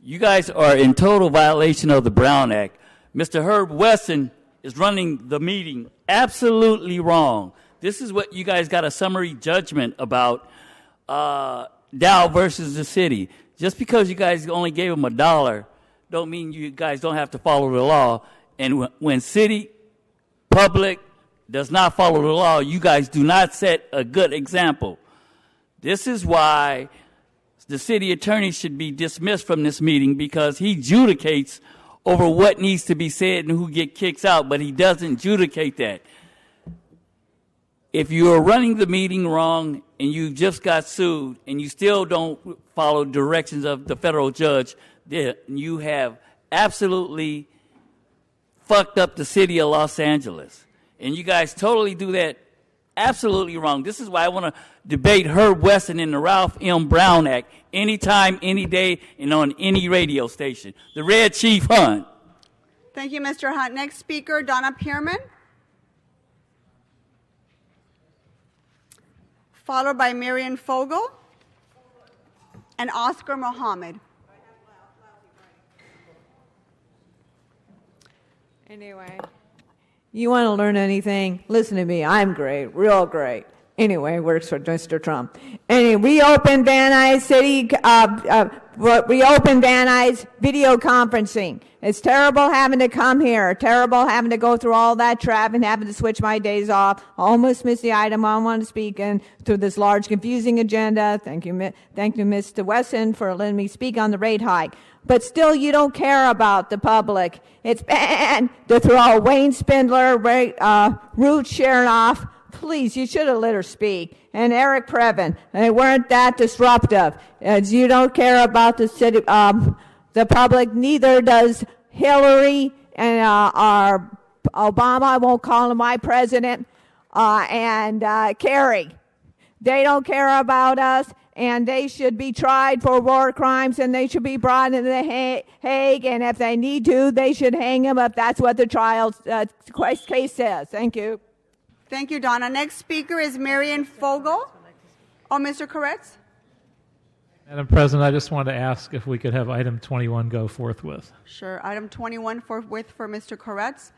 You guys are in total violation of the Brown Act. Mr. Herb Wesson is running the meeting absolutely wrong. This is what you guys got a summary judgment about Dow versus the city. Just because you guys only gave him $1 don't mean you guys don't have to follow the law. And when city public does not follow the law, you guys do not set a good example. This is why the city attorney should be dismissed from this meeting, because he judicates over what needs to be said and who get kicks out, but he doesn't judicate that. If you are running the meeting wrong and you just got sued and you still don't follow directions of the federal judge, then you have absolutely fucked up the city of Los Angeles. And you guys totally do that absolutely wrong. This is why I want to debate Herb Wesson in the Ralph M. Brown Act anytime, any day, and on any radio station. The Red Chief Hunt. Thank you, Mr. Hunt. Next speaker, Donna Pierman. Followed by Marion Fogel and Oscar Mohammed. Anyway, you want to learn anything? Listen to me. I'm great, real great. Anyway, works for Mr. Trump. Anyway, reopen Van Nuys City, reopen Van Nuys video conferencing. It's terrible having to come here, terrible having to go through all that traffic, having to switch my days off. Almost missed the item I want to speak in through this large, confusing agenda. Thank you, Mr. Wesson, for letting me speak on the rate hike. But still, you don't care about the public. It's bad to throw Wayne Spindler, Ruth Chernoff. Please, you should have let her speak. And Eric Previn. They weren't that disruptive. As you don't care about the city, the public, neither does Hillary and our Obama. I won't call him my president. and Kerry. They don't care about us, and they should be tried for war crimes, and they should be brought into the Hague, and if they need to, they should hang them if that's what the trial case says. Thank you. Thank you, Donna. Next speaker is Marion Fogel. Oh, Mr. Koretz? Madam President, I just wanted to ask if we could have item 21 go forthwith. Sure. Item 21 forthwith for Mr. Koretz.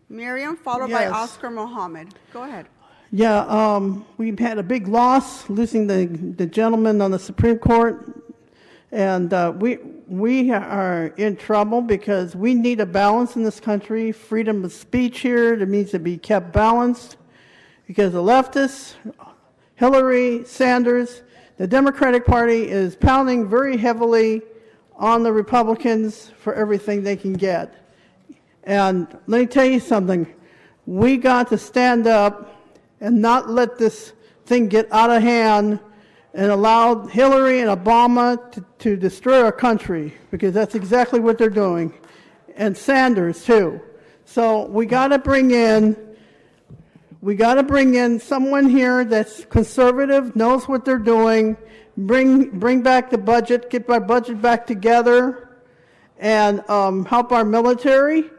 Miriam, followed by Yes. Oscar Mohammed. Go ahead. Yeah, we've had a big loss, losing the gentleman on the Supreme Court, and we are in trouble because we need a balance in this country. Freedom of speech here, it needs to be kept balanced because the leftists, Hillary, Sanders, the Democratic Party is pounding very heavily on the Republicans for everything they can get. And let me tell you something. We got to stand up and not let this thing get out of hand and allow Hillary and Obama to destroy our country, because that's exactly what they're doing. And Sanders, too. So we got to bring in someone here that's conservative, knows what they're doing, bring back the budget, get our budget back together, and help our military,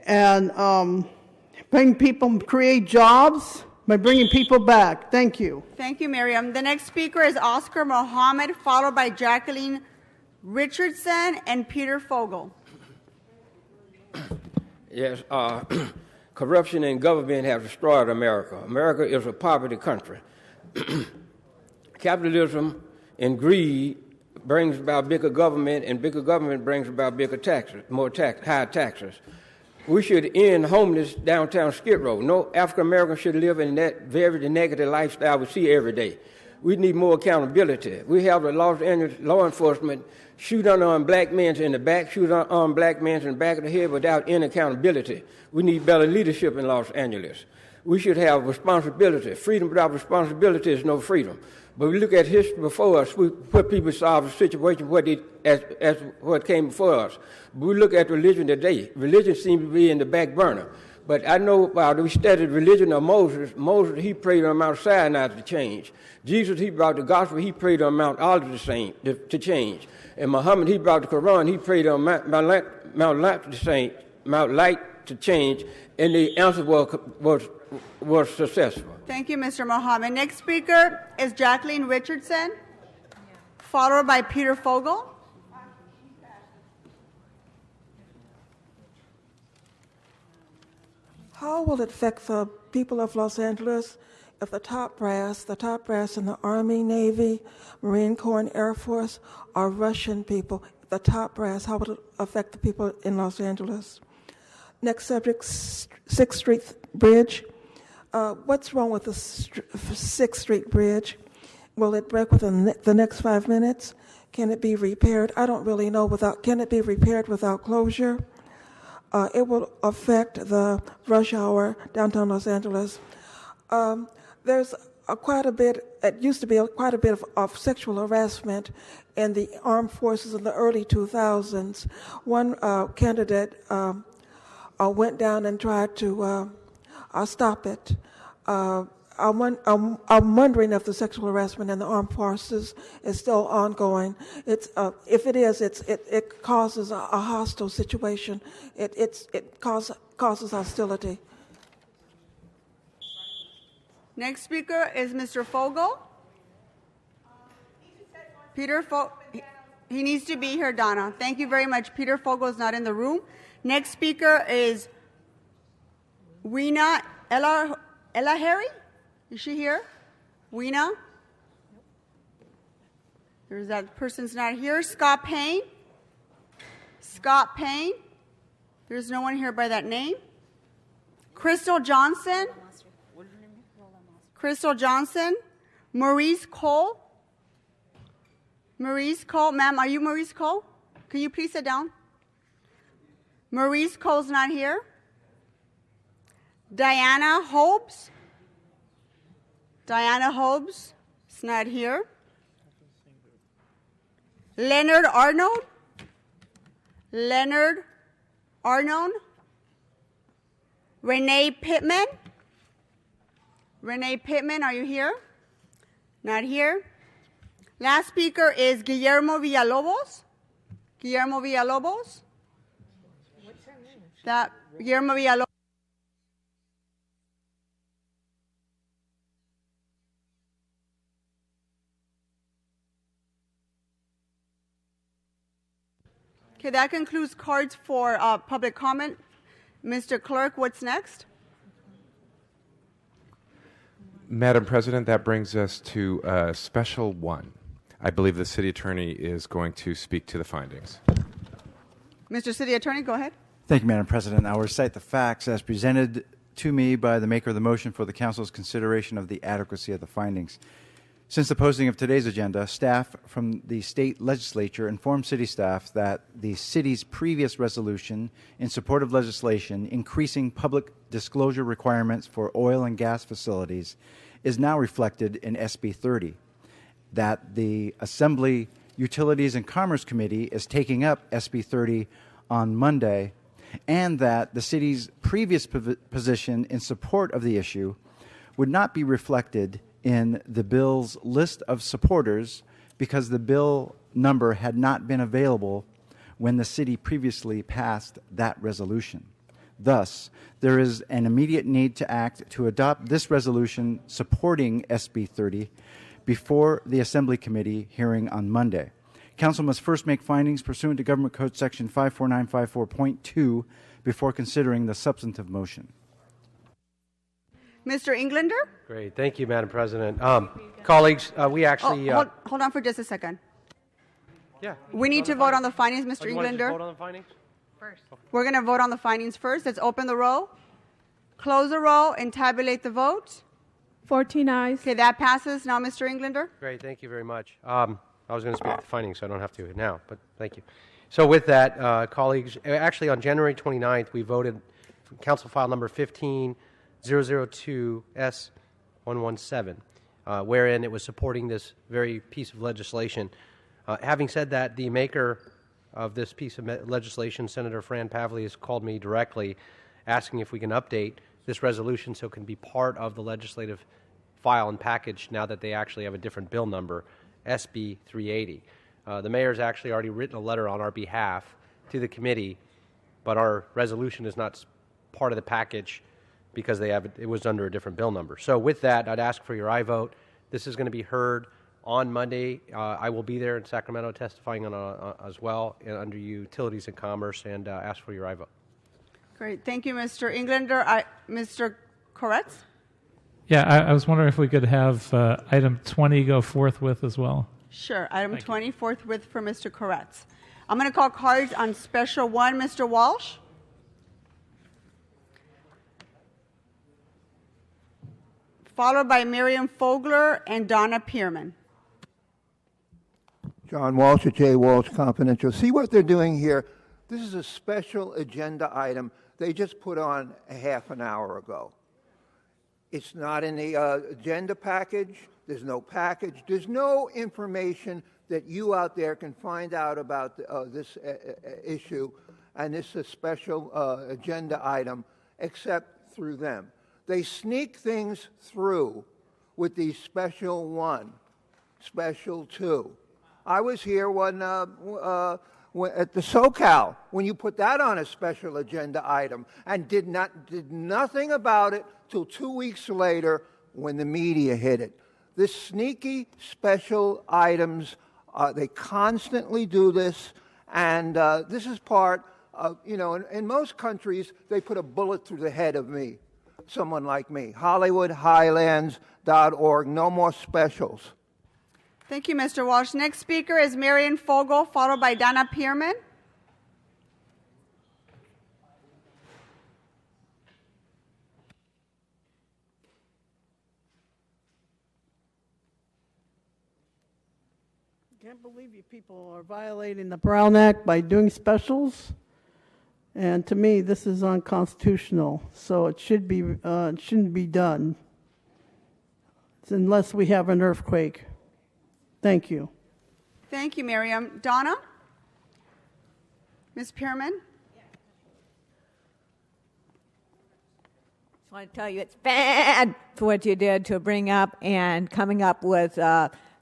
and create jobs by bringing people back. Thank you. Thank you, Miriam. The next speaker is Oscar Mohammed, followed by Jacqueline Richardson and Peter Fogel. Yes, corruption in government has destroyed America. America is a poverty country. Capitalism and greed brings about bigger government, and bigger government brings about bigger taxes, higher taxes. We should end homeless downtown Skid Row. No African American should live in that very negative lifestyle we see every day. We need more accountability. We have the Los Angeles law enforcement shoot unarmed black men in the back, shoot unarmed black men in the back of the head without any accountability. We need better leadership in Los Angeles. We should have responsibility. Freedom without responsibility is no freedom. But we look at history before us, we put people solve the situation as what came before us. But we look at religion today. Religion seems to be in the back burner. But I know we studied religion of Moses. Moses, he prayed on Mount Sinai to change. Jesus, he brought the gospel, he prayed on Mount Olive to change. And Muhammad, he brought the Quran, he prayed on Mount Light to change. And the answer was successful. Thank you, Mr. Mohammed. Next speaker is Jacqueline Richardson, followed by Peter Fogel. How will it affect the people of Los Angeles if the top brass in the Army, Navy, Marine Corps, and Air Force are Russian people? The top brass, how will it affect the people in Los Angeles? Next subject, 6th Street Bridge. What's wrong with the 6th Street Bridge? Will it break within the next 5 minutes? Can it be repaired? I don't really know. Can it be repaired without closure? It will affect the rush hour downtown Los Angeles. There's quite a bit. It used to be quite a bit of sexual harassment in the armed forces in the early 2000s. One candidate went down and tried to stop it. I'm wondering if the sexual harassment in the armed forces is still ongoing. If it is, it causes a hostile situation. It causes hostility. Next speaker is Mr. Fogel. Peter Fogel. He needs to be here, Donna. Thank you very much. Peter Fogel is not in the room. Next speaker is Weena Elahary. Is she here? Weena? That person's not here. Scott Payne. Scott Payne. There's no one here by that name. Crystal Johnson. Crystal Johnson. Maurice Cole. Maurice Cole. Ma'am, are you Maurice Cole? Can you please sit down? Maurice Cole's not here. Diana Hobbs. Diana Hobbs is not here. Leonard Arnold. Leonard Arnold. Renee Pittman. Renee Pittman, are you here? Not here. Last speaker is Guillermo Villalobos. Guillermo Villalobos. What's her name? Guillermo Villalobos. Okay, that concludes cards for public comment. Mr. Clerk, what's next? Madam President, that brings us to Special 1. I believe the City Attorney is going to speak to the findings. Mr. City Attorney, go ahead. Thank you, Madam President. I will recite the facts as presented to me by the maker of the motion for the Council's consideration of the adequacy of the findings. Since the posting of today's agenda, staff from the state legislature informed city staff that the city's previous resolution in support of legislation increasing public disclosure requirements for oil and gas facilities is now reflected in SB 30, that the Assembly Utilities and Commerce Committee is taking up SB 30 on Monday, and that the city's previous position in support of the issue would not be reflected in the bill's list of supporters because the bill number had not been available when the city previously passed that resolution. Thus, there is an immediate need to act to adopt this resolution supporting SB 30 before the Assembly Committee hearing on Monday. Council must first make findings pursuant to Government Code Section 54954.2 before considering the substantive motion. Mr. Englander? Great. Thank you, Madam President. Colleagues, we actually... hold on for just a second. Yeah. We need to vote on the findings, Mr. You want to Englander. just vote on the findings? First. We're going to vote on the findings first. Let's open the roll, close the roll, and tabulate the vote. 14 ayes. Okay, that passes. Now, Mr. Englander. Great. Thank you very much. I was going to speak to the findings, so I don't have to now, but thank you. So with that, colleagues, actually on January 29th, we voted Council File Number 15002S117, wherein it was supporting this very piece of legislation. Having said that, the maker of this piece of legislation, Senator Fran Pavley, has called me directly asking if we can update this resolution so it can be part of the legislative file and package now that they actually have a different bill number, SB 380. The mayor's actually already written a letter on our behalf to the committee, but our resolution is not part of the package because it was under a different bill number. So with that, I'd ask for your aye vote. This is going to be heard on Monday. I will be there in Sacramento testifying on as well under Utilities and Commerce, and ask for your aye vote. Great. Thank you, Mr. Englander. Mr. Koretz? Yeah, I was wondering if we could have item 20 go forthwith as well. Sure. Item 20, forthwith for Mr. Koretz. I'm going to call cards on Special 1. Mr. Walsh? Followed by Miriam Fogler and Donna Pierman. John Walsh at J. Walsh Confidential. See what they're doing here? This is a special agenda item they just put on a half an hour ago. It's not in the agenda package. There's no package. There's no information that you out there can find out about this issue, and this is a special agenda item, except through them. They sneak things through with these Special 1, Special 2. I was here when at the SoCal when you put that on a special agenda item and did nothing about it till 2 weeks later when the media hit it. This sneaky special items, they constantly do this, and this is part of, in most countries, they put a bullet through the head of me, someone like me. HollywoodHighlands.org, no more specials. Thank you, Mr. Walsh. Next speaker is Marian Fogel, followed by Donna Pierman. I can't believe you people are violating the Brown Act by doing specials. And to me, this is unconstitutional. So it shouldn't be done unless we have an earthquake. Thank you. Thank you, Miriam. Donna? Ms. Pierman? just want to tell you it's bad for what you did to bring up and coming up with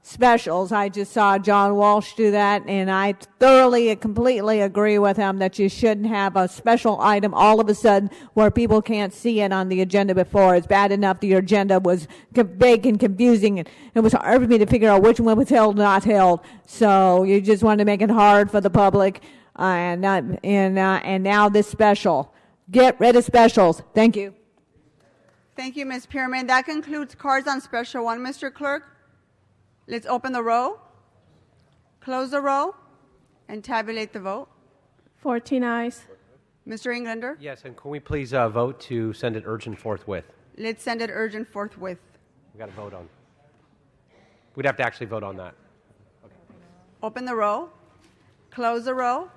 specials. I just saw John Walsh do that, and I thoroughly and completely agree with him that you shouldn't have a special item all of a sudden where people can't see it on the agenda before. It's bad enough that your agenda was big and confusing, and it was hard for me to figure out which one was held, not held. So you just wanted to make it hard for the public, and now this special. Get rid of specials. Thank you. Thank you, Ms. Pierman. That concludes cards on special one, Mr. Clerk. Let's open the row, close the row, and tabulate the vote. 14 ayes. Mr. Englander? Yes, and can we please vote to send it urgent forthwith? Let's send it urgent forthwith. We got to vote on. We'd have to actually vote on that. Okay. Open the row, close the row,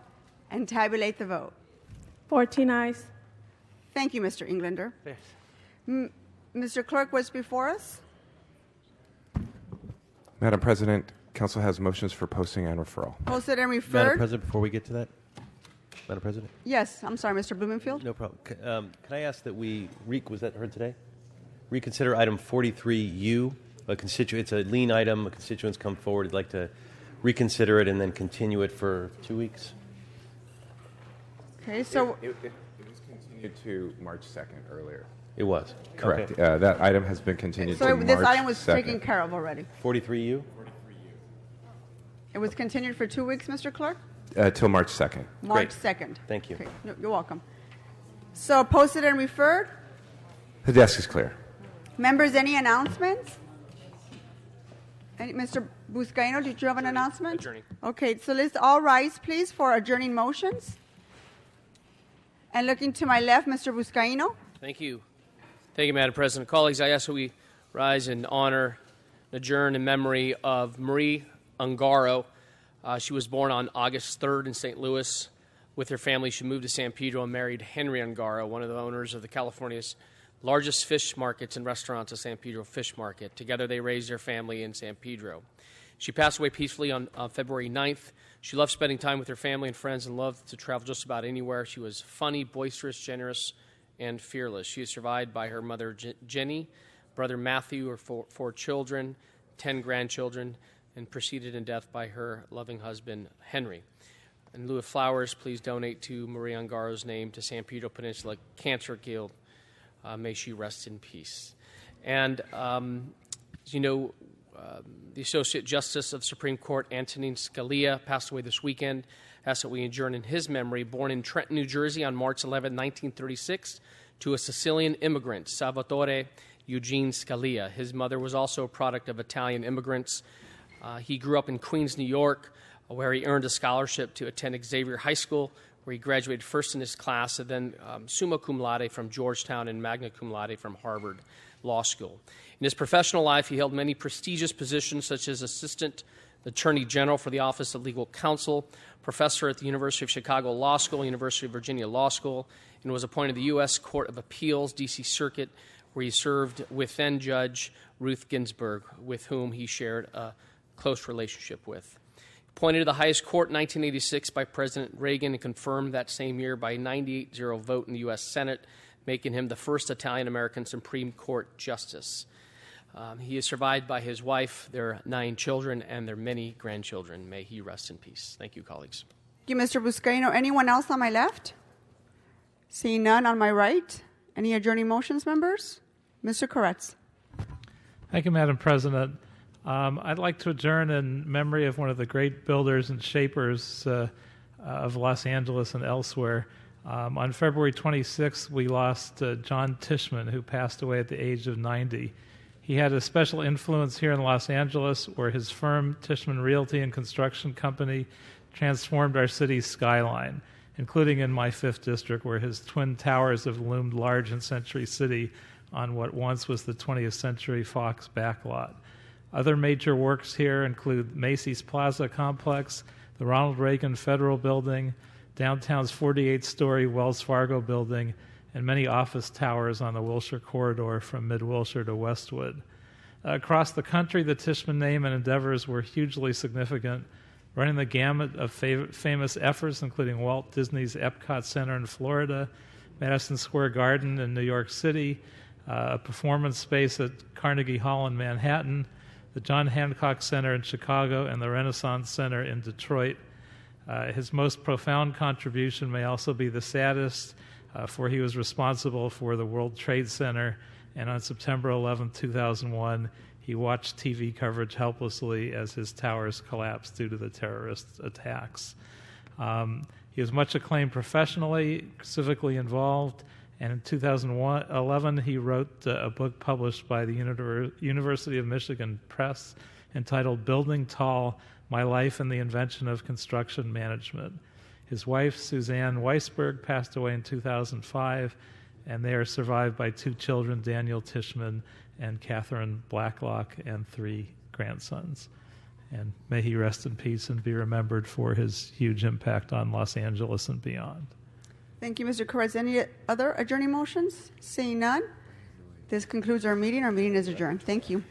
and tabulate the vote. 14 ayes. Thank you, Mr. Englander. Yes. Mr. Clerk, what's before us? Madam President, Council has motions for posting and referral. Posted and referred. Madam President, before we get to that, Madam President? Yes, I'm sorry, Mr. Blumenfield. No problem. Can I ask that we, was that heard today? Reconsider item 43U. It's a lien item. Constituents come forward. I'd like to reconsider it and then continue it for 2 weeks. Okay, so It was continued to March 2nd earlier. It was. Correct. Okay. That item has been continued to March 2nd. this item was taken care of already. 43U? It was continued for 2 weeks, Mr. Clerk? Till March 2nd. March 2nd. Thank you. Okay, you're welcome. So posted and referred. The desk is clear. Members, any announcements? Mr. Buscaino, did you have an announcement? Adjourning. Okay, so let's all rise, please, for adjourning motions. And looking to my left, Mr. Buscaino. Thank you. Thank you, Madam President. Colleagues, I ask that we rise in honor and adjourn in memory of Marie Ungaro. She was born on August 3rd in St. Louis. With her family, she moved to San Pedro and married Henry Ungaro, one of the owners of the California's largest fish markets and restaurants, the San Pedro Fish Market. Together, they raised their family in San Pedro. She passed away peacefully on February 9th. She loved spending time with her family and friends and loved to travel just about anywhere. She was funny, boisterous, generous, and fearless. She is survived by her mother, Jenny, brother Matthew, her four children, 10 grandchildren, and preceded in death by her loving husband, Henry. In lieu of flowers, please donate to Marie Ungaro's name to San Pedro Peninsula Cancer Guild. May she rest in peace. And, as you know, the Associate Justice of the Supreme Court, Antonin Scalia, passed away this weekend. Asked that we adjourn in his memory. Born in Trenton, New Jersey on March 11, 1936, to a Sicilian immigrant, Salvatore Eugene Scalia. His mother was also a product of Italian immigrants. He grew up in Queens, New York, where he earned a scholarship to attend Xavier High School, where he graduated first in his class, and then summa cum laude from Georgetown and magna cum laude from Harvard Law School. In his professional life, he held many prestigious positions, such as Assistant Attorney General for the Office of Legal Counsel, professor at the University of Chicago Law School, University of Virginia Law School, and was appointed to the U.S. Court of Appeals, D.C. Circuit, where he served with then Judge Ruth Ginsburg, with whom he shared a close relationship with. Appointed to the highest court in 1986 by President Reagan and confirmed that same year by a 98-0 vote in the U.S. Senate, making him the first Italian-American Supreme Court justice. He is survived by his wife, their 9 children, and their many grandchildren. May he rest in peace. Thank you, colleagues. Thank you, Mr. Buscaino. Anyone else on my left? Seeing none on my right. Any adjourning motions, members? Mr. Koretz. Thank you, Madam President. I'd like to adjourn in memory of one of the great builders and shapers of Los Angeles and elsewhere. On February 26th, we lost John Tishman, who passed away at the age of 90. He had a special influence here in Los Angeles, where his firm, Tishman Realty and Construction Company, transformed our city's skyline, including in my 5th district, where his twin towers have loomed large in Century City on what once was the 20th Century Fox backlot. Other major works here include Macy's Plaza Complex, the Ronald Reagan Federal Building, downtown's 48-story Wells Fargo building, and many office towers on the Wilshire corridor from Mid-Wilshire to Westwood. Across the country, the Tishman name and endeavors were hugely significant, running the gamut of famous efforts, including Walt Disney's Epcot Center in Florida, Madison Square Garden in New York City, a performance space at Carnegie Hall in Manhattan, the John Hancock Center in Chicago, and the Renaissance Center in Detroit. His most profound contribution may also be the saddest, for he was responsible for the World Trade Center, and on September 11, 2001, he watched TV coverage helplessly as his towers collapsed due to the terrorist attacks. He was much acclaimed professionally, civically involved, and in 2011 he wrote a book published by the University of Michigan Press entitled Building Tall, My Life and the Invention of Construction Management. His wife, Suzanne Weisberg, passed away in 2005, and they are survived by 2 children, Daniel Tishman and Catherine Blacklock, and 3 grandsons. And may he rest in peace and be remembered for his huge impact on Los Angeles and beyond. Thank you, Mr. Correz. Any other adjourning motions? Seeing none, this concludes our meeting. Our meeting is adjourned. Thank you.